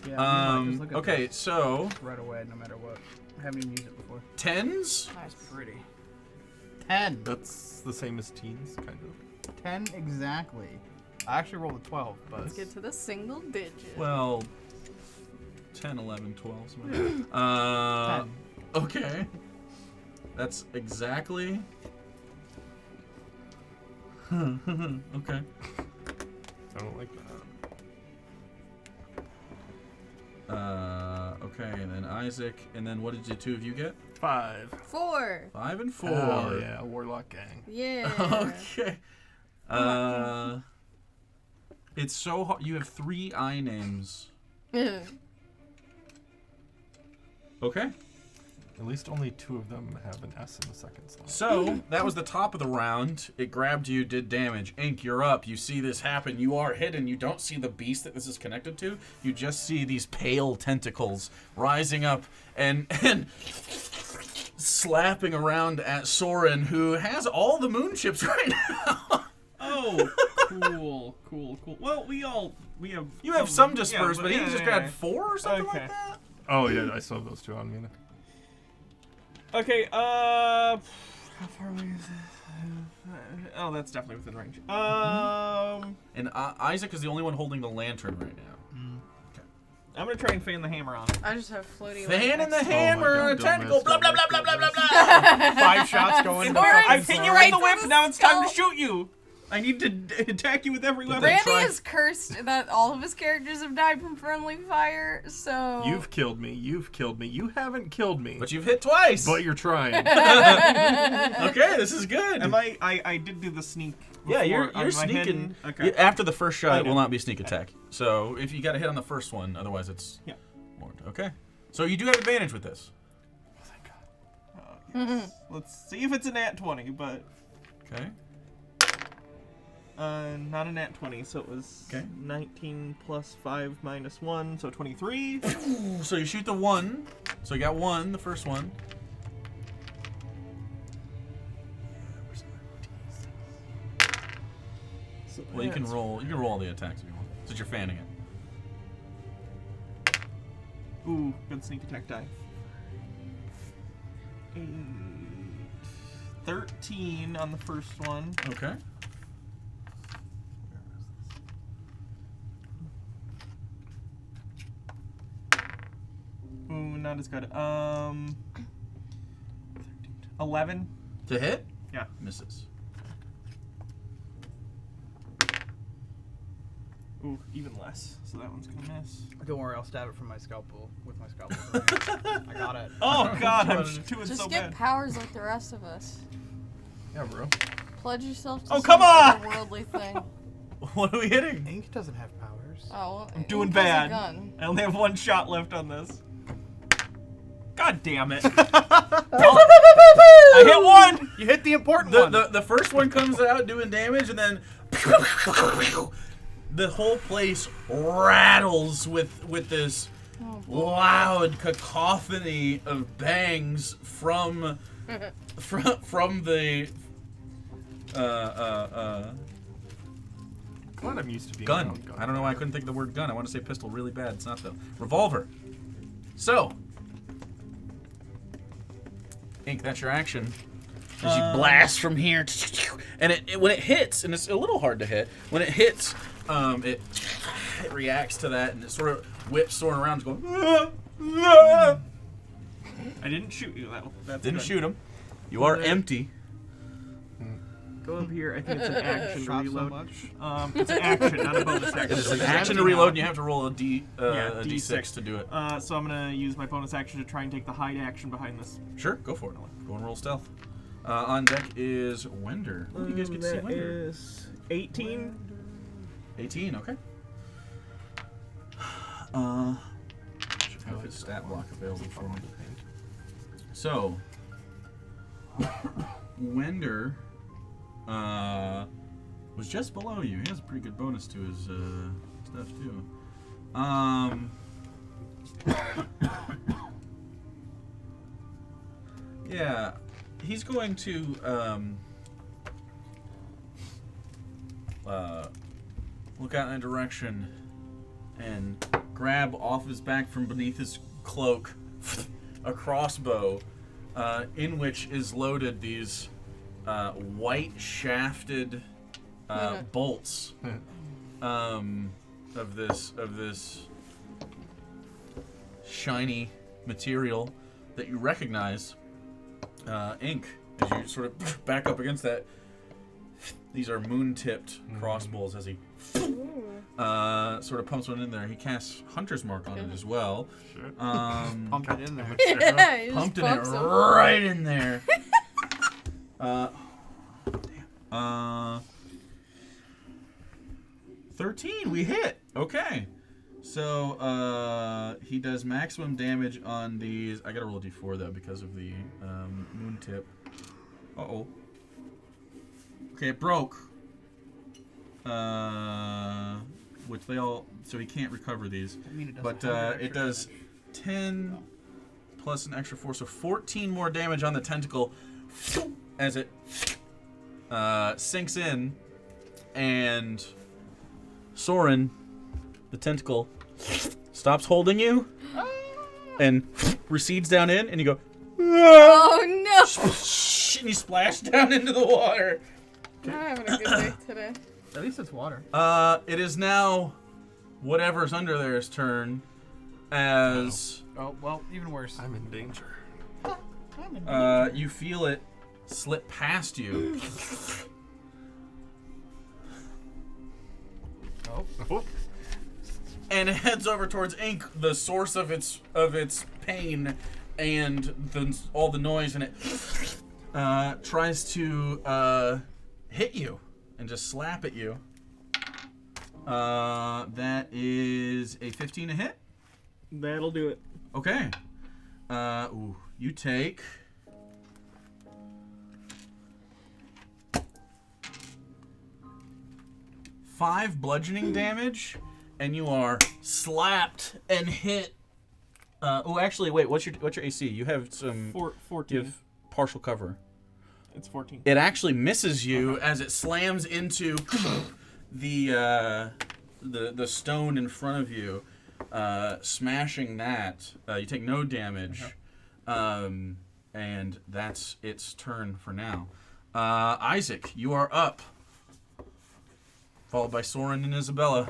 Yeah, just look at Okay, this so right away, no matter what. I haven't even used it before. tens. That's pretty. 10. That's the same as teens, kind of. 10 exactly. I actually rolled a 12, but Let's get to the single digit. Well, 10, 11, 12. Something like that. 10. Okay. That's exactly. Okay. I don't like that. Okay, and then Isaac, and then what did the two of you get? 5. 4. 5 and 4. Oh, yeah, Warlock Gang. Yeah. Okay. It's so hard. You have 3 I names. Okay. At least only 2 of them have an S in the second slot. So that was the top of the round. It grabbed you, did damage. Ink, you're up. You see this happen. You are hidden. You don't see the beast that this is connected to. You just see these pale tentacles rising up and slapping around at Soren, who has all the moon chips right now. Oh, cool. Well, we have. You have some yeah, dispersed, but he yeah, just yeah, grabbed yeah. 4 or something Okay. like that. Oh, yeah, I still have those 2 on me. Okay. How far away is this? Oh, that's definitely within range. And Isaac is the only one holding the lantern right now. I'm gonna try and fan the hammer on it. I just have floaty. Fan in the lights. hammer, God, a don't tentacle, miss, blah, blah, don't blah, blah, miss, blah, don't blah, blah. 5 shots going to Alright, I've hit you right with the to whip. the Now it's time to skull. shoot you. I need to attack you with every weapon. Randy try- is cursed that all of his characters have died from friendly fire, so. You've killed me. You've killed me. You haven't killed me. But you've hit twice. But you're trying. Okay, this is good. Am I did do the sneak. Yeah, you're before. Am I sneaking. hidden? Okay. After the first shot, I it will know. not be sneak attack. So if you got to hit on the first one, otherwise it's Yeah. warned. Okay. So you do have advantage with this. Yes. Let's see if it's a nat 20, but Okay. not a nat 20, so it was Okay. 19 plus 5 minus 1, so 23. Ooh, so you shoot the 1. So you got 1, the first one. So Well, you can that's- roll. You can roll all the attacks if you want, since you're fanning it. Ooh, good sneak attack die. 8, 13 on the first one. Okay. Ooh, not as good. 11. To hit? Yeah. Misses. Ooh, even less. So that one's gonna miss. Don't worry, I'll stab it from my scalpel with my scalpel. I got it. Oh god, I'm doing Just so get bad. powers like the rest of us. Yeah, bro. Pledge yourself to Oh, some come on! otherworldly thing. What are we hitting? Ink doesn't have powers. Oh, well, I'm doing Ink has a bad. gun. I only have one shot left on this. God damn it. I hit one! You hit the important one. The first one comes out doing damage, and then the whole place rattles with this Oh, boy. loud cacophony of bangs from the Glad I'm used to being gun. around I don't know why I couldn't think of the word gun. I want to say pistol really bad. It's not though. Revolver. So, Ink, that's your action. As you blast from here, and it when it hits, and it's a little hard to hit. When it hits, it reacts to that, and it sort of whips Soren around, going. I didn't shoot you. That's Didn't good. shoot him. You are empty. Go up here. I think it's an action to Shot so reload. much. It's an action, not a bonus action. It is an It's action to reload, and you have to roll a d6 to do it. So I'm gonna use my bonus action to try and take the hide action behind this. Sure, go for it. Go and roll stealth. On deck is Wender. Oh, you guys get to see That Wender. is 18. 18, okay. Should have his stat block available for me. So, Wender was just below you. He has a pretty good bonus to his stuff too. Yeah, he's going to look out in a direction and grab off his back from beneath his cloak a crossbow in which is loaded these white shafted bolts of this shiny material that you recognize. Ink, as you sort of back up against that, these are moon-tipped crossbows as he sort of pumps one in there. He casts Hunter's Mark on it as well. Pump it in there. Yeah, he just Pumped it bumps him. right in there. 13, we hit. Okay. So, he does maximum damage on these. I gotta roll a d4 though because of the moon tip. Uh-oh. Okay, it broke. Which they all, so he can't recover these. I mean, it But doesn't have it extra does damage. 10 plus an extra 4, so 14 more damage on the tentacle as it sinks in, and Soren, the tentacle, stops holding you and recedes down in, and you go, Oh no! and you splash down into the water. I'm having a good day today. At least it's water. It is now whatever's under there's turn as Oh, well, even worse. I'm in danger. you feel it slip past you. Oh. And it heads over towards Ink, the source of its pain and all the noise, and it tries to hit you and just slap at you. That is a 15 to hit. That'll do it. Okay. You take 5 bludgeoning damage, and you are slapped and hit. Actually, wait. What's your AC? You have some. 14. You have partial cover. It's 14. It actually misses you as it slams into the stone in front of you, smashing that. You take no damage, and that's its turn for now. Isaac, you are up, followed by Soren and Isabella.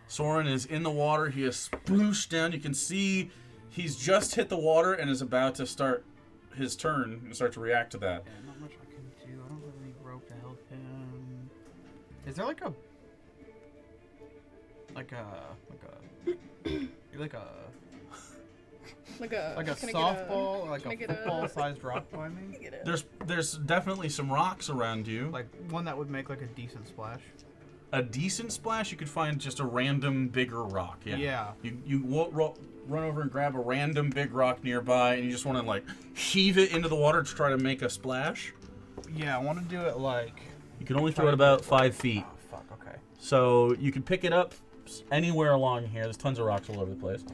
Soren is in the water. He has splooshed down. You can see he's just hit the water and is about to start his turn and start to react to that. Yeah, not much I can do. I don't have any rope to help him. Is there like a... Like a Like a like a can I get softball, or like can I a get a- football-sized rock climbing. There's definitely some rocks around you. Like one that would make like a decent splash. A decent splash, you could find just a random bigger rock. Yeah. Yeah. You run over and grab a random big rock nearby, and you just want to like heave it into the water to try to make a splash. Yeah, I want to do it like. You can only throw it about 5 feet. Oh fuck. Okay. So you can pick it up anywhere along here. There's tons of rocks all over the place.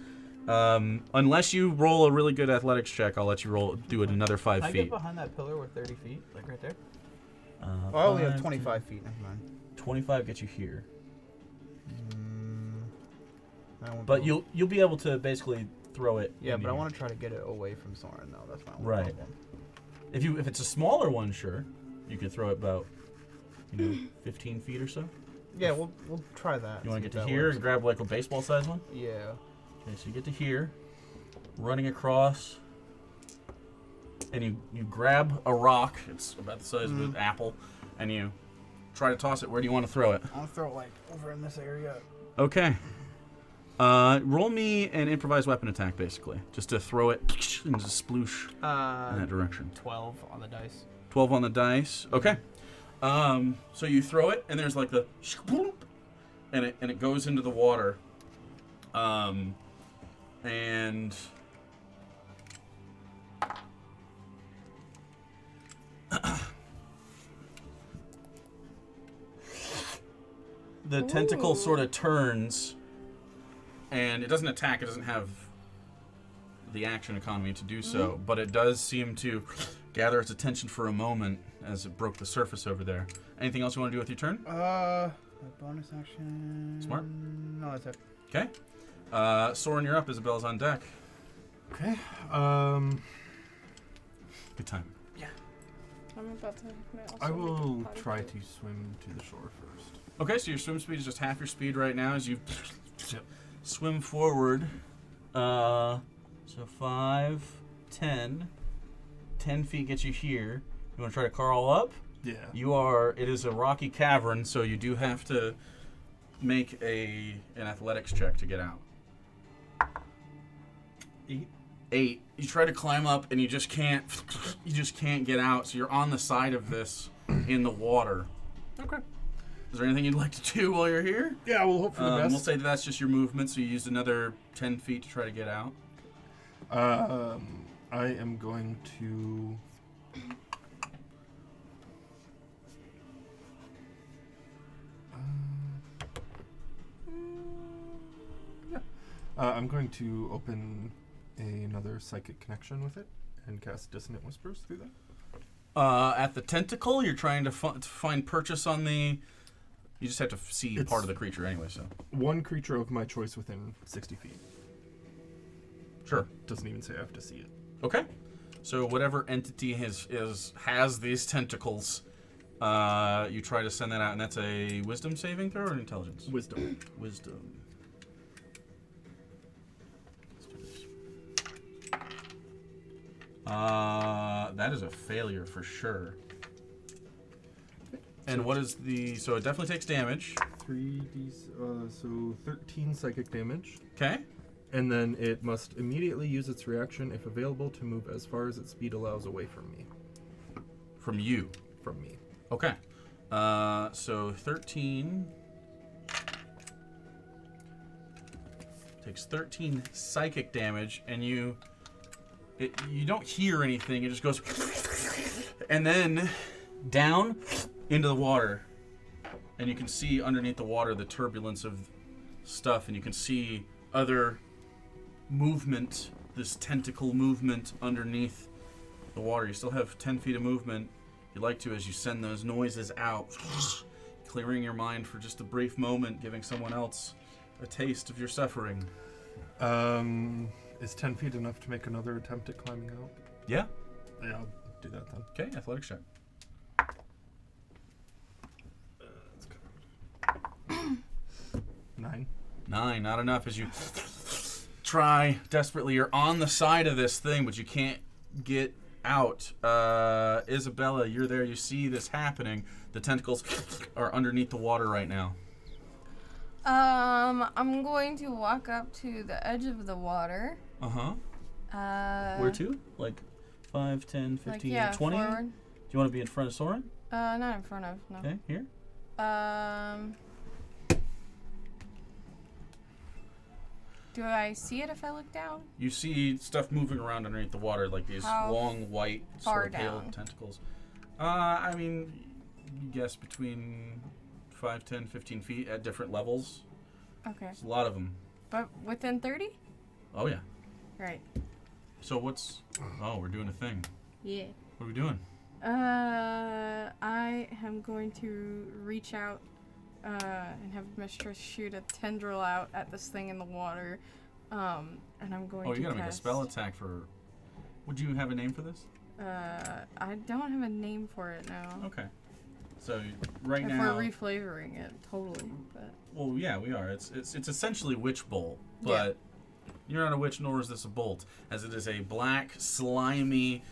Unless you roll a really good athletics check, I'll let you do it another 5 Can I feet. get behind that pillar with 30 feet, like right there? Oh, I only have 25 feet. Never mind. 25 gets you here. I won't But go- you'll be able to basically throw it. Yeah, into but I here. want to try to get it away from Soren though. That's my only Right. problem. If it's a smaller one, sure, you could throw it about 15 feet or so. Yeah, we'll try that. You want see to get if to that here works. and grab like a baseball size one? Yeah. Okay, so you get to here, running across, and you grab a rock. It's about the size of an apple, and you try to toss it. Where do you want to throw it? I'll throw it like over in this area. Okay. Roll me an improvised weapon attack, basically, just to throw it and just sploosh in that direction. 12 on the dice. 12 on the dice. Okay. So you throw it, and there's like the and it goes into the water. And the tentacle sort of turns, and it doesn't attack. It doesn't have the action economy to do so, but it does seem to gather its attention for a moment as it broke the surface over there. Anything else you want to do with your turn? A bonus action. Smart. No, that's it. Okay. Soren, you're up. Isabella's on deck. Okay. Good time. I'm about to. I will try to swim to the shore first. Okay, so your swim speed is just half your speed right now as you Yep. swim forward. So 5, 10. 10 feet gets you here. You want to try to crawl up? Yeah. It is a rocky cavern, so you do have to make an athletics check to get out. 8. You try to climb up and you just can't get out, so you're on the side of this in the water. Okay. Is there anything you'd like to do while you're here? Yeah, we'll hope for the We'll best. say that's just your movement, so you used another 10 feet to try to get out. I am going to. I'm going to open another psychic connection with it and cast Dissonant Whispers through that. At the tentacle, you're trying to find purchase on the... You just have to see It's- part of the creature anyway, so... One creature of my choice within 60 feet. Sure. Doesn't even say I have to see it. Okay. So whatever entity has these tentacles, you try to send that out, and that's a wisdom saving throw or an intelligence? Wisdom. Wisdom. Let's do this. That is a failure for sure. And what is the... So it definitely takes damage. 3d, so 13 psychic damage. Okay. And then it must immediately use its reaction, if available, to move as far as its speed allows away from me. From you. From me. Okay. So 13... Takes 13 psychic damage, and you don't hear anything. It just goes... And then down into the water. And you can see underneath the water the turbulence of stuff, and you can see other movement, this tentacle movement underneath the water. You still have 10 feet of movement. You like to as you send those noises out, clearing your mind for just a brief moment, giving someone else a taste of your suffering. Is 10 feet enough to make another attempt at climbing out? Yeah. Yeah, I'll do that then. Okay, athletics check. That's good. 9. 9, not enough as you try desperately. You're on the side of this thing, but you can't get out. Isabella, you're there. You see this happening. The tentacles are underneath the water right now. I'm going to walk up to the edge of the water. Uh-huh. Where to? Like 5, 10, 15, like, yeah, 20? forward. Do you want to be in front of Soren? Not in front of, no. Okay, here. Do I see it if I look down? You see stuff moving around underneath the water, like these How long, white, far sort of pale down? tentacles. I mean, you guess between 5, 10, 15 feet at different levels. Okay. There's a lot of them. But within 30? Oh, yeah. Right. So what's... Oh, we're doing a thing. Yeah. What are we doing? I am going to reach out and have Mistress shoot a tendril out at this thing in the water. And I'm going to Oh, you gotta make a cast- spell attack for... Would you have a name for this? I don't have a name for it now. Okay. So, right If now... we're reflavoring it, totally. But Well, yeah, we are. It's essentially Witch Bolt, Yeah. but you're not a witch, nor is this a bolt, as it is a black, slimy,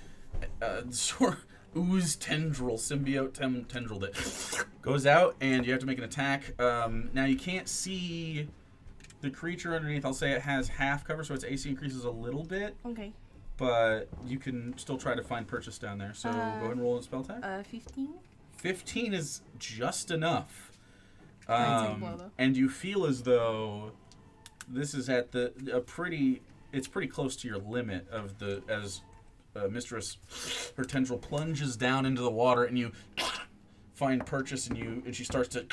sort of ooze tendril, symbiote tendril that goes out, and you have to make an attack. Now, you can't see the creature underneath. I'll say it has half cover, so its AC increases a little bit, okay. but you can still try to find purchase down there. So, go ahead and roll a spell attack. 15. 15 is just enough. I'd take blow, though. And you feel as though this is at it's pretty close to your limit of as Mistress, her tendril plunges down into the water, and you find purchase, and she starts to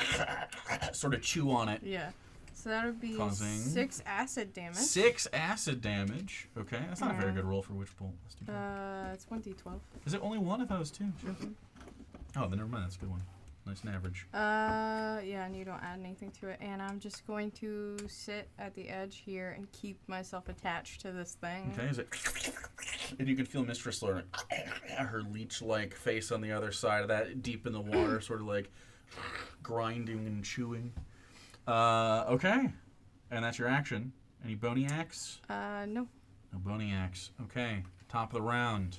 sort of chew on it. Yeah. So that would be Causing 6 acid damage. 6 acid damage. Okay, that's not a very good roll for Witch Bolt. That's too bad. It's 1d12. Is it only one? I thought it was 2. Shit. Oh, then never mind. That's a good one. Nice and average. Yeah, and you don't add anything to it. And I'm just going to sit at the edge here and keep myself attached to this thing. Okay, is it? And you can feel Mistress learn her leech-like face on the other side of that, deep in the water, sort of like grinding and chewing. Okay, and that's your action. Any bony axe? No. No bony axe. Okay, top of the round.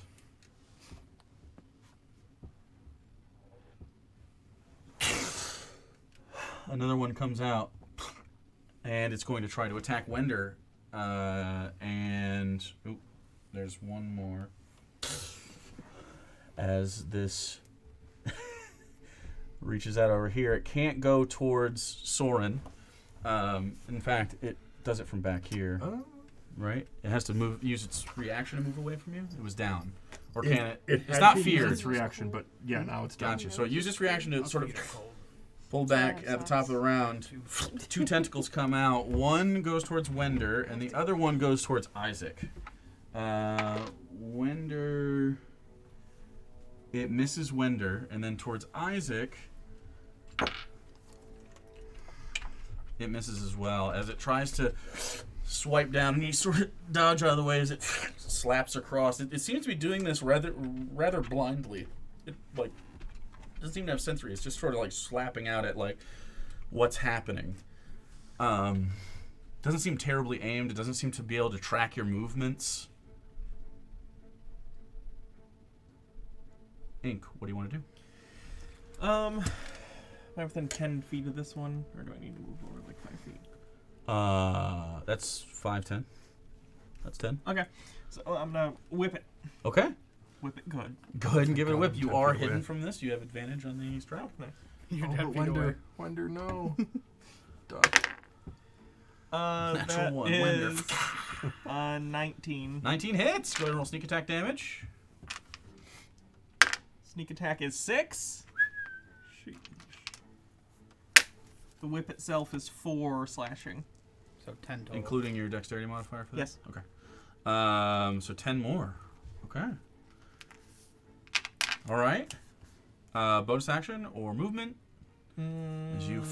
Another one comes out, and it's going to try to attack Wender. And there's one more. As this reaches out over here, it can't go towards Soren. In fact, it does it from back here, right? It has to use its reaction to move away from you. It was down, or can it? It's had not to fear. use its reaction, but yeah, now it's down. Gotcha. So it uses its reaction to sort of pull back at the top of the round. 2 tentacles come out. One goes towards Wender, and the other one goes towards Isaac. Wender... It misses Wender, and then towards Isaac, it misses as well. As it tries to swipe down, and you sort of dodge out of the way as it slaps across. It seems to be doing this rather blindly. It doesn't even have sensory. It's just sort of like slapping out at like what's happening. Doesn't seem terribly aimed. It doesn't seem to be able to track your movements. Ink, what do you want to do? Am I within 10 feet of this one, or do I need to move over like 5 feet? That's 5, 10. That's 10. Okay, so I'm gonna whip it. Okay. Whip it good. Go ahead and give it a whip. You 10 are feet hidden away. from this. You have advantage on the strike. Nice. You're Oh, 10 but feet away. Wonder, no. Duh. Natural That 1. is 19. 19 hits. Go ahead and roll sneak attack damage. Sneak attack is 6. Sheesh. The whip itself is 4 slashing. So 10 total. Including your dexterity modifier for this? Yes. Okay. So 10 more. Okay. All right. Bonus action or movement as you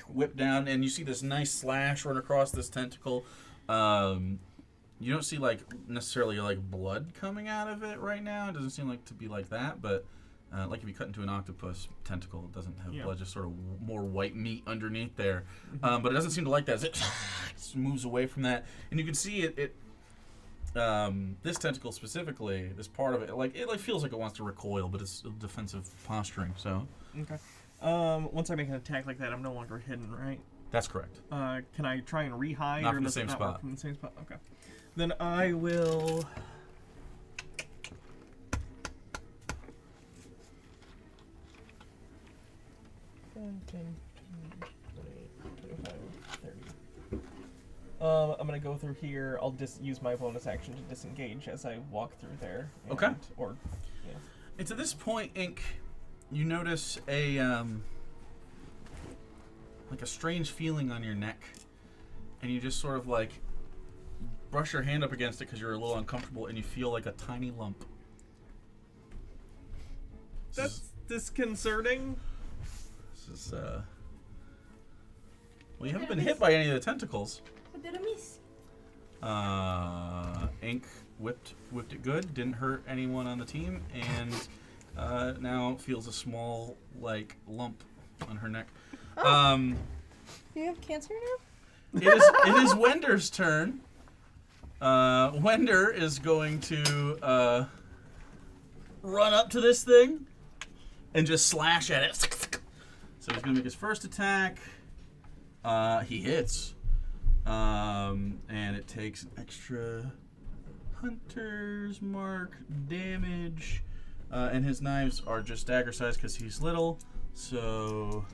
whip down, and you see this nice slash run across this tentacle. You don't see necessarily blood coming out of it right now. It doesn't seem like to be like that, but like if you cut into an octopus tentacle, it doesn't have blood, just sort of more white meat underneath there. But it doesn't seem to like that. As it moves away from that, and you can see this tentacle specifically, this part of it, it feels like it wants to recoil, but it's defensive posturing. So Okay. Once I make an attack like that, I'm no longer hidden, right? That's correct. Can I try and rehide? Not or from the does it same not spot. work from the same spot? Okay. Then I will. I'm gonna go through here. I'll just use my bonus action to disengage as I walk through there. Okay. Or It's at this point, Ink, you notice a like a strange feeling on your neck, and you just sort of like brush your hand up against it because you're a little uncomfortable, and you feel like a tiny lump. that's disconcerting. This is well, you haven't been hit by any of the tentacles. What did I miss? Ink whipped it good, didn't hurt anyone on the team, and now feels a small like lump on her neck. Do you have cancer now? It is Wender's turn. Wender is going to run up to this thing and just slash at it. So he's gonna make his first attack. He hits. And it takes an extra Hunter's Mark damage. And his knives are just dagger size because he's little. So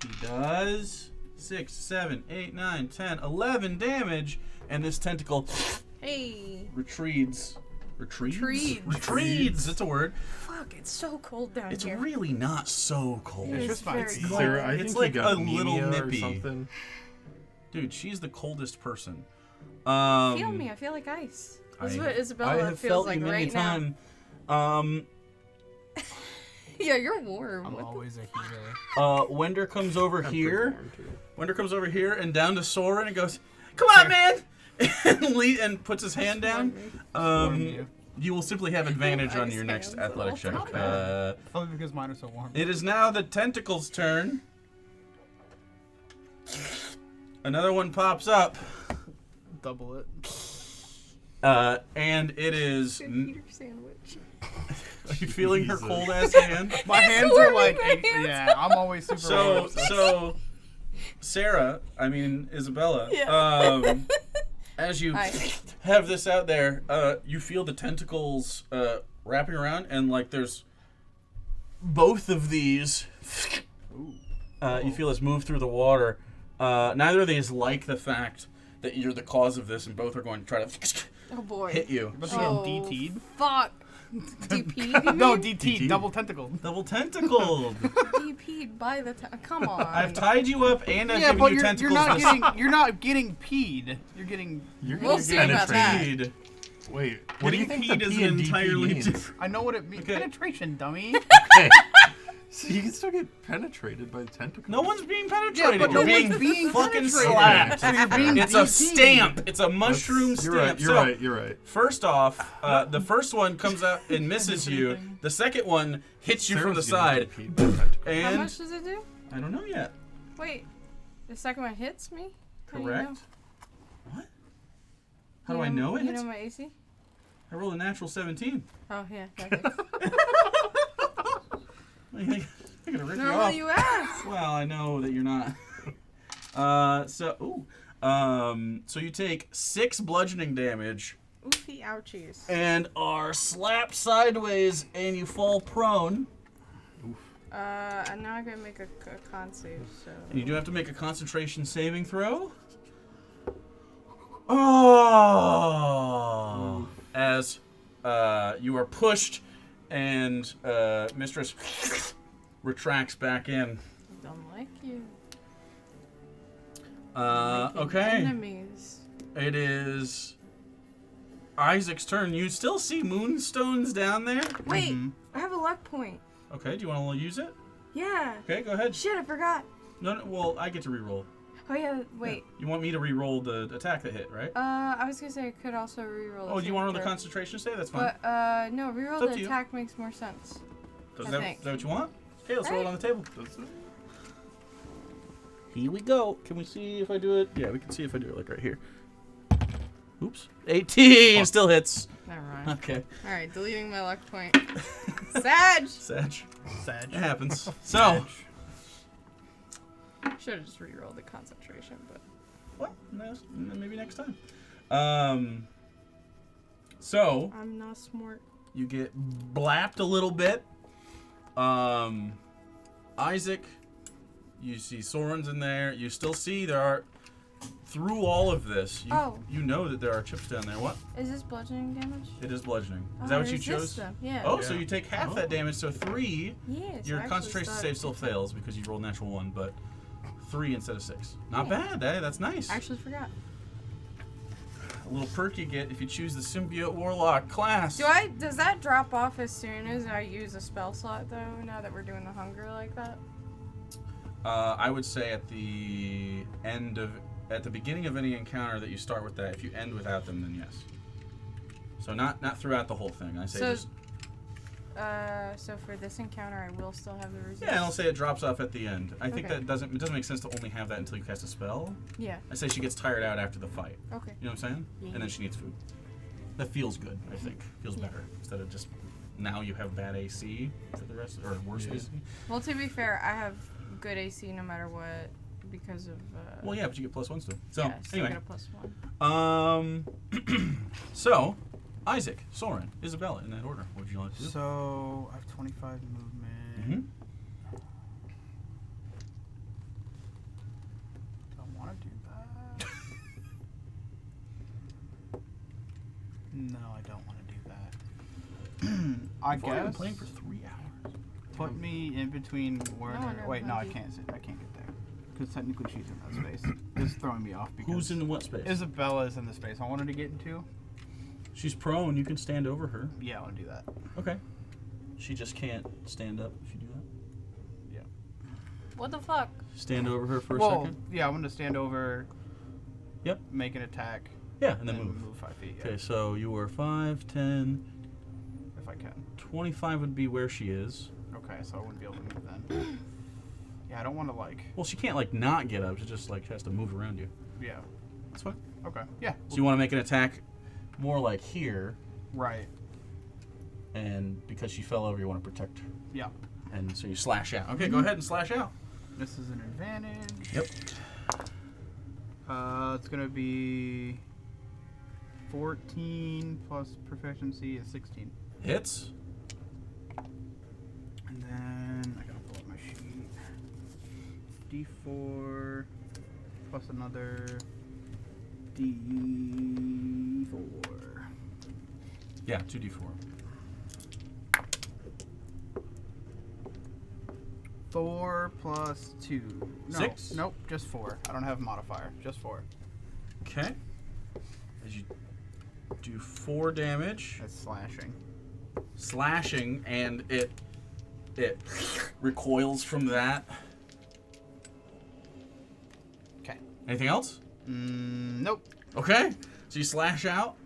he does 6, 7, 8, 9, 10, 11 damage. And this tentacle Hey. retreats. Retreats. Retreats. It's a word. Fuck, it's so cold down It's here. really not so cold. It is just fine. very It's cold. Sarah, I It's think like you got a little anemia nippy. or something. Dude, she's the coldest person. Feel me, I feel like ice. That's what I Isabella have feels felt like you many right now. time. Yeah, you're warm. I'm What the- always a healer. Wender comes over I'm pretty here. warm, too. Wender comes over here and down to Soren and goes, "Come on, man!" and puts his hand down. Warm you. You will simply have advantage on Ice your next hands. athletic check. Okay. Probably because mine are so warm. It is now the tentacle's turn. Another one pops up, Double it. and it is. Peter sandwich. Are you feeling her cold ass hand? My hands warming are like, my hands. yeah, I'm always super warm. So, Sarah, Isabella, Yeah. as you Hi. have this out there, you feel the tentacles wrapping around, and like there's both of these. You feel this move through the water. Neither of these like the fact that you're the cause of this, and both are going to try to Oh boy. hit you. But to get DT'd? Fuck. DP'd? You No, mean? DT, double tentacle. Double tentacled. DP'd by the come on. I've tied you up, and I've Yeah, given but you you're tentacles. not you're not getting peed. You're getting. We'll see about that. Penetrated. Wait, what do you think the Peed is P an and DP entirely means? different. I know what it means. Okay. Penetration, dummy. Okay. So you can still get penetrated by the tentacles. No one's being penetrated. but You're no one's being, being fucking penetrated. slapped. So you're being It's a DT'd. stamp. It's a mushroom You're stamp. right. You're So, right. You're right. first off, the first one comes out and misses you. The second one hits you from the Sarah's side. getting DP'd by tentacles. How And much does it do? I don't know yet. Wait. The second one hits me? How do you Correct. know? What? How do I know it? You know my AC? I rolled a natural 17. Oh, yeah. Okay. I'm gonna rip you Normally off. you ask. Well, I know that you're not. So you take 6 bludgeoning damage Oofy ouchies. and are slapped sideways, and you fall prone. And now I'm gonna make a con save, so. And you do have to make a concentration saving throw. Oh! As you are pushed, and Mistress retracts back in. Don't like you. Making Okay. Enemies. It is Isaac's turn. You still see moonstones down there? Wait, I have a luck point. Okay, do you want to use it? Yeah. Okay, go ahead. Shit, I forgot. No, well, I get to re-roll. Oh yeah, wait. You want me to re-roll the attack that hit, right? I was gonna say I could also reroll. Oh, do you want to roll the throw. concentration save? That's fine. But no, reroll It's up the to you. attack makes more sense. Is I that think. what you want? Okay, let's roll it on the table. Does it? Here we go. Can we see if I do it? Yeah, we can see if I do it like right here. Oops. 18 still hits. Never mind. Okay. All right, deleting my luck point. Sag. Sag. Sag. It happens. So, Should have just re-rolled the concentration, but Well, maybe next time. So I'm not smart. you get blapped a little bit. Isaac, you see Soren's in there. You still see there are, through all of this, you know that there are chips down there. What? Is this bludgeoning damage? It is bludgeoning. Oh, Is that what you resist chose? them. Yeah. Oh, so Yeah. you take half that damage, so 3. Yes. Your concentration save still fails because you rolled natural 1, but 3 instead of 6. Not bad, eh? That's nice. I actually forgot. A little perk you get if you choose the Symbiote Warlock class. Does that drop off as soon as I use a spell slot though? Now that we're doing the hunger like that? I would say at the beginning of any encounter that you start with that. If you end without them, then yes. So not throughout the whole thing. I say just. So for this encounter, I will still have the resist. Yeah, and I'll say it drops off at the end. I think Okay. it doesn't make sense to only have that until you cast a spell. Yeah. I say she gets tired out after the fight. Okay. You know what I'm saying? Yeah. And then she needs food. That feels good, I think. Feels better. Instead of just now you have bad AC for the rest, or worse AC. Well, to be fair, I have good AC no matter what because of. Well, yeah, but you get +1 still. So, yeah, still anyway. get a +1. So, Isaac, Soren, Isabella, in that order. What would you like to do? So I have 25 movement. Mm-hmm. Don't want to do that. No, I don't want to do that. I I've already been guess playing for 3 hours. put me in between Werner. no, Wait, no, I no, can't sit. I can't get there because technically she's in that space. It's throwing me off because Who's in what space? Isabella is in the space I wanted to get into. She's prone. You can stand over her. Yeah, I want to do that. Okay. She just can't stand up if you do that. What the fuck? Stand over her for a Well, second. yeah, I want to stand over. Yep. Make an attack. Yeah, and then move. Move 5 feet. Yeah, Okay, so you were 5, 10, if I can. 25 would be where she is. Okay, so I wouldn't be able to move then. Yeah, I don't want to like. Well, she can't like not get up. She just like has to move around you. Yeah. That's fine. Okay. Yeah. So you want to make an attack more like here, Right. and because she fell over, you want to protect her. Yeah. And so you slash out. Okay, go ahead and slash out. This is an advantage. Yep. It's gonna be 14 plus proficiency is 16. Hits. And then I gotta pull up my sheet. D4 plus another D4. Yeah, 2d4. 4 plus 2. No, 6? Nope, just 4. I don't have a modifier. Just 4. Okay. As you do 4 damage, That's slashing. slashing, and it recoils from that. Okay. Anything else? Nope. Okay. So you slash out.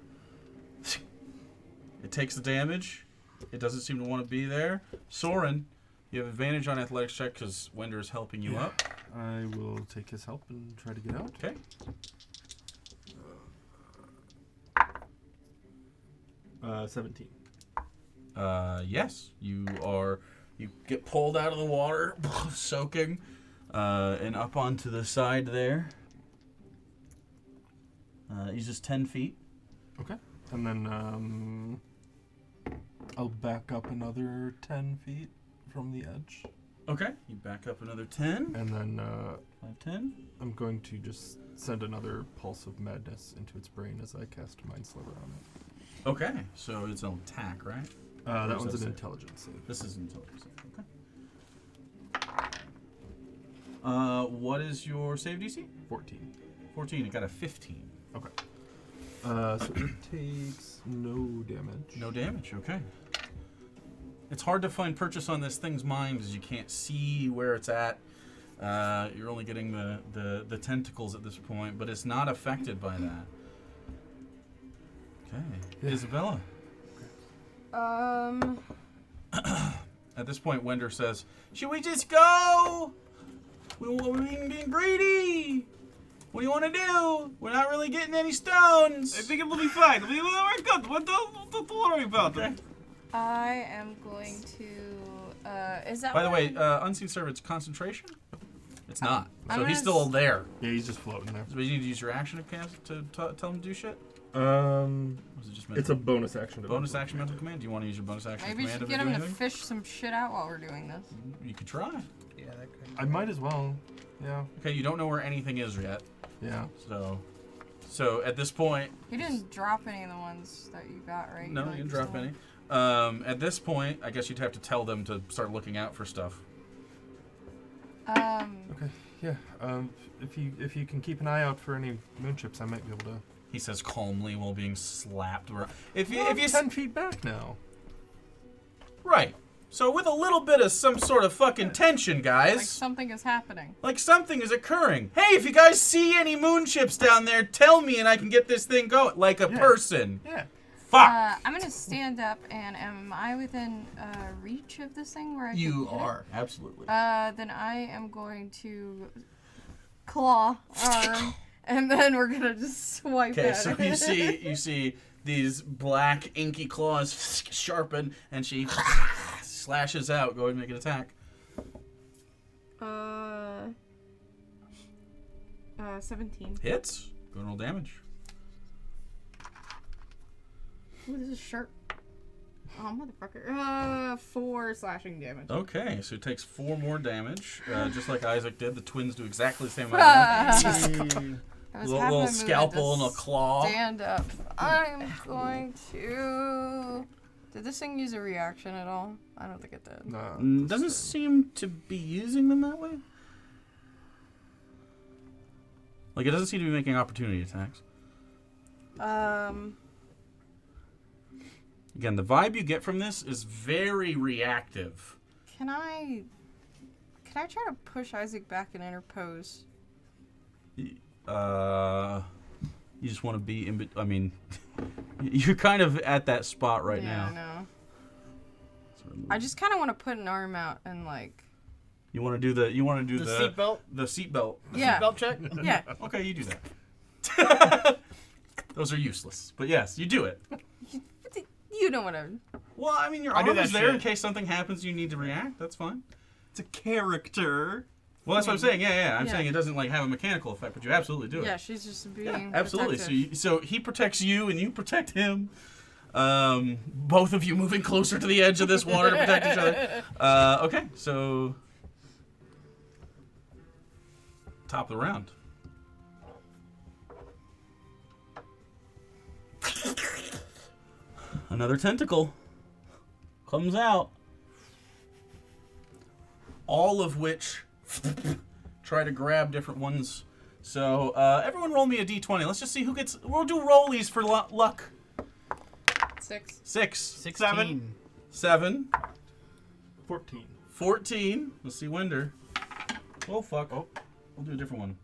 It takes the damage. It doesn't seem to want to be there. Soren, you have advantage on athletics check because Wender is helping you up. I will take his help and try to get out. Okay. Uh, 17. Yes, you get pulled out of the water, soaking, and up onto the side there. Uses 10 feet. Okay. And then I'll back up another 10 feet from the edge. Okay. You back up another 10. And then 5, 10. I'm going to just send another pulse of madness into its brain as I cast Mind Sliver on it. Okay. So it's an attack, right? That does one's that an say? intelligence save. This is intelligence. Okay. What is your save DC? 14. 14. It got a 15. Okay. So it takes no damage. No damage. Okay. It's hard to find purchase on this thing's mind as you can't see where it's at. You're only getting the tentacles at this point, but it's not affected by that. Okay. Yeah. Isabella. At this point, Wender says, "Should we just go? We're being greedy. What do you want to do? We're not really getting any stones." I think it will be fine. We're good. Don't worry about Okay. it. I am going to. Is that? By the what way, Unseen Servant's concentration It's not. I'm So he's gonna still there. Yeah, he's just floating there. So you need to use your action to cast to tell him to do shit? Or is it just mental? It's a bonus action. bonus action mental command. Do you want to use your bonus action Maybe you command should to get do him to anything? fish some shit out while we're doing this. You could try. Yeah, that could. I might as well. Yeah. Okay, you don't know where anything is yet. Yeah. So at this point, You didn't drop any of the ones that you got, right? no, Like, you didn't drop still- any. At this point, I guess you'd have to tell them to start looking out for stuff. Okay. Yeah. If you can keep an eye out for any moon chips, I might be able to. He says calmly while being slapped. If you 10 feet back now. right. So with a little bit of some sort of fucking tension, guys. Like something is happening. Like something is occurring. Hey, if you guys see any moon chips down there, tell me and I can get this thing going. Like a Yeah. person. Yeah. Fuck. I'm gonna stand up, and am I within reach of this thing where I can You hit it? are. Absolutely. Then I am going to claw arm, and then we're gonna just swipe Okay, at so it. you see these black inky claws sharpen, and she slashes out. Go ahead and make an attack. 17. Hits. Go and roll damage. Ooh, this is sharp. Oh, motherfucker. 4 slashing damage. Okay, so it takes 4 more damage, just like Isaac did. The twins do exactly the same amount of damage. That was Little, half little my movement scalpel to and a claw. Stand up. I'm going to. Did this thing use a reaction at all? I don't think it did. No. Doesn't seem to be using them that way. Like, it doesn't seem to be making opportunity attacks. Again, the vibe you get from this is very reactive. Can I try to push Isaac back and interpose? You just want to be in. I mean, you're kind of at that spot right yeah, I now. know. I just kind of want to put an arm out and like. You want to do the. You want to do The seatbelt? The seatbelt. Yeah. Seatbelt check? Yeah. Okay, you do that. Those are useless, but yes, you do it. You know what I. Well, I mean, your I do arm that is there in shit. case something happens. You need to react. That's fine. It's a character. Well, that's what I'm saying. Yeah. I'm Yeah. saying it doesn't like have a mechanical effect, but you absolutely do it. Yeah, she's just being. Absolutely. protective. So he protects you, and you protect him. Both of you moving closer to the edge of this water to protect each other. Okay, so top of the round. Another tentacle comes out. All of which try to grab different ones. So everyone roll me a d20. Let's just see who gets. We'll do rollies for luck. 6. 6. 16. 7. 14. 14. Let's see Winder. Oh fuck. Oh, we'll do a different one.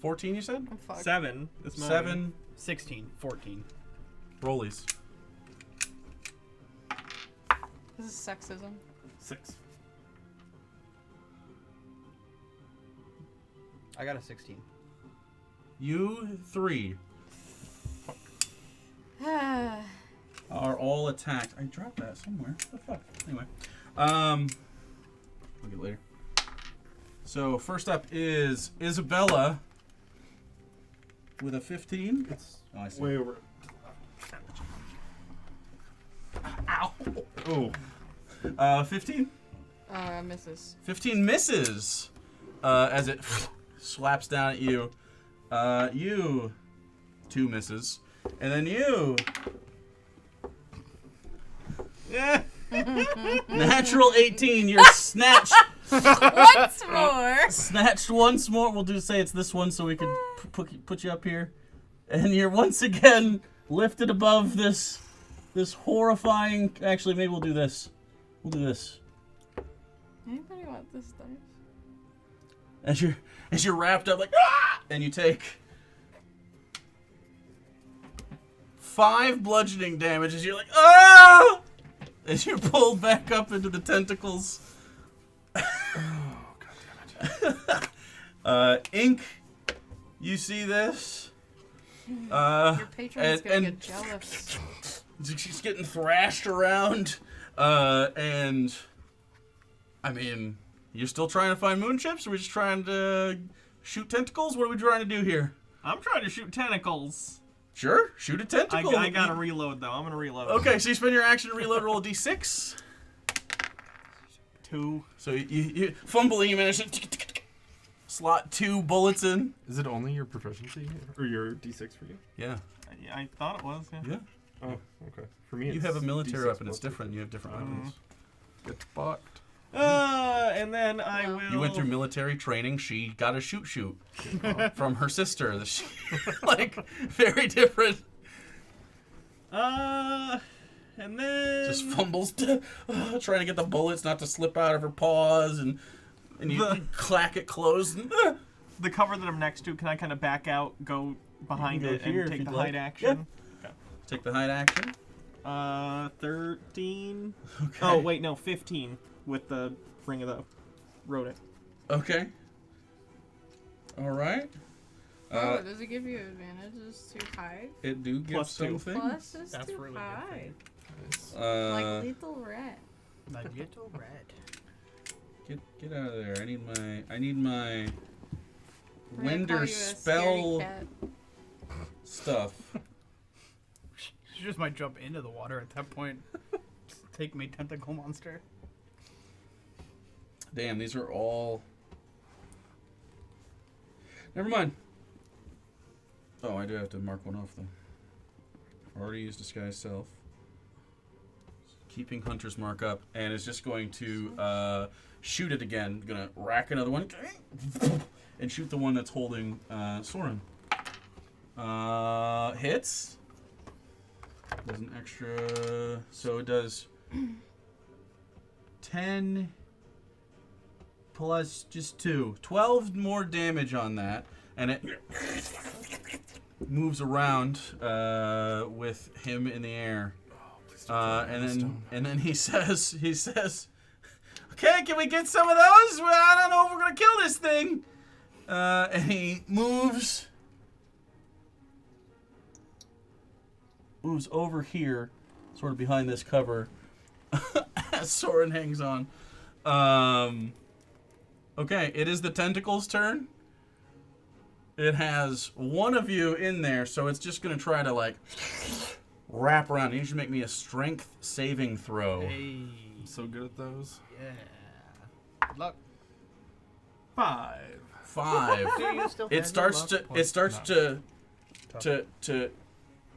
14, you said? I'm fucked. 7. Is mine. 7. 16. 14. Rollies. This is sexism. 6. I got a 16. You 3 are all attacked. I dropped that somewhere. What the fuck? Anyway. Look at it later. So first up is Isabella with a 15. It's Oh, I see. way over. Ow. Oh. 15? Misses. 15 misses as it slaps down at you. You 2 misses. And then you. Yeah. Natural 18. You're snatched. Once more. Snatched once more. We'll do say it's this one so we can put you up here. And you're once again lifted above this horrifying. Actually, maybe we'll do this. We'll do this. Anybody want this dice? As you're wrapped up like ah! And you take 5 bludgeoning damage as you're like ah! As you're pulled back up into the tentacles. Ink, you see this? Your patron's gonna and- get jealous. She's getting thrashed around, and I mean, You're still trying to find moon chips, or are we just trying to shoot tentacles? What are we trying to do here? I'm trying to shoot tentacles. Sure, shoot a tentacle. I gotta reload though. I'm gonna reload. Okay, so you spend your action to reload, roll a d6. 2. So you fumbling, you manage to slot 2 bullets in. Is it only your proficiency or your D6 for you? Yeah. I thought it was. Yeah. Yeah. Oh, okay. For me, You it's have a military D6 weapon. It's plus different. You have different weapons. Get fucked. And then I will. You went through military training. She got a shoot from her sister. She, like, very different. And then Just fumbles, trying to get the bullets not to slip out of her paws, and you clack it closed. And, the cover that I'm next to. Can I kind of back out, go behind go it, here and if take you'd the like. hide action? Take the hide action. 13. Okay. Oh wait, no, 15 with the Ring of the Rodent. Okay. All right. Oh, does it give you advantages to hide? It do give Plus 2. some things. Plus is That's to really good hide. Nice. Like Lethal Red. Like little red. Get out of there. I need my We're gonna call Winder you a spell scaredy cat. stuff. She just might jump into the water at that point. Take me, tentacle monster. Damn, these are all. Never mind. Oh, I do have to mark one off though. Already used disguise self. Keeping Hunter's mark up, and is just going to shoot it again. Gonna rack another one and shoot the one that's holding Soren. Hits. Does an extra, so it does 10 plus just 2. 12 more damage on that, and it moves around with him in the air. And then he says, "Okay, can we get some of those? Well, I don't know if we're gonna kill this thing." And he moves over here, sort of behind this cover, as Soren hangs on. Okay, it is the tentacle's turn. It has one of you in there, so it's just gonna try to like wrap around. You should make me a strength saving throw. Hey. I'm so good at those. Yeah. Good luck. 5. 5. Do you still It have starts your to luck it starts to Tough. to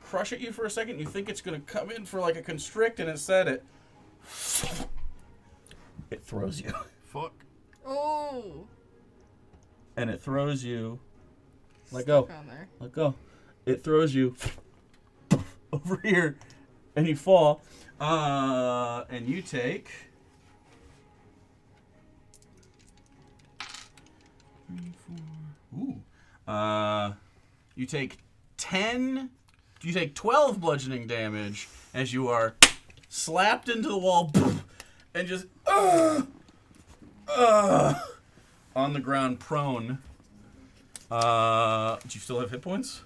crush at you for a second. You think it's gonna come in for like a constrict, and instead it throws you. Fuck. Oh. And it throws you. Let go. Stuck on there. Let go. It throws you over here, and you fall. And you take 3, 4. Ooh. You take 10. You take 12 bludgeoning damage as you are slapped into the wall, and just on the ground, prone. Do you still have hit points?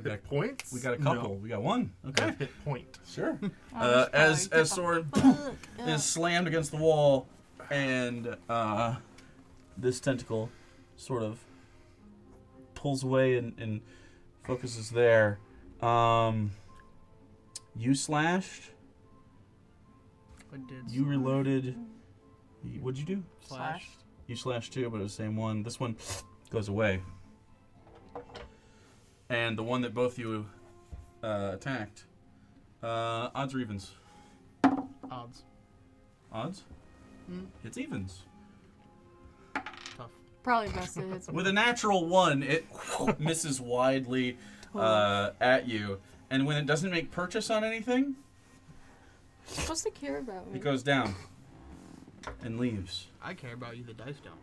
Hit points? We got a couple. No. We got one. I Okay. have hit point. Sure. Oh, As get the Soren fuck is slammed against the wall, and this tentacle sort of pulls away and focuses there. You slashed. I did. You reloaded. What'd you do? Slash. You slashed too, but it was the same one. This one goes away. And the one that both you attacked, odds or evens? Odds. Odds? Hmm. It's evens. Tough. Probably best to hit some. With a natural 1, it misses widely at you. And when it doesn't make purchase on anything, You're supposed to care about me. it goes down and leaves. I care about you. The dice don't.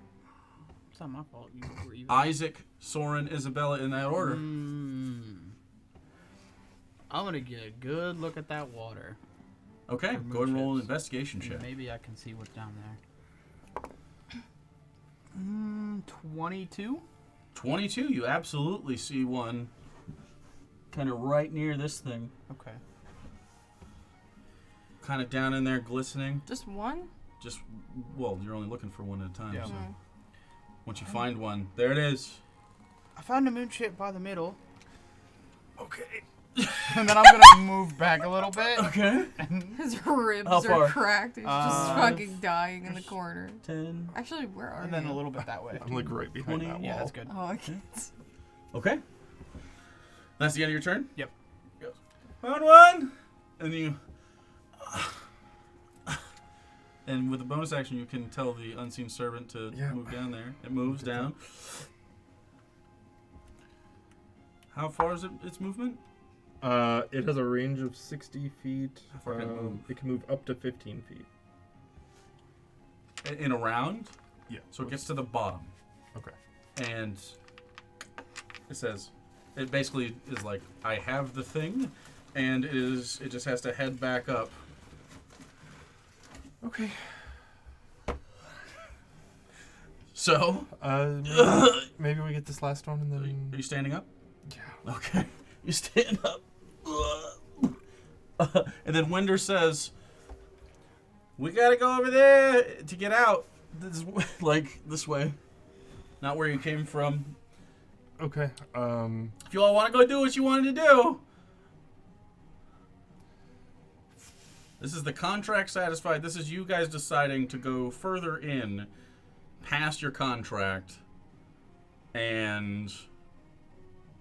It's not my fault. You were even. Isaac, Soren, Isabella in that order. I'm gonna get a good look at that water. Okay, For go ahead and roll an moonships. investigation check. Maybe I can see what's down there. 22. 22, you absolutely see one kind of right near this thing. Okay. Kind of down in there glistening. Just one? just, well, you're only looking for one at a time. Yeah. So once you find one, there it is. I found a moon ship by the middle, Okay. and then I'm gonna move back a little bit. Okay. His ribs How far? are cracked. He's just fucking dying in the corner. 10. Actually, where are And you? then a little bit that way. I'm like right behind 20, that wall. Yeah, that's good. Oh, okay. Okay. That's the end of your turn? Yep. Goes, found one! And you... And with the bonus action, you can tell the unseen servant to Yeah. move down there. It moves down. How far is its movement? It has a range of 60 feet. How far can it move? It can move up to 15 feet. In a round? Yeah. So it gets to the bottom. Okay. And it says, it basically is like, I have the thing, and it just has to head back up. Okay. So, Maybe we get this last one and are then. you standing up? Yeah. Okay. You stand up. And then Winder says, we gotta go over there to get out. This way. Not where you came from. Okay. If you all want to go do what you wanted to do. This is the contract satisfied. This is you guys deciding to go further in, past your contract, and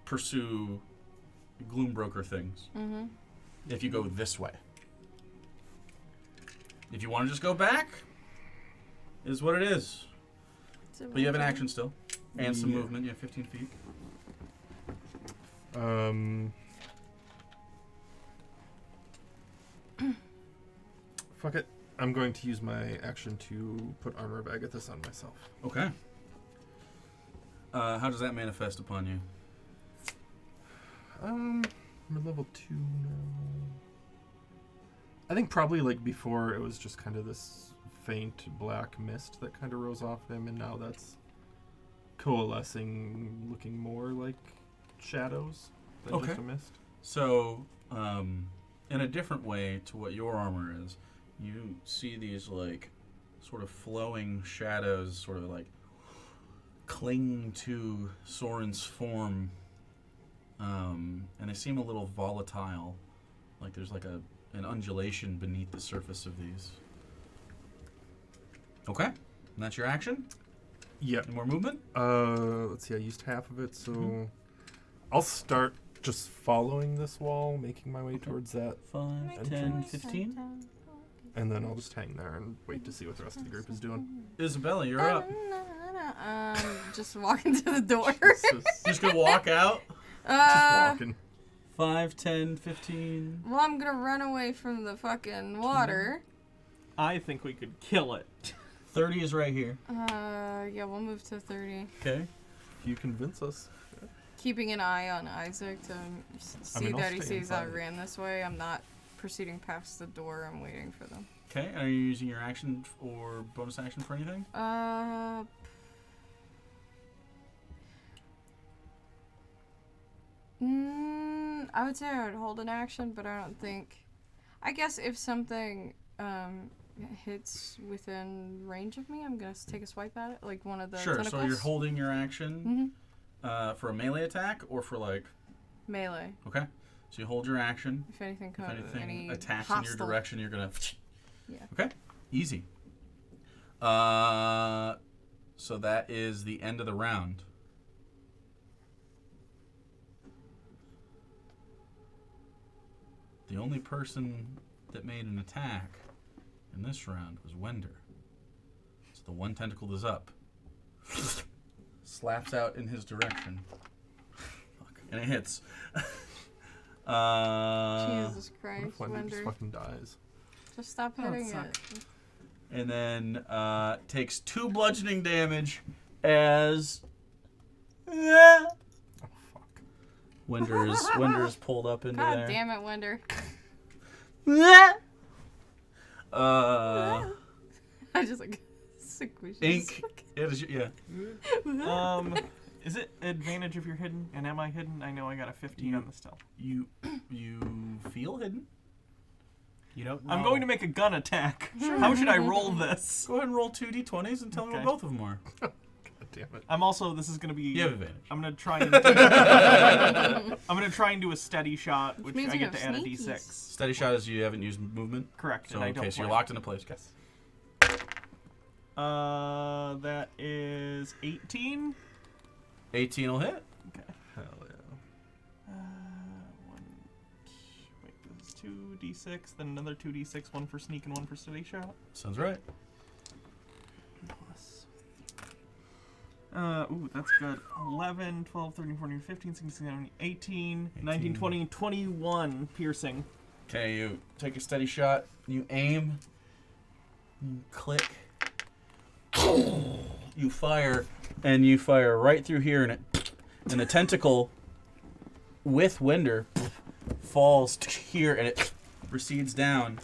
pursue Gloombroker things. Mm-hmm. If you go this way. If you want to just go back, is what it is. But you have an action still. And some Yeah. movement. You have 15 feet. Fuck it. I'm going to use my action to put Armor of Agathis on myself. Okay. How does that manifest upon you? I'm at level 2 now. I think probably like before it was just kind of this faint black mist that kind of rose off him, and now that's coalescing, looking more like shadows than Okay. just a mist. So, in a different way to what your armor is, you see these like sort of flowing shadows sort of like cling to Soren's form, and they seem a little volatile, like there's like an undulation beneath the surface of these. Okay, and that's your action? Yeah. Any more movement? Let's see, I used half of it, so I'll start just following this wall, making my way towards that, 5, 10, 15. and then I'll just hang there and wait to see what the rest of the group is doing. Isabella, you're up. Just walking to the door. Jesus. Just gonna walk out? Just walking. 5, 10, 15. Well, I'm gonna run away from the fucking water. I think we could kill it. 30 is right here. Yeah, we'll move to 30. Okay. If you convince us. Keeping an eye on Isaac to see mean, I'll that he stay sees I inside. ran this way. I'm not proceeding past the door. I'm waiting for them. Okay, are you using your action or bonus action for anything? I would say I would hold an action, but I don't think. I guess if something hits within range of me, I'm gonna take a swipe at it, like one of the Sure, tentacles. so you're holding your action Mhm. for a melee attack or for like. Melee. Okay, so you hold your action. If anything If comes, anything any attacks in your hostile. direction, you're gonna. Yeah. Okay, easy. So that is the end of the round. The only person that made an attack in this round was Wender. So the one tentacle is up. Slaps out in his direction. Fuck. And it hits. Jesus What Christ, if Wendy just Wonder. fucking dies? Just stop That would hitting suck. it. And then takes 2 bludgeoning damage as Oh, fuck. Wender's pulled up into God there. damn it, Wender. I just like squishes. Ink. It is, yeah. Is it advantage if you're hidden? And am I hidden? I know I got a 15 on the stealth. You feel hidden. You don't know. I'm going to make a gun attack. How should I roll this? Go ahead and roll 2d20s and tell me what Okay. both of them are. God damn it. I'm also. This is going to be. You have advantage. I'm gonna try and. I'm gonna try and do a steady shot, which means I you get have to add a sneakies. d6. Steady shot is you haven't used movement. Correct. So, and I don't okay, so you're plan. locked into place. Yes. That is 18. 18 will hit. Okay. Hell yeah. Wait, this is 2d6, then another 2d6, one for sneak and one for steady shot. Sounds right. Plus. Ooh, that's good. 11, 12, 13, 14, 15, 16, 17, 18, 19, 20, 21 piercing. Okay, you take a steady shot, you aim, you click, you fire, and you fire right through here, and the tentacle with Winder falls here, and it recedes down,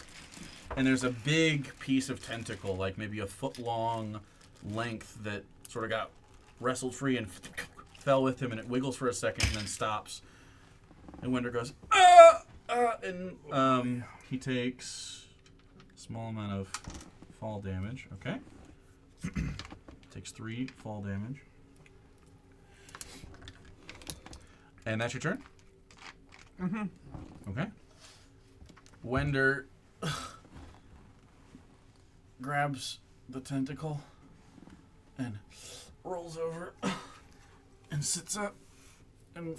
and there's a big piece of tentacle, like maybe a foot long length, that sort of got wrestled free and fell with him, and it wiggles for a second and then stops, and Winder goes, ah! And he takes a small amount of fall damage. Okay. Takes 3 fall damage. And that's your turn? Mm-hmm. Okay. Wender grabs the tentacle and rolls over and sits up and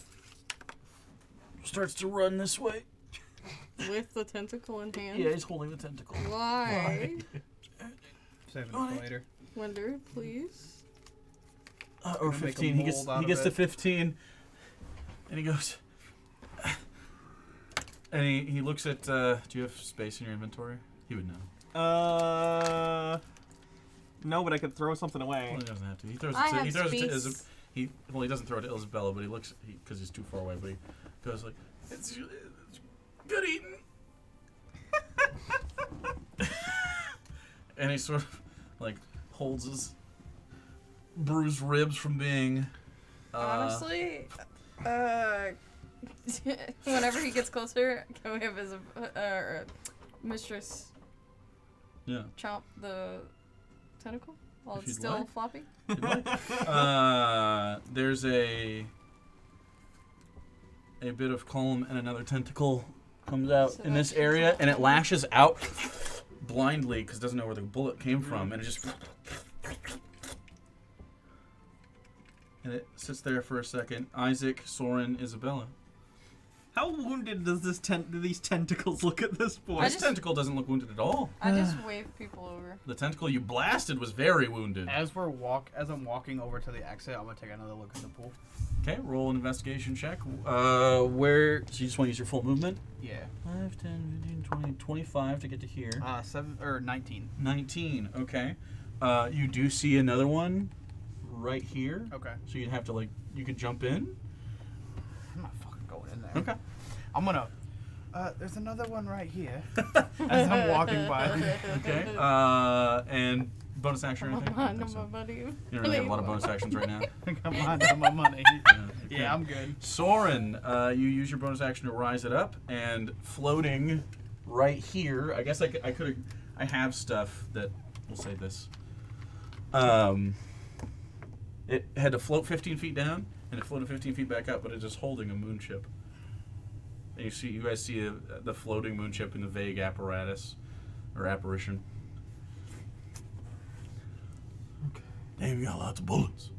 starts to run this way. With the tentacle in hand. Yeah, he's holding the tentacle. Why? 7 Why? later. Wonder, please. Or Gonna make a 15. He gets mold out he of gets to it. 15, and he goes. And he looks at. Do you have space in your inventory? He would know. No, but I could throw something away. Well, he doesn't have to. He throws I it to. have He throws it to. space. He doesn't throw it to Isabella, but he looks because he's too far away. But he goes like, "It's good eating." And he sort of like holds his bruised ribs from being. Honestly, whenever he gets closer, can we have his mistress Yeah. chomp the tentacle while If it's you'd still like. floppy? There's a bit of calm, and another tentacle comes out So in this that's area, just and it not- lashes out blindly because it doesn't know where the bullet came from, and it just and it sits there for a second. Isaac, Soren, Isabella. How wounded does this do these tentacles look at this point? This tentacle doesn't look wounded at all. I just wave people over. The tentacle you blasted was very wounded. As I'm walking over to the exit, I'm gonna take another look at the pool. Okay, roll an investigation check. Where? So you just want to use your full movement? Yeah. 5, 10, 15, 20, 25 to get to here. 19. 19. Okay. You do see another one right here. Okay. So you'd have to you could jump in. I'm not fucking going in there. Okay. I'm gonna. There's another one right here. As I'm walking by. Okay. And bonus action or anything? I don't think so. buddy. You don't really have a lot of bonus actions right now. Come on, on my money. Okay. Yeah, I'm good. Soren, you use your bonus action to rise it up, and floating right here. I guess I could. I have stuff that we'll say this. It had to float 15 feet down, and it floated 15 feet back up, but it's just holding a moon chip. And you guys see the floating moon chip in the vague apparatus or apparition. Okay. Damn, you got lots of bullets.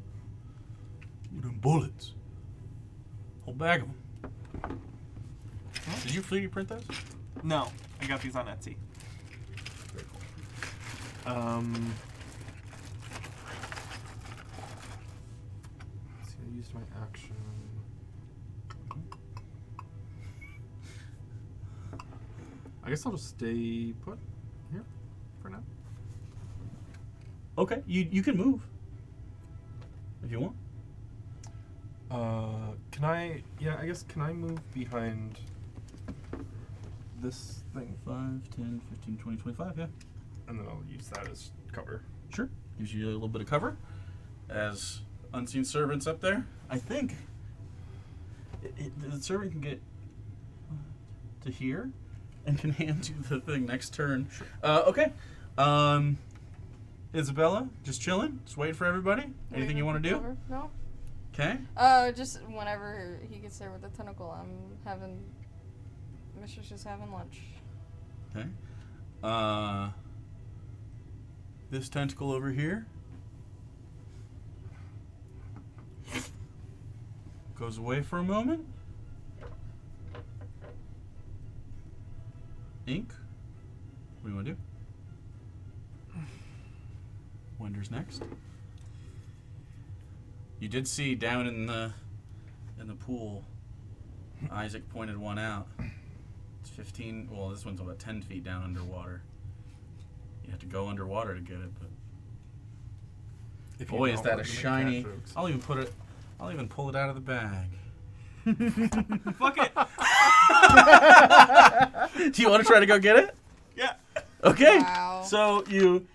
Look at them bullets. Whole bag of them. Did you 3D print those? No, I got these on Etsy. Very cool. Let's see, I used my action. I guess I'll just stay put here for now. Okay, you can move if you want. Can I? Yeah, I guess. Can I move behind this thing, 5, 10, 15, 20, 25, yeah. and then I'll use that as cover. Sure. Gives you a little bit of cover. As unseen servants up there, I think the servant can get to here, and can hand you the thing next turn. Okay. Isabella, just chilling, just waiting for everybody. Anything you want to do? Cover? No. Okay. Just whenever he gets there with the tentacle, Mistress is having lunch. Okay. This tentacle over here goes away for a moment. Ink. What do you want to do? Wender's next. You did see down in the pool, Isaac pointed one out. It's 15. Well, this one's about 10 feet down underwater. You have to go underwater to get it, but If you boy, know is that what a to make shiny! cat jokes. I'll even pull it out of the bag. Fuck it. Do you want to try to go get it? Yeah. Okay. Wow. So you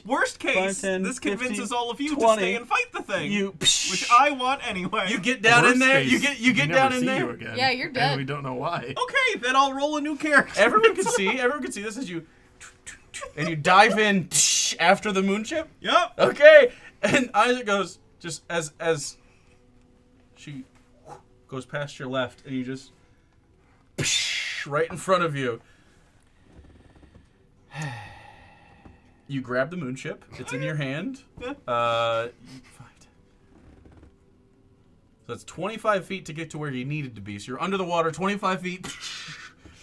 Worst case, 5, 10, this convinces 15, all of you 20. to stay and fight the thing. Which I want anyway. you get down in Worst there. case, You get never down in see there. You again, Yeah, you're dead. And we don't know why. Okay, then I'll roll a new character. Everyone can see. Everyone can see this as you, and you dive in after the moon chip. Yep. Okay, and Isaac goes just as she goes past your left, and you just right in front of you. You grab the moon chip. It's in your hand. Yeah. 5, 10. So that's 25 feet to get to where you needed to be. So you're under the water, 25 feet.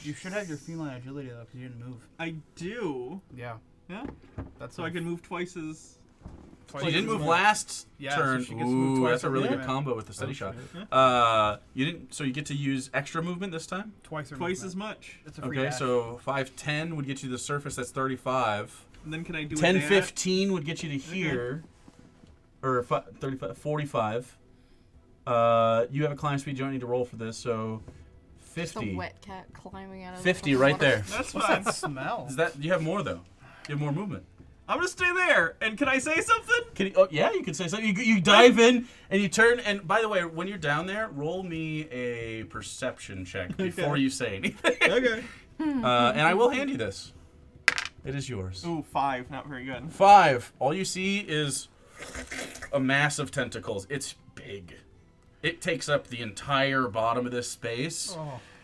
You should have your feline agility though, because you didn't move. I do. Yeah. Yeah. That's So I can move twice as. So you didn't move last Yeah, so turn. she gets to move Ooh, twice that's a her really good movement. combo with the steady shot. shit. You didn't. So you get to use extra movement this time. Twice As much. It's a free Okay, dash. so 5, 10 would get you to the surface. That's 35. And then can I do 10, a dash? 15 would get you to here. Or 35, 45. You have a climb speed. You don't need to roll for this. So Just a 50. wet cat climbing out of 50 the right water. there. That's What's fine. that smell? Is that you have more though? You have more movement. I'm gonna stay there. And can I say something? Can you, oh yeah, you can say something. You dive in and you turn. And by the way, when you're down there, roll me a perception check before you say anything. Okay. And I will hand you this. It is yours. Ooh, 5. Not very good. 5. All you see is a mass of tentacles. It's big. It takes up the entire bottom of this space,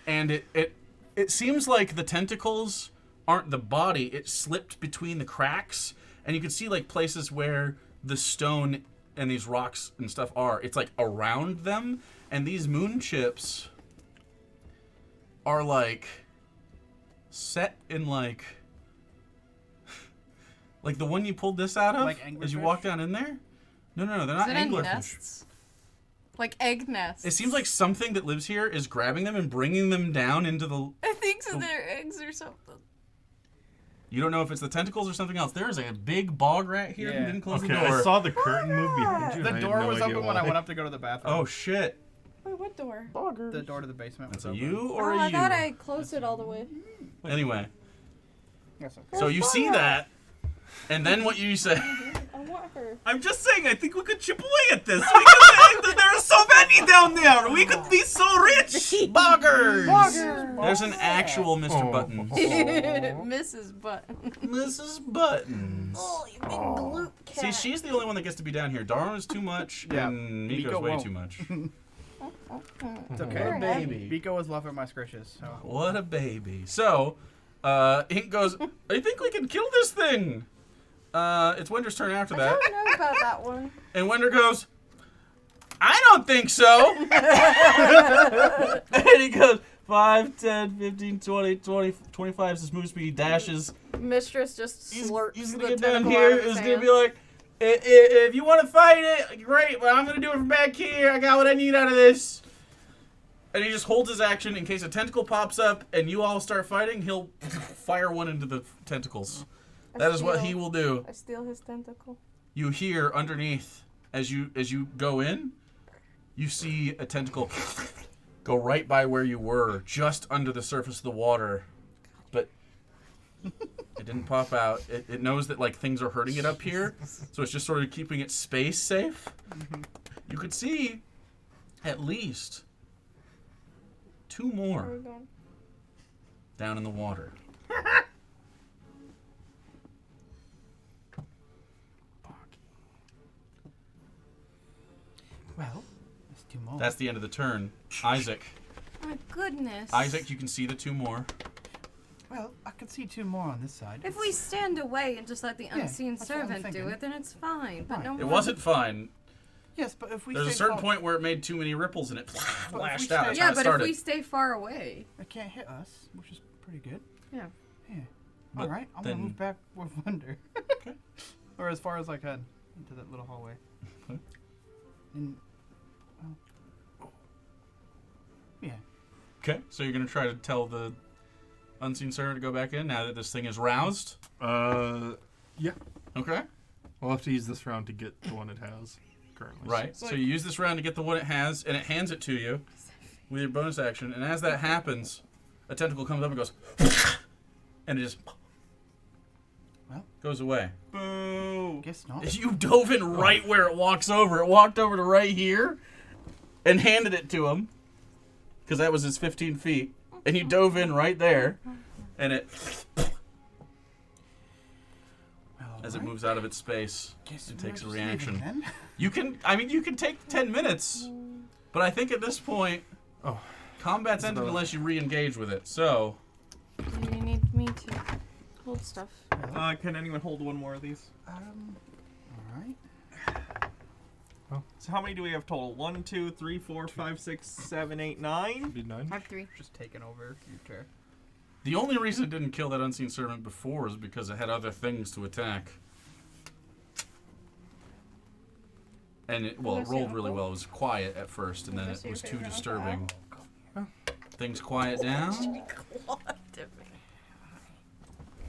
and it seems like the tentacles aren't the body. It slipped between the cracks, and you can see like places where the stone and these rocks and stuff are. It's like around them, and these moon chips are like set in like the one you pulled this out of Like as you anglerfish? walk down in there. No, they're Is not it in anglerfish. nests? Like egg nests. It seems like something that lives here is grabbing them and bringing them down into the. I think so. They're eggs or something. You don't know if it's the tentacles or something else. There's a big bog rat here who Yeah. didn't close Okay, the door. I saw the curtain move behind you. The and I had door no was idea open when I why. went up to go to the bathroom. Oh shit! Wait, what door? The door to the basement That's was a open. you or Oh, a I you? thought I closed it all the way. Anyway, Yes, okay. so you see that, and then what you say? I want her. I'm just saying, I think we could chip away at this. We could, there are so many down there. We could be so rich. Boggers! There's an actual Mr. Oh. Buttons. Mrs. Button. Mrs. Buttons. Oh, you big bloop cat. See, she's the only one that gets to be down here. Darwin's too much, Yeah. and Miko's Miko way won't. too much. It's okay. What a baby. Biko was loving my scritches. So. What a baby. So, Ink goes, I think we can kill this thing. It's Wender's turn after I that. don't know about that one. And Wender goes, I don't think so. And he goes, 5, 10, 15, 20, 25 is his move speed. He dashes. Mistress just He's slurps going the to get down tentacle here. out of his It's going to hand. be like, if you want to fight it, great, but I'm going to do it from back here. I got what I need out of this. And he just holds his action in case a tentacle pops up and you all start fighting. He'll fire one into the tentacles. That is what he will do. I steal his tentacle. You hear underneath as you go in, you see a tentacle go right by where you were, just under the surface of the water. But it didn't pop out. It knows that like things are hurting it up here, so it's just sort of keeping its space safe. You could see at least 2 Where are we more. going? down in the water. Well, there's 2 more. That's the end of the turn. Isaac. My goodness. Isaac, you can see the 2 more. Well, I can see 2 more on this side. If we stand away and just let the Yeah, unseen that's what I'm servant do thinking. it, then it's fine. But Right. no It more. wasn't fine. Yes, but if we There's a stay certain far- point where it made too many ripples and it we flashed stay- out. That's Yeah, how it but started. if we stay far away. it can't hit us, which is pretty good. Yeah. Yeah. But All right, I'm then- gonna move back with Wonder. Okay. Or as far as I can into that little hallway. Okay. And yeah. Okay, so you're gonna try to tell the unseen servant to go back in now that this thing is roused. Yeah. Okay. We'll have to use this round to get the one it has currently. Right. So you use this round to get the one it has, and it hands it to you with your bonus action. And as that happens, a tentacle comes up and goes, and it just Well. goes away. Boo. Guess not. You dove in right where it walks over. It walked over to right here, and handed it to him, because that was his 15 feet. And you dove in right there, and it, as it Alright. moves out of its space, Guess it we're takes a just reaction. leaving then. You can take 10 minutes, but I think at this point, Oh. combat's ended about- unless you re-engage with it. So, Do you need me to hold stuff? Can anyone hold one more of these? Alright. So how many do we have total? 1, 2, 3, 4, 5, 6, 7, 8, 9. Be 9. I have 3. Just taking over your turn. the only reason it didn't kill that unseen servant before is because it had other things to attack. And it, well, it Wanna see rolled your really uncle? well. It was quiet at first, and then Wanna it see was your too favorite disturbing. Oh. Things quiet down.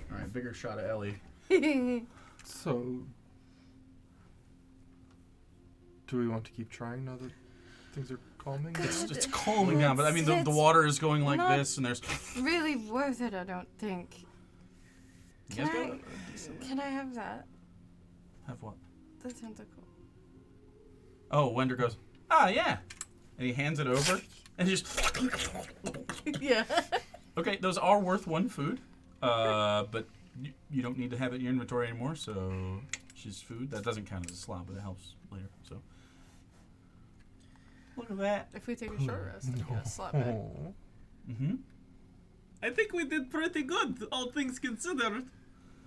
All right, bigger shot at Ellie. So, do we want to keep trying now that things are calming? It's calming down, but I mean the It's water is going like not- this, and there's. Really worth it, I don't think. You Can guys got I, a decent- can I have that? Have what? The tentacle. Oh, Wender goes, yeah. And he hands it over, and he just. Yeah. Okay, those are worth 1 food, but you don't need to have it in your inventory anymore, so she's food. That doesn't count as a slot, but it helps later, so. Look at that. If we take a short rest, then get a slot back. Oh. Mm-hmm. I think we did pretty good, all things considered.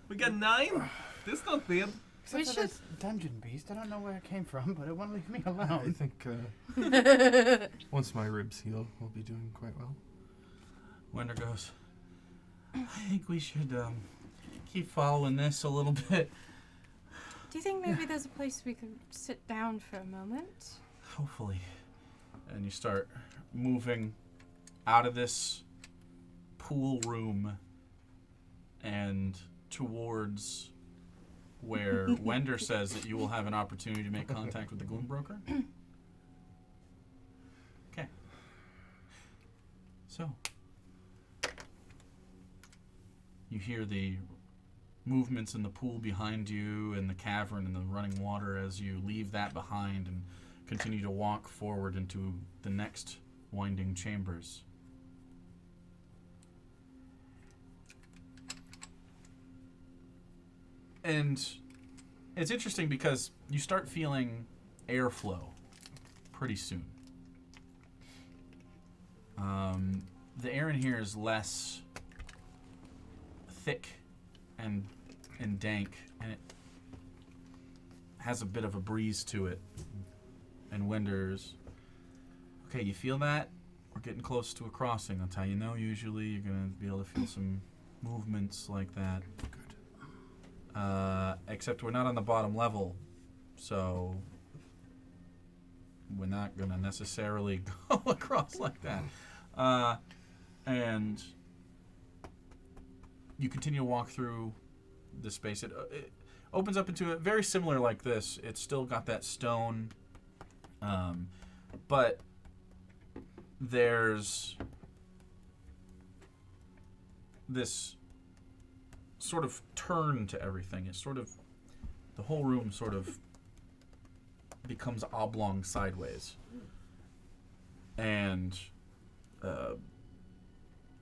We got 9. This not bad. Except We for should- this dungeon beast. I don't know where it came from, but it won't leave me I alone. think once my ribs heal, we'll be doing quite well. Wender goes, I think we should keep following this a little bit. Do you think maybe there's a place we could sit down for a moment? Hopefully. And you start moving out of this pool room and towards where Wender says that you will have an opportunity to make contact with the Gloom Broker. Okay. So, you hear the movements in the pool behind you and the cavern and the running water as you leave that behind and continue to walk forward into the next winding chambers. And it's interesting because you start feeling airflow pretty soon. The air in here is less thick and dank, and it has a bit of a breeze to it. And Wender's, okay, you feel that? We're getting close to a crossing. That's how you know. Usually you're going to be able to feel some movements like that. Except we're not on the bottom level, so we're not going to necessarily go across like that. And you continue to walk through the space. It opens up into a very similar like this. It's still got that stone, but there's this sort of turn to everything. It's sort of, the whole room sort of becomes oblong sideways. And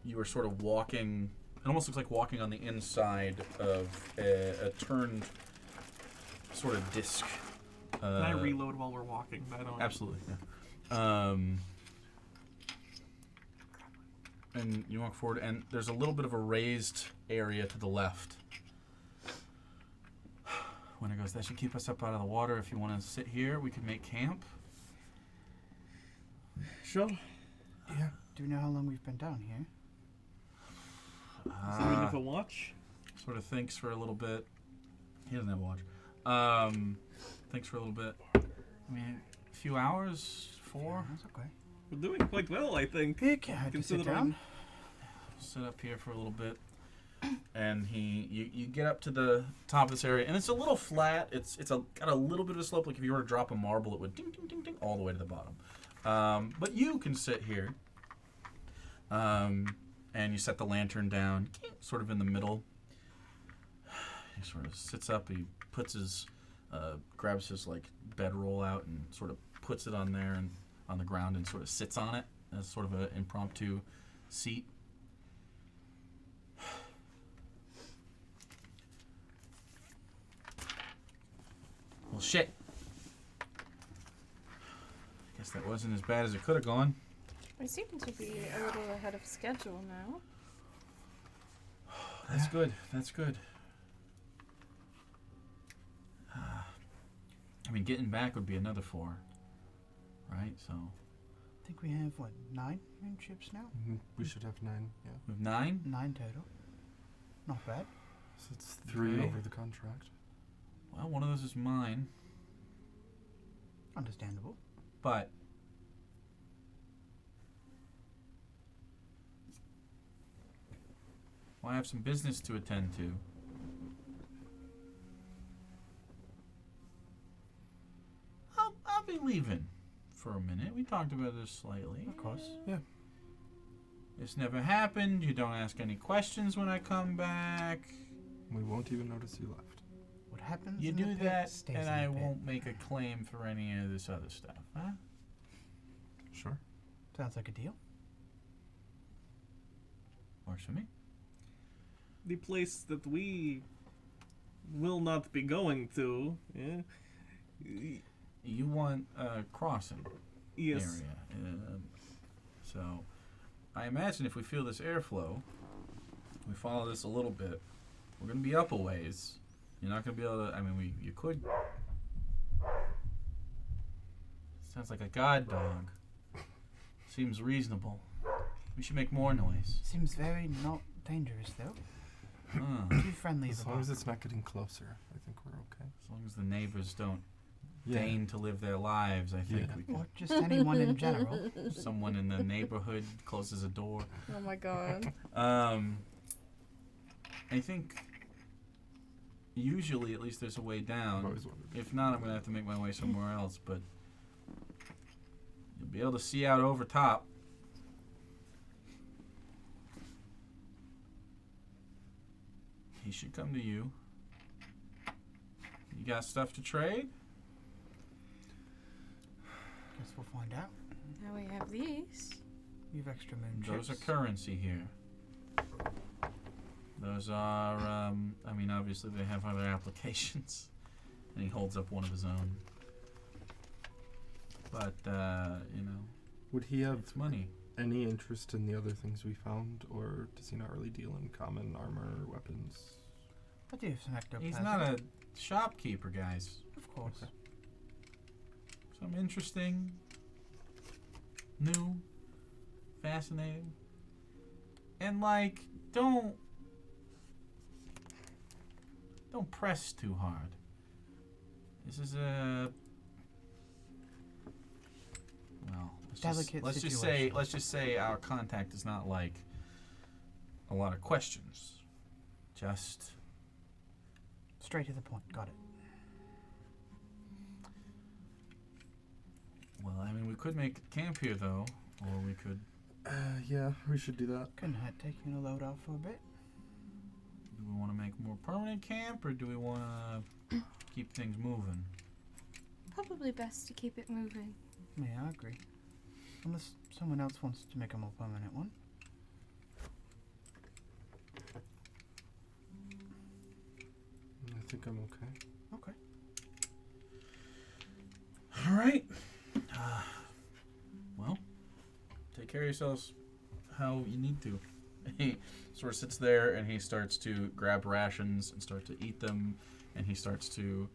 you are sort of walking. It almost looks like walking on the inside of a turned sort of disc. Can I reload while we're walking? I don't. Absolutely. Yeah. And you walk forward, and there's a little bit of a raised area to the left. When it goes, that should keep us up out of the water. If you want to sit here, we could make camp. Sure. Yeah. Do we know how long we've been down here? Is there enough a watch? Sort of thinks for a little bit. He doesn't have a watch. Thinks for a little bit. I mean, a few hours, 4. That's okay. We're doing quite well, I think. You can have to sit Considering- down. Sit up here for a little bit. And you get up to the top of this area, and it's a little flat. Got a little bit of a slope. Like if you were to drop a marble, it would ding, ding, ding, ding, all the way to the bottom. But you can sit here. And you set the lantern down, sort of in the middle. He sort of sits up. He puts his, grabs his like bedroll out and sort of puts it on there and on the ground and sort of sits on it as sort of an impromptu seat. Well, shit. Guess that wasn't as bad as it could have gone. We seem to be a little ahead of schedule now. That's good. That's good. I mean, getting back would be another 4, right? So I think we have, what, 9 moonships now? We should have 9. Yeah. we have 9. 9 total. Not bad. So it's 3 Okay. over the contract. Well, one of those is mine, Understandable. but well, I have some business to attend to. I'll be leaving for a minute. We talked about this slightly. Of course. This never happened. You don't ask any questions when I come back. We won't even notice you left. What happens You in do the pit that, stays and in I the pit. won't make a claim for any of this other stuff. Huh? Sure. Sounds like a deal. Works for me. The place that we will not be going to. You want a crossing Yes. area. So I imagine if we feel this airflow, we follow this a little bit, we're going to be up a ways. You're not going to be able to, I mean, you could. Sounds like a guide dog. Seems reasonable. We should make more noise. Seems very not dangerous, though. Huh. Too friendly of As a long as boss. it's not getting closer, I think we're okay. As long as the neighbors don't Yeah. deign to live their lives, I think Yeah. we can. Or just anyone in general. Someone in the neighborhood closes a door. Oh my god. I think usually at least there's a way I've down. always wondered. If not, I'm gonna have to make my way somewhere else. But you'll be able to see out over top. He should come to you. You got stuff to trade? Guess we'll find out. Now we have these. We have extra moon Those are chips. currency here. Those are, I mean, obviously they have other applications. And he holds up one of his own. But, you know, Would he have it's money. any interest in the other things we found, or does he not really deal in common armor or weapons? I do have some ectoplasm. He's not a shopkeeper, guys. Of course. Okay. Some interesting, new, fascinating. And, like, don't press too hard. This is a Delicate let's situation. just say our contact is not like a lot of questions. Just Straight to the point. Got it. well, I mean, we could make camp here though, or we could. Yeah, we should do that. Couldn't hurt taking a load off for a bit. Do we want to make more permanent camp, or do we want to keep things moving? Probably best to keep it moving. Yeah, I agree. Unless someone else wants to make a more permanent one. think I'm okay. Okay. All right. Well, take care of yourselves how you need to. He sort of sits there and he starts to grab rations and start to eat them, and he starts to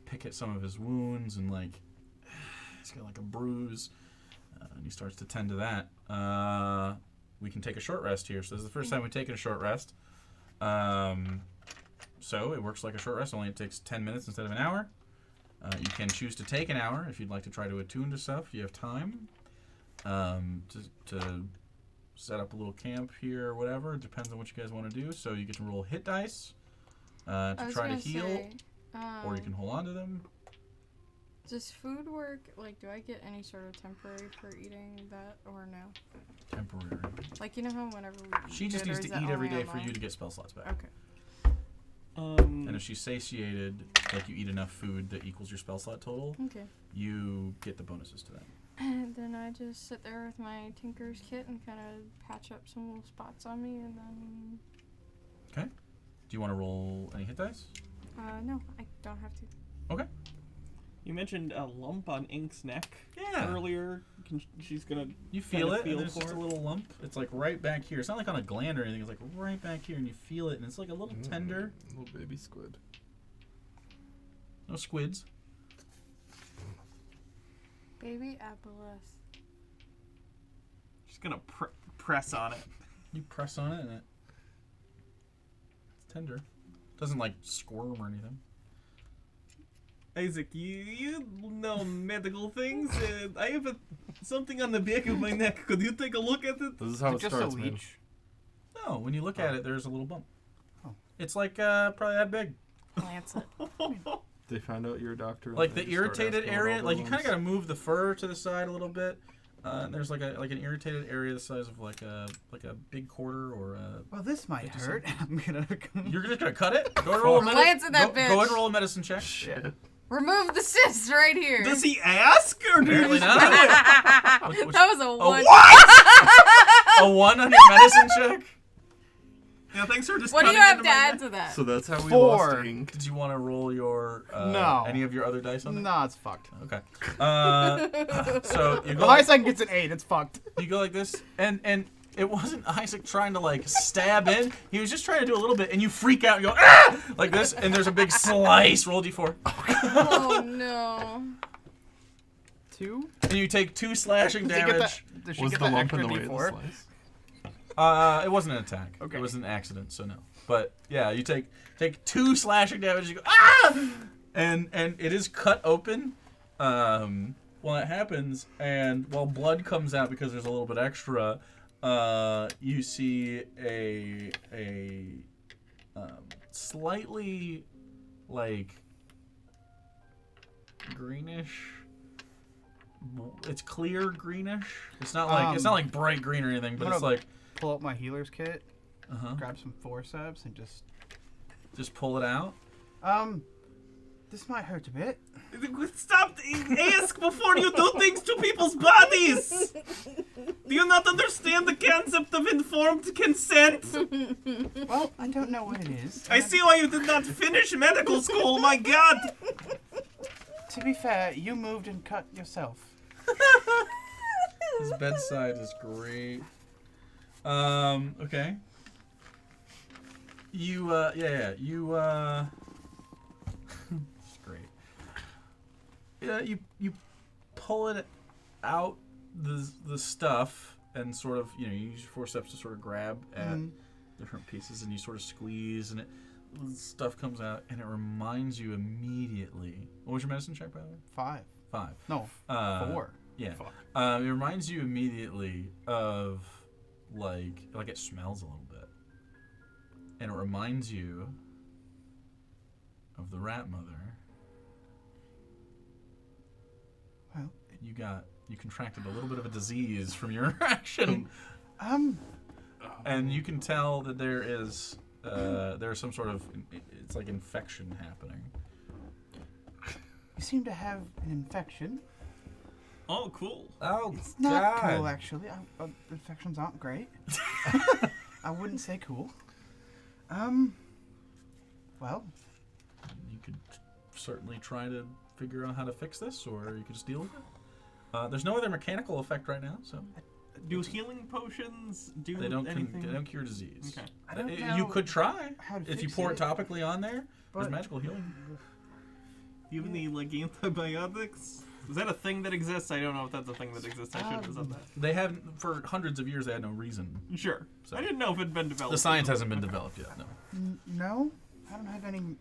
pick at some of his wounds and like he's got like a bruise, and he starts to tend to that. We can take a short rest here. So this is the first time we've taken a short rest. So it works like a short rest, only it takes 10 minutes instead of an hour. You can choose to take an hour if you'd like to try to attune to stuff. You have time to set up a little camp here or whatever. It depends on what you guys want to do. So you get to roll hit dice to try to heal, or you can hold on to them. Does food work? Like, do I get any sort of temporary for eating that, or no? Temporary. Like, you know how whenever we She just eat it, needs or to is that eat every only day for online? you to get spell slots back. Okay. And if she's satiated, like you eat enough food that equals your spell slot total, Okay. you get the bonuses to that. And then I just sit there with my Tinker's kit and kind of patch up some little spots on me, and then... Okay. Do you want to roll any hit dice? No, I don't have to. Okay. You mentioned a lump on Ink's neck Yeah. earlier. She's gonna. You feel Kinda it, feel and there's for just a it. little lump. It's like right back here. It's not like on a gland or anything. It's like right back here, and you feel it, and it's like a little tender. Little baby squid. No squids. Baby Aboleth. She's gonna press on it. You press on it, and it's tender. Doesn't like squirm or anything. Isaac, you know medical things. I have something on the back of my neck. Could you take a look at it? This is how it Just starts, a man. leech. No, when you look at it, there's a little bump. Oh. It's like probably that big. Glance it. They find out you're a doctor. Like and the they start irritated asking area, all the like you kind of ones. got to move the fur to the side a little bit. And there's like an irritated area the size of like a big quarter or a. Well, this might 50 hurt. I'm gonna. You're just gonna cut it? Go and roll a Glance at that go ahead and bitch. roll a medicine check. Shit. Remove the cyst right here. Does he ask or do you Apparently just not. do it? That was a one. A 1 on your medicine check? Yeah, thanks for just. What do you cutting have into to my add neck. to that? So that's how we 4. lost Ink. Did you want to roll your No. any of your other dice on that? No, it's fucked. Okay. So you go If Isaac gets an 8, it's fucked. you go like this, and it wasn't Isaac trying to like stab in. He was just trying to do a little bit, and you freak out. You go ah! Like this, and there's a big slice. Roll d4, Oh no. 2? and you take 2 slashing Does he get damage. that? Does she Was get the that lump in extra the way of the D4? slice? It wasn't an attack. Okay. It was an accident, so no. But yeah, you take 2 slashing damage. You go ah, and it is cut open. While it happens, and while blood comes out because there's a little bit extra, you see a slightly like greenish. It's clear greenish. It's not like bright green or anything, but I'm it's gonna- like Pull up my healer's kit, uh-huh. grab some forceps, and Just pull it out. This might hurt a bit. Stop! Ask before you do things to people's bodies! Do you not understand the concept of informed consent? Well, I don't know what it is. I see why you did not finish medical school, my god! To be fair, you moved and cut yourself. His bedside is great. Okay. You, you, it's great. Yeah, you pull it out, the stuff, and sort of, you use your forceps to sort of grab at different pieces, and you sort of squeeze, and stuff comes out, and it reminds you immediately. What was your medicine check, by the way? 5. 5. No, 4. Yeah. Fuck. It reminds you immediately of like it smells a little bit, and it reminds you of the rat mother. Well, you contracted a little bit of a disease from your interaction, and you can tell that there's some sort of it's like infection happening. You seem to have an infection. Oh, cool. Oh, It's not cool, actually. Infections aren't great. I wouldn't say cool. Well, You could certainly try to figure out how to fix this, or you could just deal with it. There's no other mechanical effect right now, so Do healing potions do they don't anything? they don't cure disease. Okay. I don't You know could try how to if you fix pour it, it topically on there. There's but- magical healing. Do you have any like antibiotics? Is that a thing that exists? I don't know if that's a thing that exists. I should have said that. They have for hundreds of years. They had no reason. Sure. So- I didn't know if it'd been developed. The science hasn't been developed yet. No. No, I don't have anything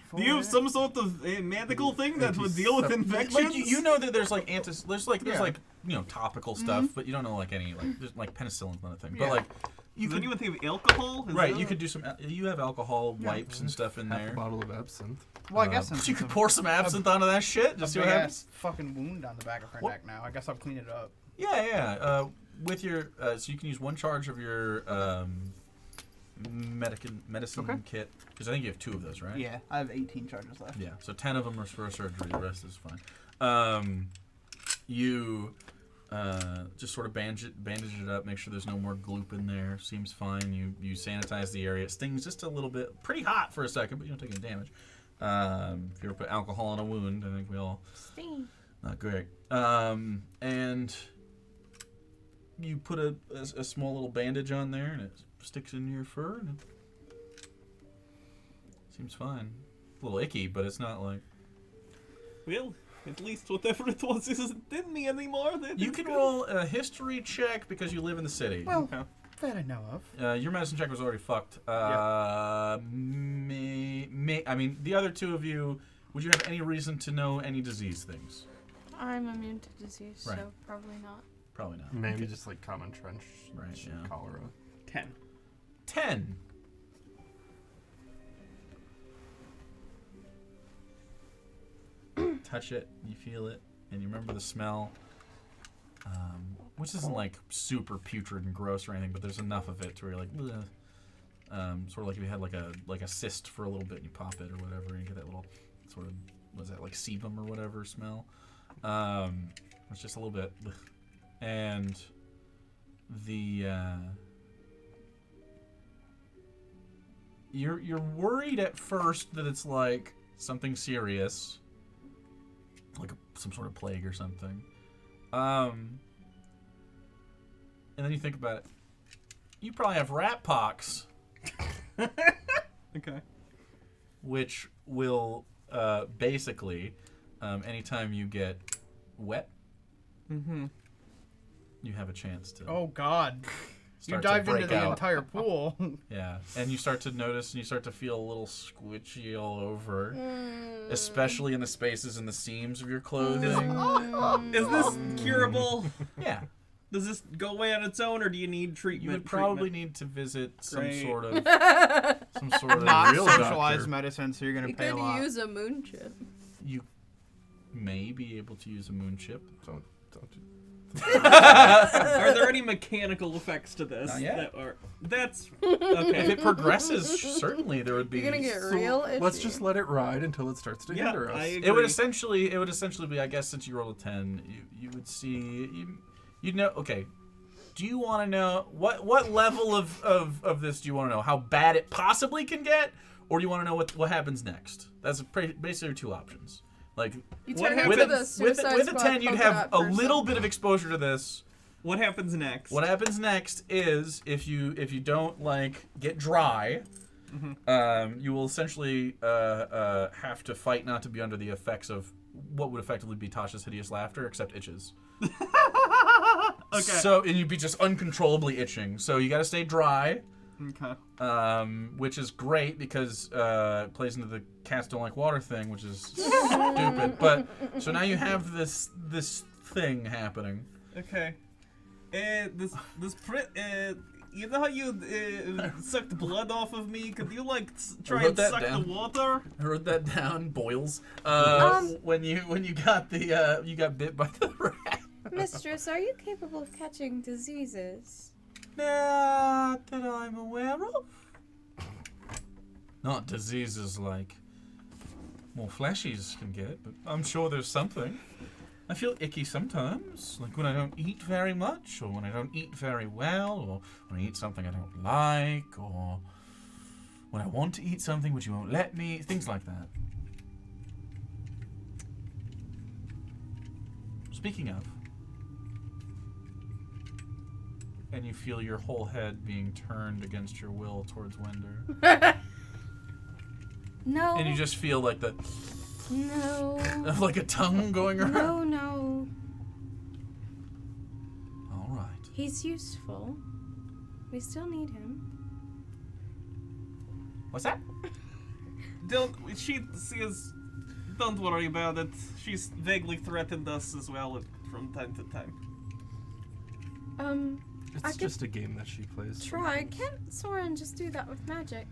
for Do you have it. some sort of medical thing that would deal with infections? Like you know that there's like there's Yeah. like topical stuff, but you don't know like any there's like penicillin's not a thing. Yeah. But like you Does could anyone have alcohol? Is right, that- you could do some. You have alcohol wipes and stuff in Half a there. bottle of absinthe. Well, I guess since You it's could a- pour some absinthe onto that shit. a Just see big what ass happens. fucking wound on the back of her What? neck now. I guess I'll clean it up. Yeah. With your so you can use one charge of your medicine Okay. kit because I think you have 2 of those, right? Yeah, I have 18 charges left. Yeah, so 10 of them are for surgery. The rest is fine. You just sort of bandage it up, make sure there's no more gloop in there. Seems fine. You sanitize the area. It stings just a little bit. Pretty hot for a second, but you don't take any damage. If you ever put alcohol on a wound, I think we all... Sting. Not great. And you put a small little bandage on there, and it sticks into your fur, and it seems fine. A little icky, but it's not like... Well, at least whatever it was isn't in me anymore. You can roll a history check because you live in the city. Well, Okay. that I know of. Your medicine check was already fucked. I mean, the other 2 of you, would you have any reason to know any disease things? I'm immune to disease, Right. so probably not. Probably not. Maybe just like common trench, Right, yeah. cholera. 10. 10. Touch it, you feel it, and you remember the smell, which isn't like super putrid and gross or anything, but there's enough of it to where you're like, ugh. Sort of like if you had like a cyst for a little bit and you pop it or whatever, and you get that little sort of, was that like sebum or whatever smell? It's just a little bit, ugh. And the you're worried at first that it's like something serious, like some sort of plague or something. And then you think about it. You probably have rat pox, Okay. which will basically, anytime you get wet, Mm-hmm. you have a chance to. Oh God, you start to dived into break the out. entire pool. Yeah, and you start to notice, and you start to feel a little squishy all over, Mm. especially in the spaces and the seams of your clothing. Is this curable? Yeah, Does this go away on its own, or do you need you treatment? would probably need to visit some Great. sort of Not real socialized doctor. medicine, so you're gonna You pay a could lot. use a moon chip. You may be able to use a moon chip. Don't do. Are there any mechanical effects to this? Not yet. That are, that's If okay. it progresses, certainly there would be. You're gonna get So real itchy. let's just let it ride until it starts to Yeah, hinder us. I agree. It would essentially be, I guess, since you rolled a 10, you would see, you'd know. Okay, do you want to know what level of this do you want to know? How bad it possibly can get, or do you want to know what happens next? That's basically 2 options. Like You What turn happens- into with the Suicide a Squad 10, you'd polka have dot a person. little bit of exposure to this. What happens next? What happens next is if you don't like get dry, you will essentially have to fight not to be under the effects of what would effectively be Tasha's hideous laughter, except itches. Okay. So and you'd be just uncontrollably itching. So you got to stay dry, Okay. which is great because it plays into the cats don't like water thing, which is stupid. But so now you have this thing happening. Okay. You know how you sucked blood off of me? Could you like try wrote and that suck down. the water? I wrote that down. Boils. Um, When you got the you got bit by the rat. Mistress, are you capable of catching diseases? Not that I'm aware of. Not diseases like more fleshies can get it, but I'm sure there's something. I feel icky sometimes, like when I don't eat very much, or when I don't eat very well, or when I eat something I don't like, or when I want to eat something but you won't let me, things like that. Speaking of, and you feel your whole head being turned against your will towards Wender. No. And you just feel like the No. like a tongue going around. No. All right. He's useful. We still need him. What's that? Don't worry about it. She's vaguely threatened us as well from time to time. It's I could just a game that she plays. try. Can't Soren just do that with magic?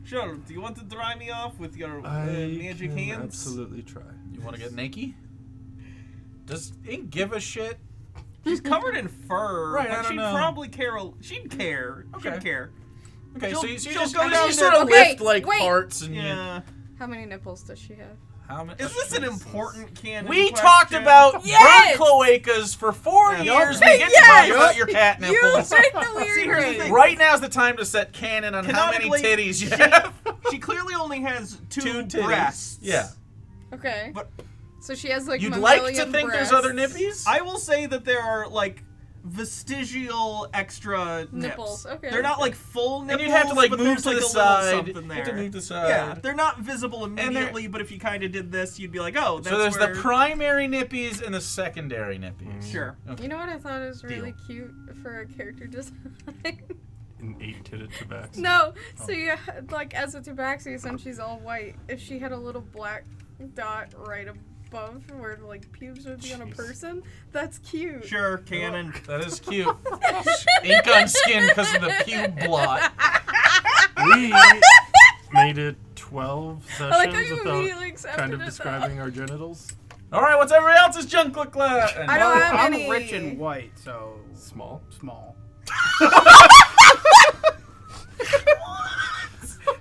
Sure. Do you want to dry me off with your I magic can hands? absolutely try. You want to get naked? Does Ink give a shit? She's covered in fur. Right, but I don't she'd know. probably care. She'd care. Okay. She'd care. Okay, She'll- so you she'll just go you down sort of there- lift like wait. parts and you. Yeah. How many nipples does she have? How many? Is this an important canon? We question? talked about Yes! bird cloacas for 4 Yeah. years. Yup. We get to talk Yes! about your cat You nipples. picked the weird See, here's the grade. thing. Right now's the time to set canon on how many Canonically, titties you have. She clearly only has two titties. breasts. Yeah. Okay. But So she has like You'd like to mammalian think breasts. there's other nippies? I will say that there are like vestigial extra Nipples, nips. okay. They're not like full and nipples. you'd have to like but move there's, to like, the a little side. something You there. have to move to the side. Yeah, they're not visible they're- immediately, but if you kind of did this, you'd be like, oh, that's So there's where... the primary nippies and the secondary nippies. Sure. Okay. You know what I thought is really Deal. cute for a character design? An 8-titted tabaxi. No, so you had, like as a tabaxi, since she's all white, if she had a little black dot right above where like pubes would be on a Jeez. person, that's cute. Sure, canon. That is cute. Ink on skin because of the pube blot. We made it 12 I like how sessions you without immediately accepted kind of it, though. describing our genitals. All right, what's everybody else's junk look like? And I don't have I'm any. rich and white, so Small. small.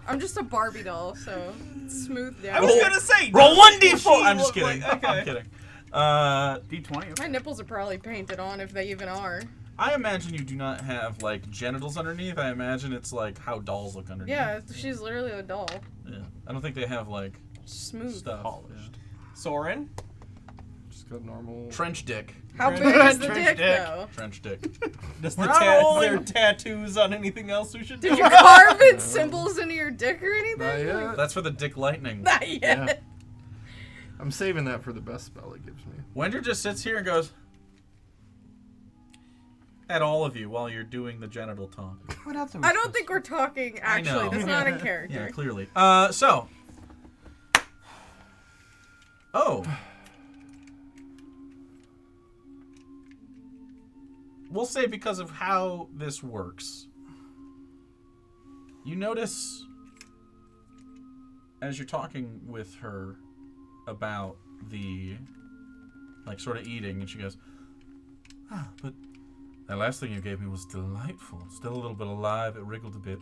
I'm just a Barbie doll, so smooth I down. was gonna say, roll doesn't 1d4. she I'm just look kidding. like- okay. I'm kidding. D20. My nipples are probably painted on if they even are. I imagine you do not have like genitals underneath. I imagine it's like how dolls look underneath. Yeah, she's literally a doll. Yeah. I don't think they have like Smooth. stuff. Polished. Soren? Just got normal. Yeah. Trench dick. How Trench- big is the trench dick, dick. though? Trench dick. Does We're the not is rolling. there tattoos on anything else we should Did do? you carve in symbols into your dick or anything? Not yet. That's for the dick lightning. Not yet. Yeah. I'm saving that for the best spell it gives me. Wender just sits here and goes at all of you while you're doing the genital talk. What else are we I don't supposed think to- we're talking, I actually. know. That's not in Yeah, character. clearly. So. Oh. We'll say because of how this works. You notice as you're talking with her about the like sort of eating and she goes, but that last thing you gave me was delightful. Still a little bit alive, it wriggled a bit.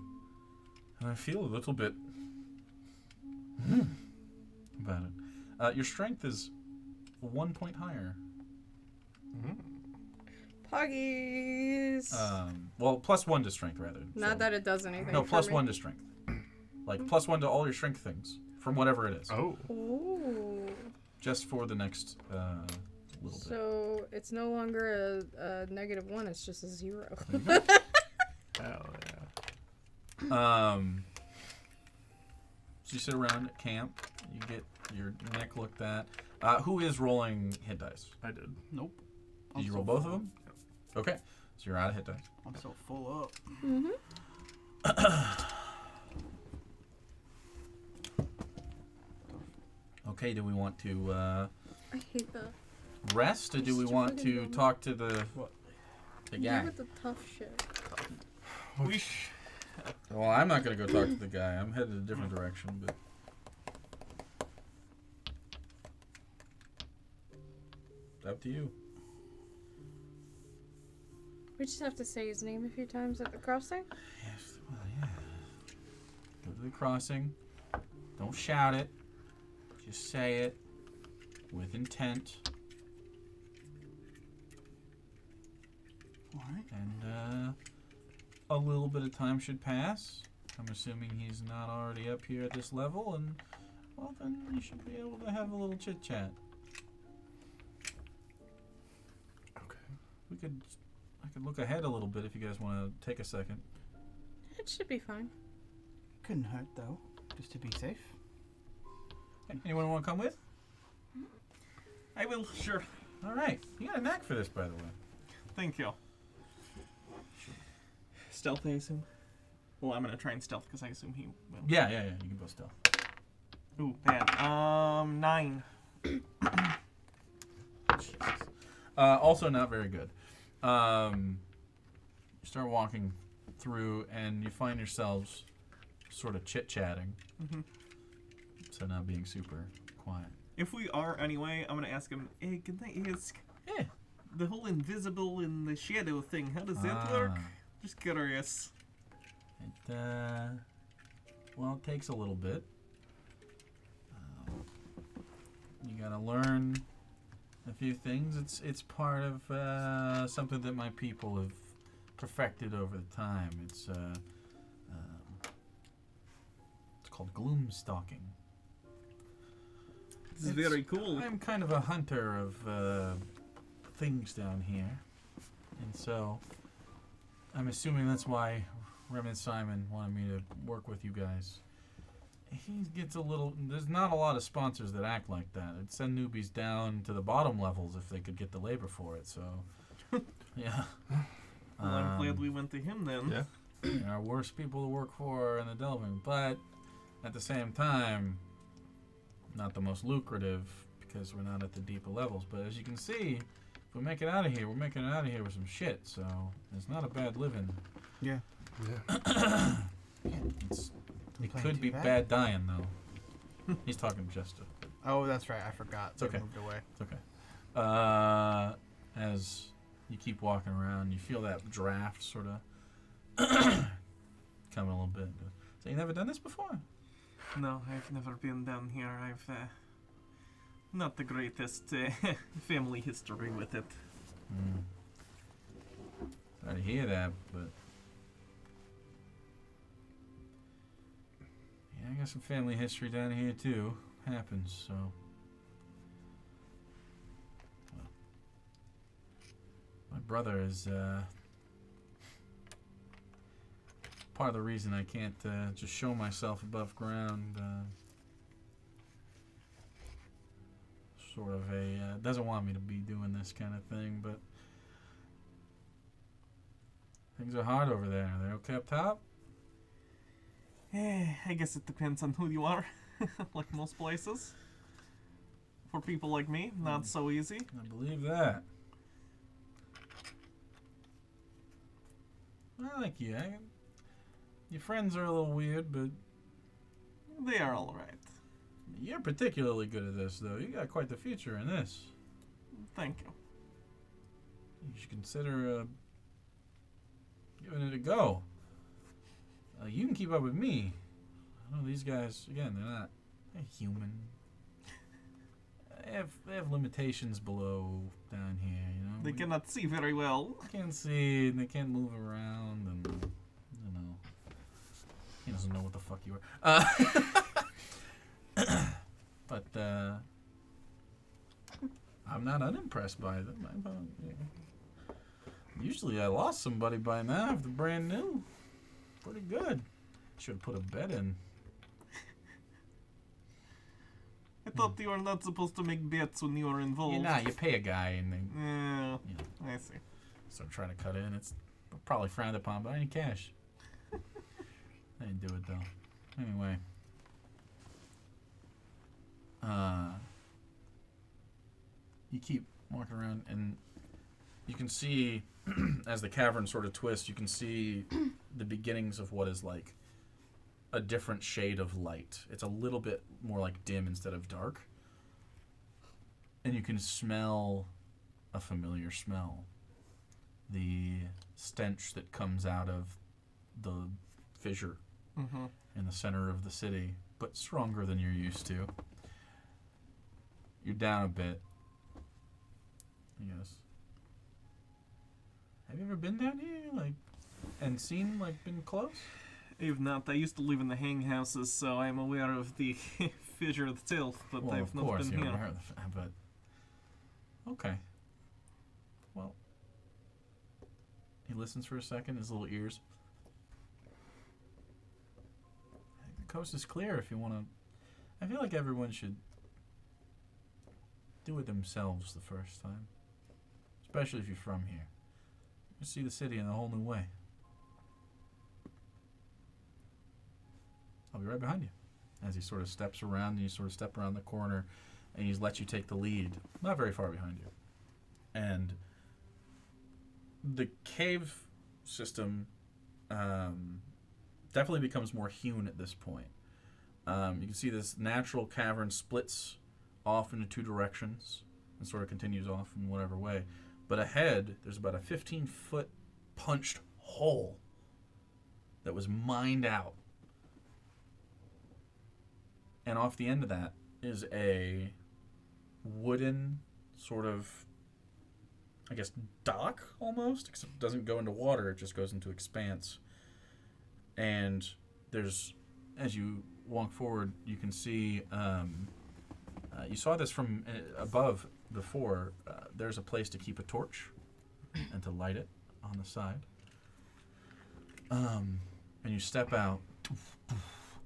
And I feel a little bit about it. Your strength is 1 point higher. Puggies. Well, +1 to strength rather. Not So- that it does anything. No, for me. +1 to strength. Like +1 to all your strength things from whatever it is. Oh. Ooh. Just for the next little bit. So it's no longer a -1, it's just a 0. Hell yeah. So you sit around at camp, you get your neck looked at. Who is rolling hit dice? I did. Nope. Did I'm you so roll both full. of them? Okay, so you're out of hit dice. I'm so full up. Okay, do we want to I hate that. rest, or do we Just want fucking to dumb. talk to the You guy? with the tough shit. We Well, I'm not gonna go talk to the guy. I'm headed a different direction, but it's up to you. We just have to say his name a few times at the crossing. Yes, well, yeah. Go to the crossing. Don't shout it. Just say it with intent, All right. and a little bit of time should pass, I'm assuming he's not already up here at this level, and well, then you should be able to have a little chit chat. Okay. I could look ahead a little bit if you guys want to take a second. It should be fine. Couldn't hurt though, just to be safe. Hey, anyone want to come with? I will, sure. All right. You got a knack for this, by the way. Thank you. Stealth, I assume? Well, I'm gonna try and stealth because I assume he will. Yeah. You can both stealth. Ooh, bad. 9. Also not very good. You start walking through, and you find yourselves sort of chit-chatting. Mm-hmm. So not being super quiet. If we are anyway, I'm gonna ask him, hey, can I ask Yeah. the whole invisible in the shadow thing, how does that work? Just curious. It, well, it takes a little bit. You gotta learn a few things. It's part of something that my people have perfected over the time. It's called gloom stalking. This is very cool. I'm kind of a hunter of things down here, and so I'm assuming that's why Remen Simon wanted me to work with you guys. He gets a little. There's not a lot of sponsors that act like that. It'd send newbies down to the bottom levels if they could get the labor for it. So, yeah. Well, I'm glad we went to him then. Yeah. There are worse people to work for in the delving, but at the same time, not the most lucrative because we're not at the deeper levels. But as you can see, if we make it out of here, we're making it out of here with some shit. So it's not a bad living. Yeah. Yeah. It Complain could too be bad dying though. He's talking to Jester. Oh, that's right. I forgot. It's okay. They moved away. It's okay. As you keep walking around, you feel that draft sort of coming a little bit. So you never done this before? No, I've never been down here. I've not the greatest family history with it. Sorry to hear that, but yeah, I got some family history down here too. Happens, so. Well, my brother is part of the reason I can't just show myself above ground. Sort of a doesn't want me to be doing this kind of thing, but things are hard over there. Are they okay up top? I guess it depends on who you are, like most places. For people like me, not so easy. I believe that. I like you. Your friends are a little weird, but They are alright. you're particularly good at this, though. You got quite the future in this. Thank you. You should consider giving it a go. You can keep up with me. I know these guys, again, they're human. They have limitations below down here, you know. They cannot see very well. They can't see, and they can't move around, and, you know. He doesn't know what the fuck you are. But, I'm not unimpressed by them. Usually I lost somebody by now if they're brand new. Pretty good. Should have put a bet in. I thought you were not supposed to make bets when you were involved. You're not. You pay a guy and they Yeah, you know, I see. start trying to cut in. It's probably frowned upon, but I need cash. I didn't do it though. Anyway. You keep walking around and you can see as the cavern sort of twists, you can see the beginnings of what is like a different shade of light. It's a little bit more like dim instead of dark. And you can smell a familiar smell. The stench that comes out of the fissure Mm-hmm. in the center of the city, but stronger than you're used to. You're down a bit. Yes. Have you ever been down here, like, and seen, like, been close? I've not. I used to live in the hang houses, so I'm aware of the fissure of the tilth, but Well, I've of not course, been you're here. aware of the but okay. Well, he listens for a second. His little ears. The coast is clear. If you want to, I feel like everyone should do it themselves the first time, especially if you're from here. You see the city in a whole new way. I'll be right behind you. As he sort of steps around, and you sort of step around the corner, and he lets you take the lead, not very far behind you. And the cave system definitely becomes more hewn at this point. You can see this natural cavern splits off into two directions and sort of continues off in whatever way. But ahead, there's about a 15-foot punched hole that was mined out. And off the end of that is a wooden sort of, I guess, dock almost, except it doesn't go into water, it just goes into expanse. And there's, as you walk forward, you can see, you saw this from above before, there's a place to keep a torch and to light it on the side. And you step out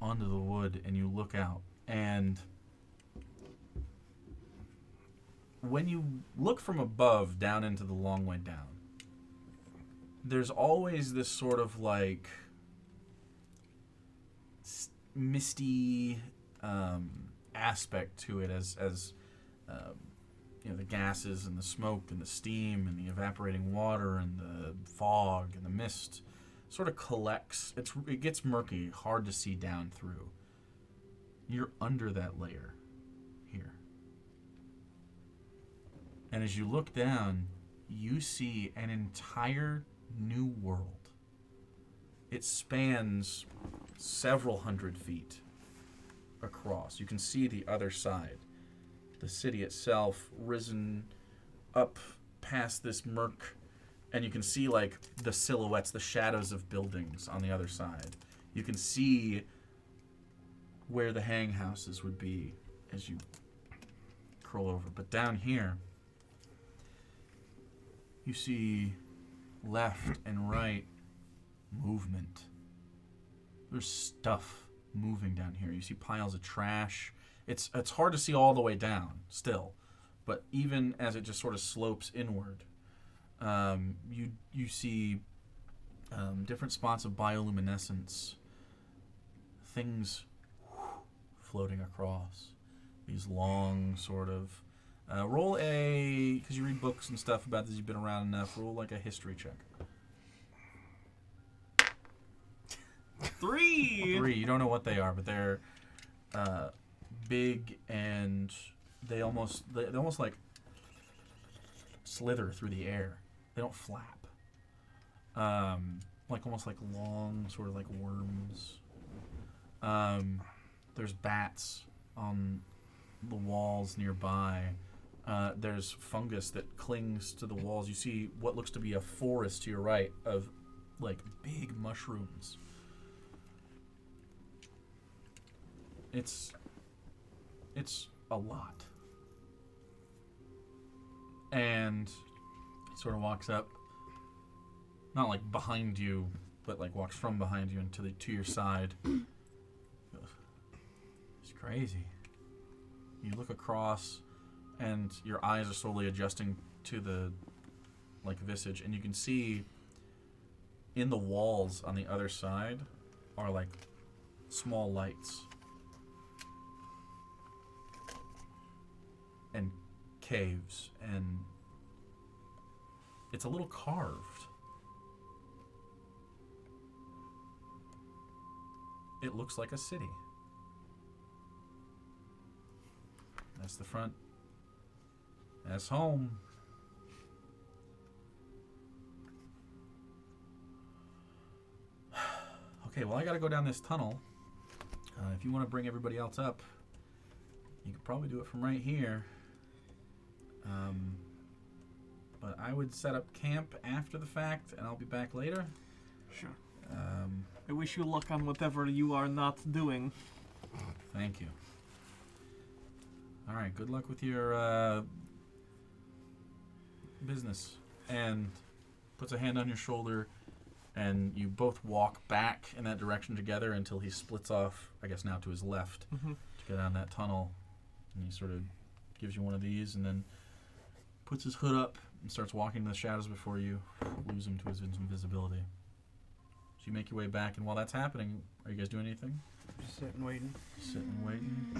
onto the wood and you look out, and when you look from above down into the long way down, there's always this sort of like misty aspect to it as you know, the gases and the smoke and the steam and the evaporating water and the fog and the mist sort of collects. It gets murky, hard to see down through. You're under that layer here. And as you look down, you see an entire new world. It spans several hundred feet across. You can see the other side. The city itself risen up past this murk, and you can see like the silhouettes, the shadows of buildings on the other side. You can see where the hang houses would be as you curl over. But down here, you see left and right movement. There's stuff moving down here. You see piles of trash. It's hard to see all the way down still, but even as it just sort of slopes inward, you see different spots of bioluminescence, things floating across these long sort of roll a, because you read books and stuff about this, you've been around enough, roll like a history check. 3. You don't know what they are, but they're big, and they almost like slither through the air. They don't flap. Like almost like long, sort of like worms. There's bats on the walls nearby. There's fungus that clings to the walls. You see what looks to be a forest to your right of like big mushrooms. It's a lot. And he sort of walks up, not like behind you, but like walks from behind you and to your side. It's crazy. You look across, and your eyes are slowly adjusting to the like visage, and you can see in the walls on the other side are like small lights and caves, and it's a little carved. It looks like a city. That's the front. That's home. Okay, well, I gotta go down this tunnel. If you want to bring everybody else up, you could probably do it from right here. But I would set up camp after the fact, and I'll be back later. Sure. I wish you luck on whatever you are not doing. Thank you. All right, good luck with your business. And puts a hand on your shoulder, and you both walk back in that direction together until he splits off, I guess now to his left, Mhm. to get down that tunnel. And he sort of gives you one of these, and then puts his hood up and starts walking in the shadows before you lose him to his invisibility. So you make your way back, and while that's happening, are you guys doing anything? Just sitting waiting. Sitting, waiting.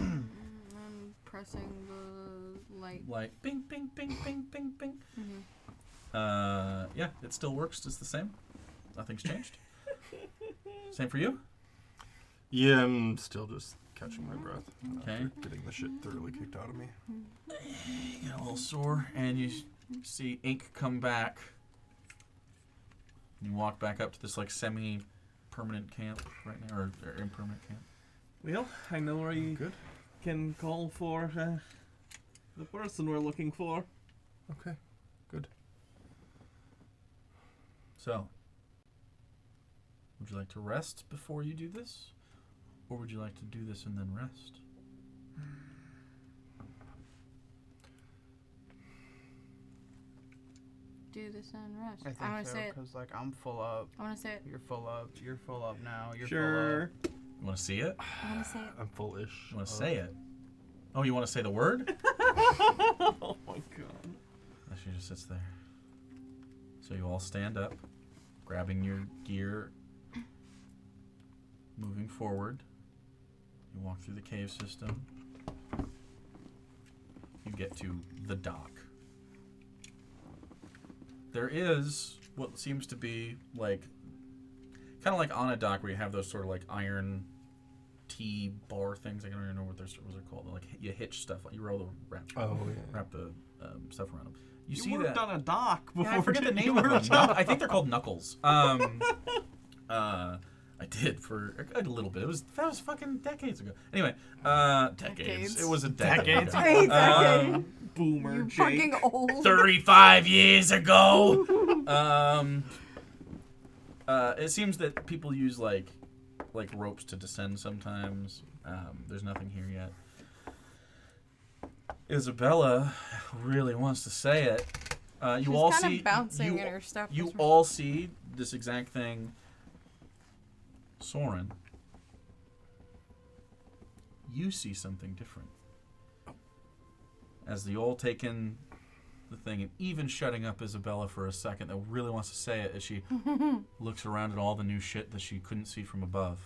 I'm pressing the light. Like, bing, bing, bing, bing, bing, bing. Mm-hmm. Yeah, it still works. It's the same. Nothing's changed. Same for you? Yeah, I'm still just catching my breath. Okay. After getting the shit thoroughly kicked out of me. You get a little sore, and you see ink come back. You walk back up to this like semi-permanent camp right now, or impermanent camp. Well, I know where you Good. can call for the person we're looking for. Okay. Good. So, would you like to rest before you do this, or would you like to do this and then rest? Do this and rest. I I think want to so, say it. because like I'm full up. I want to say it. You're full up. You're full up now. You're Sure. You want to see it? I want to say it. I'm full-ish. You want to say it? Oh, you want to say the word? Oh my god. She just sits there. So you all stand up, grabbing your gear, moving forward. You walk through the cave system. You get to the dock. There is what seems to be like, kind of like on a dock where you have those sort of like iron T-bar things. I don't even know what they're called. Like you hitch stuff. You roll the wrap the stuff around them. You see worked that? on a dock before. Yeah, I forget the didn't name you? of them. I think they're called knuckles. I did for a little bit. That was fucking decades ago. Anyway, decades. Decades. It was a decade Decades. ago. Decades, decades. Boomer You Jake. fucking old. 35 years ago. It seems that people use like ropes to descend sometimes. There's nothing here yet. Isabella really wants to say it. You She's all kind see of bouncing you, in her stuff. you is- all see this exact thing. Soren, you see something different. As the old take in the thing and even shutting up Isabella for a second that really wants to say it as she looks around at all the new shit that she couldn't see from above.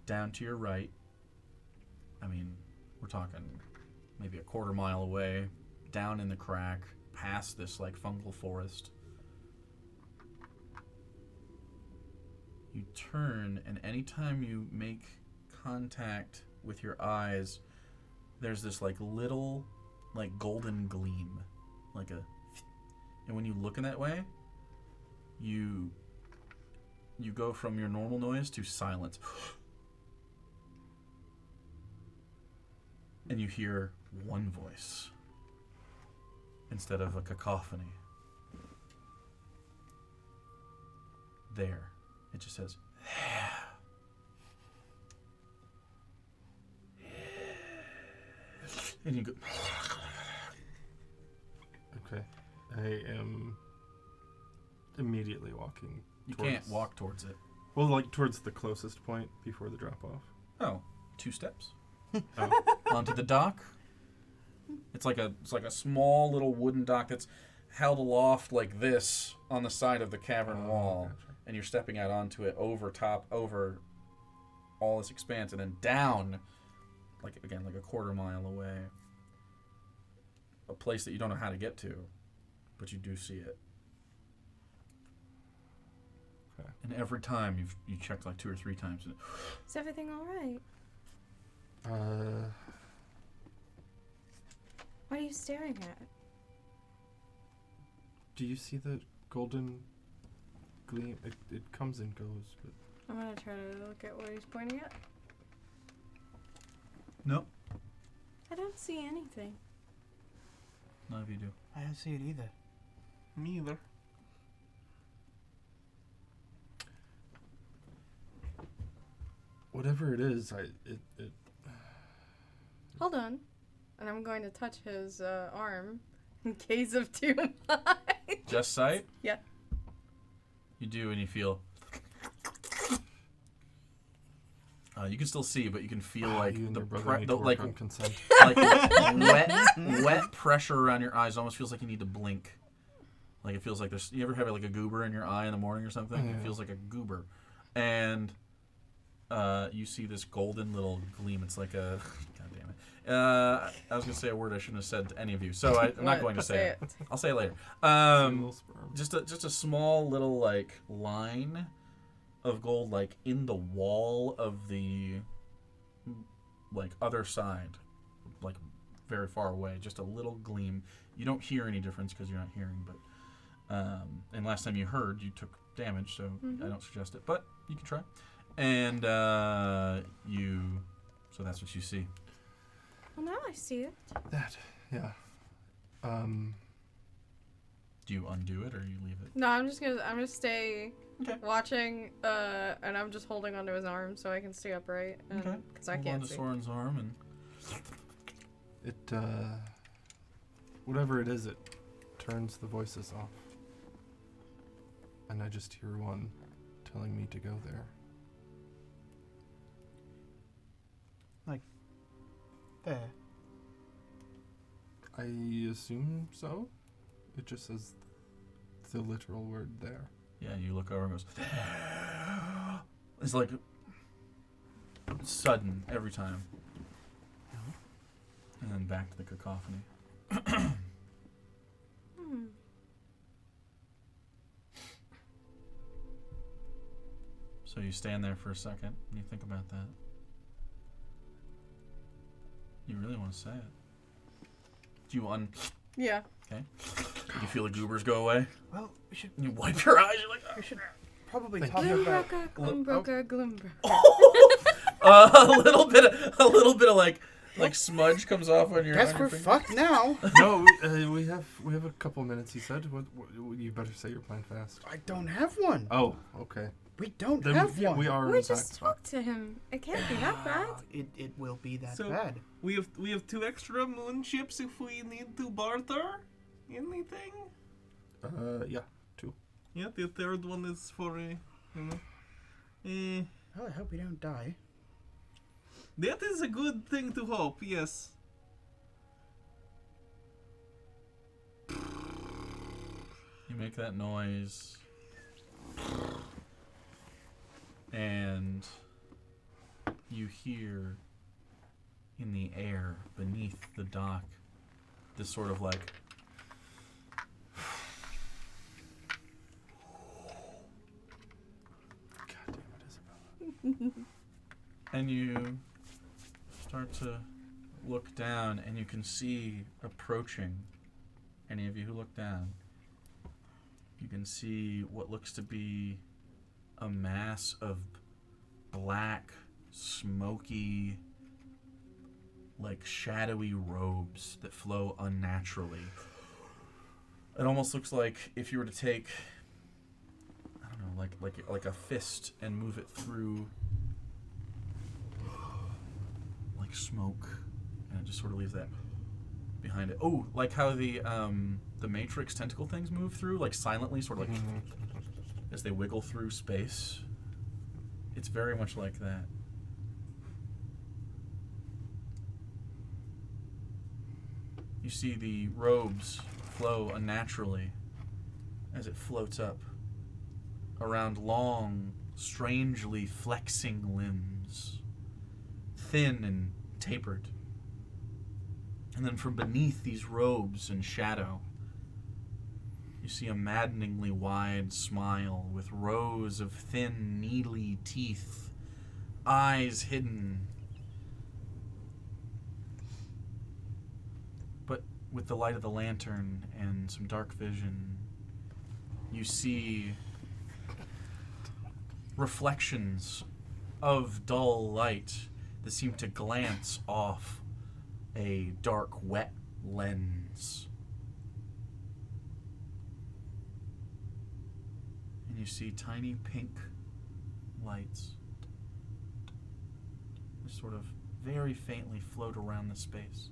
Down to your right, I mean, we're talking maybe a quarter mile away, down in the crack, past this like fungal forest. You turn, and anytime you make contact with your eyes, there's this like little like golden gleam, like a, and when you look in that way, you go from your normal noise to silence. And you hear one voice instead of a cacophony. There. It just says, and you go, Okay. I am immediately walking. you towards, can't walk towards it. Well, like towards the closest point before the drop off. Oh, 2 steps Oh. onto the dock. It's like a small little wooden dock that's held aloft like this on the side of the cavern wall. Gotcha. And you're stepping out onto it over all this expanse, and then down, like a quarter mile away. A place that you don't know how to get to, but you do see it. Okay. And every time you checked like 2 or 3 times. And Is everything all right? What are you staring at? Do you see the golden gleam? It comes and goes, but I'm gonna try to look at what he's pointing at. nope, I don't see anything. none of you do. I don't see it either. Me either. Whatever it is, Hold on. And I'm going to touch his arm in case of too much. Just sight? Yeah. You do, and you feel. You can still see, but you can feel like you and the, your brother need to work like on consent. like wet pressure around your eyes. Almost feels like you need to blink. Like it feels like there's. You ever have like a goober in your eye in the morning or something? Yeah. It feels like a goober, and you see this golden little gleam. It's like a. God damn it. I was gonna say a word I shouldn't have said to any of you, so I'm not What? going to say it. it. I'll say it later. Little sperm. Just a small little like line of gold like in the wall of the like other side, like very far away. Just a little gleam. You don't hear any difference because you're not hearing, but and last time you heard, you took damage, so I don't suggest it, but you can try. And so that's what you see. Well, now I see it. That, yeah. Do you undo it or you leave it? No, I'm gonna stay Okay. watching, and I'm just holding onto his arm so I can stay upright. Okay. Because I Hold can't on to see. Soren's arm and It, whatever it is, it turns the voices off. And I just hear one telling me to go there. There. I assume so. It just says the literal word there. yeah, you look over and goes. It's like sudden every time, and then back to the cacophony. Hmm. So you stand there for a second and you think about that. You really want to say it. Do you Yeah. you feel the goobers go away? Well, we should And you wipe your eyes. You're like, we should probably Thank talk about. Glumbroka, Glumbroka. a little bit of like smudge comes off on your. Guess on we're your finger. fucked now. No, we have a couple minutes. He said. What, you better say your plan fast. I don't have one. Oh, okay. We don't Then have yeah, one. we are. We in just fact talked to him. It can't be that bad. It will be that So- bad. We have 2 extra moon ships if we need to barter anything. Yeah, 2. Yeah, the third one is for Well, I hope we don't die. that is a good thing to hope. Yes. You make that noise, and you hear in the air beneath the dock this sort of like God damn it, Isabella. and you start to look down and you can see approaching, any of you who look down, you can see what looks to be a mass of black, smoky, like shadowy robes that flow unnaturally. It almost looks like if you were to take, I don't know, like a fist and move it through like smoke, and it just sort of leaves that behind it. Oh, like how the Matrix tentacle things move through, like silently, sort of like as they wiggle through space. It's very much like that. You see the robes flow unnaturally as it floats up around long, strangely flexing limbs, thin and tapered. And then from beneath these robes and shadow, you see a maddeningly wide smile with rows of thin, needly teeth, eyes hidden. But with the light of the lantern and some dark vision, you see reflections of dull light that seem to glance off a dark, wet lens. And you see tiny pink lights sort of very faintly float around the space.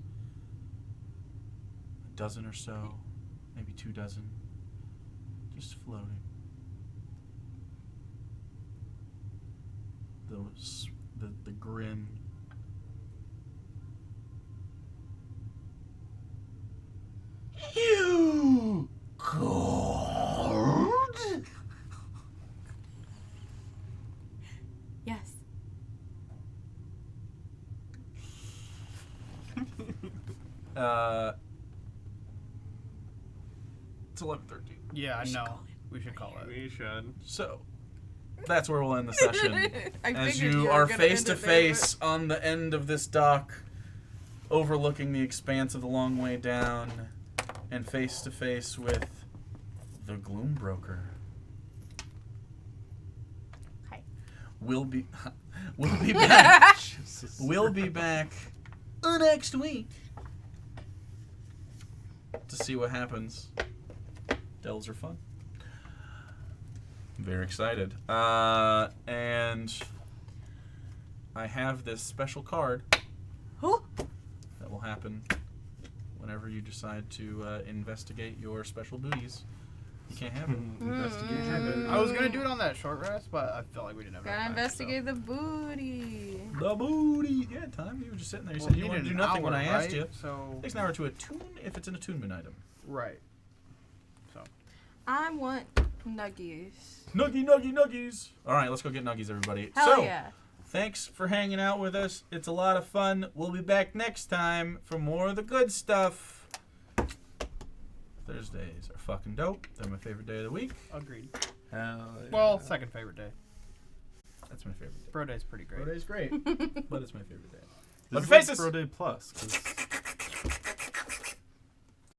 A dozen or so, maybe 2 dozen, just floating. The grin. You cold? Yes. It's 11:13. Yeah, I know. We should call it. We should. So, that's where we'll end the session. I As figured you were are gonna face end to it there, face on the end of this dock, overlooking the expanse of the long way down, and face to face with the Gloom Broker. Hi. We'll be back. We'll be back next week to see what happens. Delves are fun. Very excited. And I have this special card Oh, that will happen whenever you decide to investigate your special booties. You can't have it. Investigation. I was gonna do it on that short rest, but I felt like we didn't have gotta enough time, investigate the booty. The booty. Yeah, time. You were just sitting there. You So. said Well, you we wanted to needed do an nothing when hour, I asked right? you. So Takes an hour to attune if it's an attunement item. right. So I want nuggies. Nuggies. All right, let's go get nuggies, everybody. Hell so, yeah. thanks for hanging out with us. It's a lot of fun. We'll be back next time for more of the good stuff. Thursdays are fucking dope. They're my favorite day of the week. Agreed. Hell yeah. Well, second favorite day. That's my favorite day. Bro Day's pretty great. Bro Day's great. But it's my favorite day. This Love is your like faces. Bro Day Plus, 'cause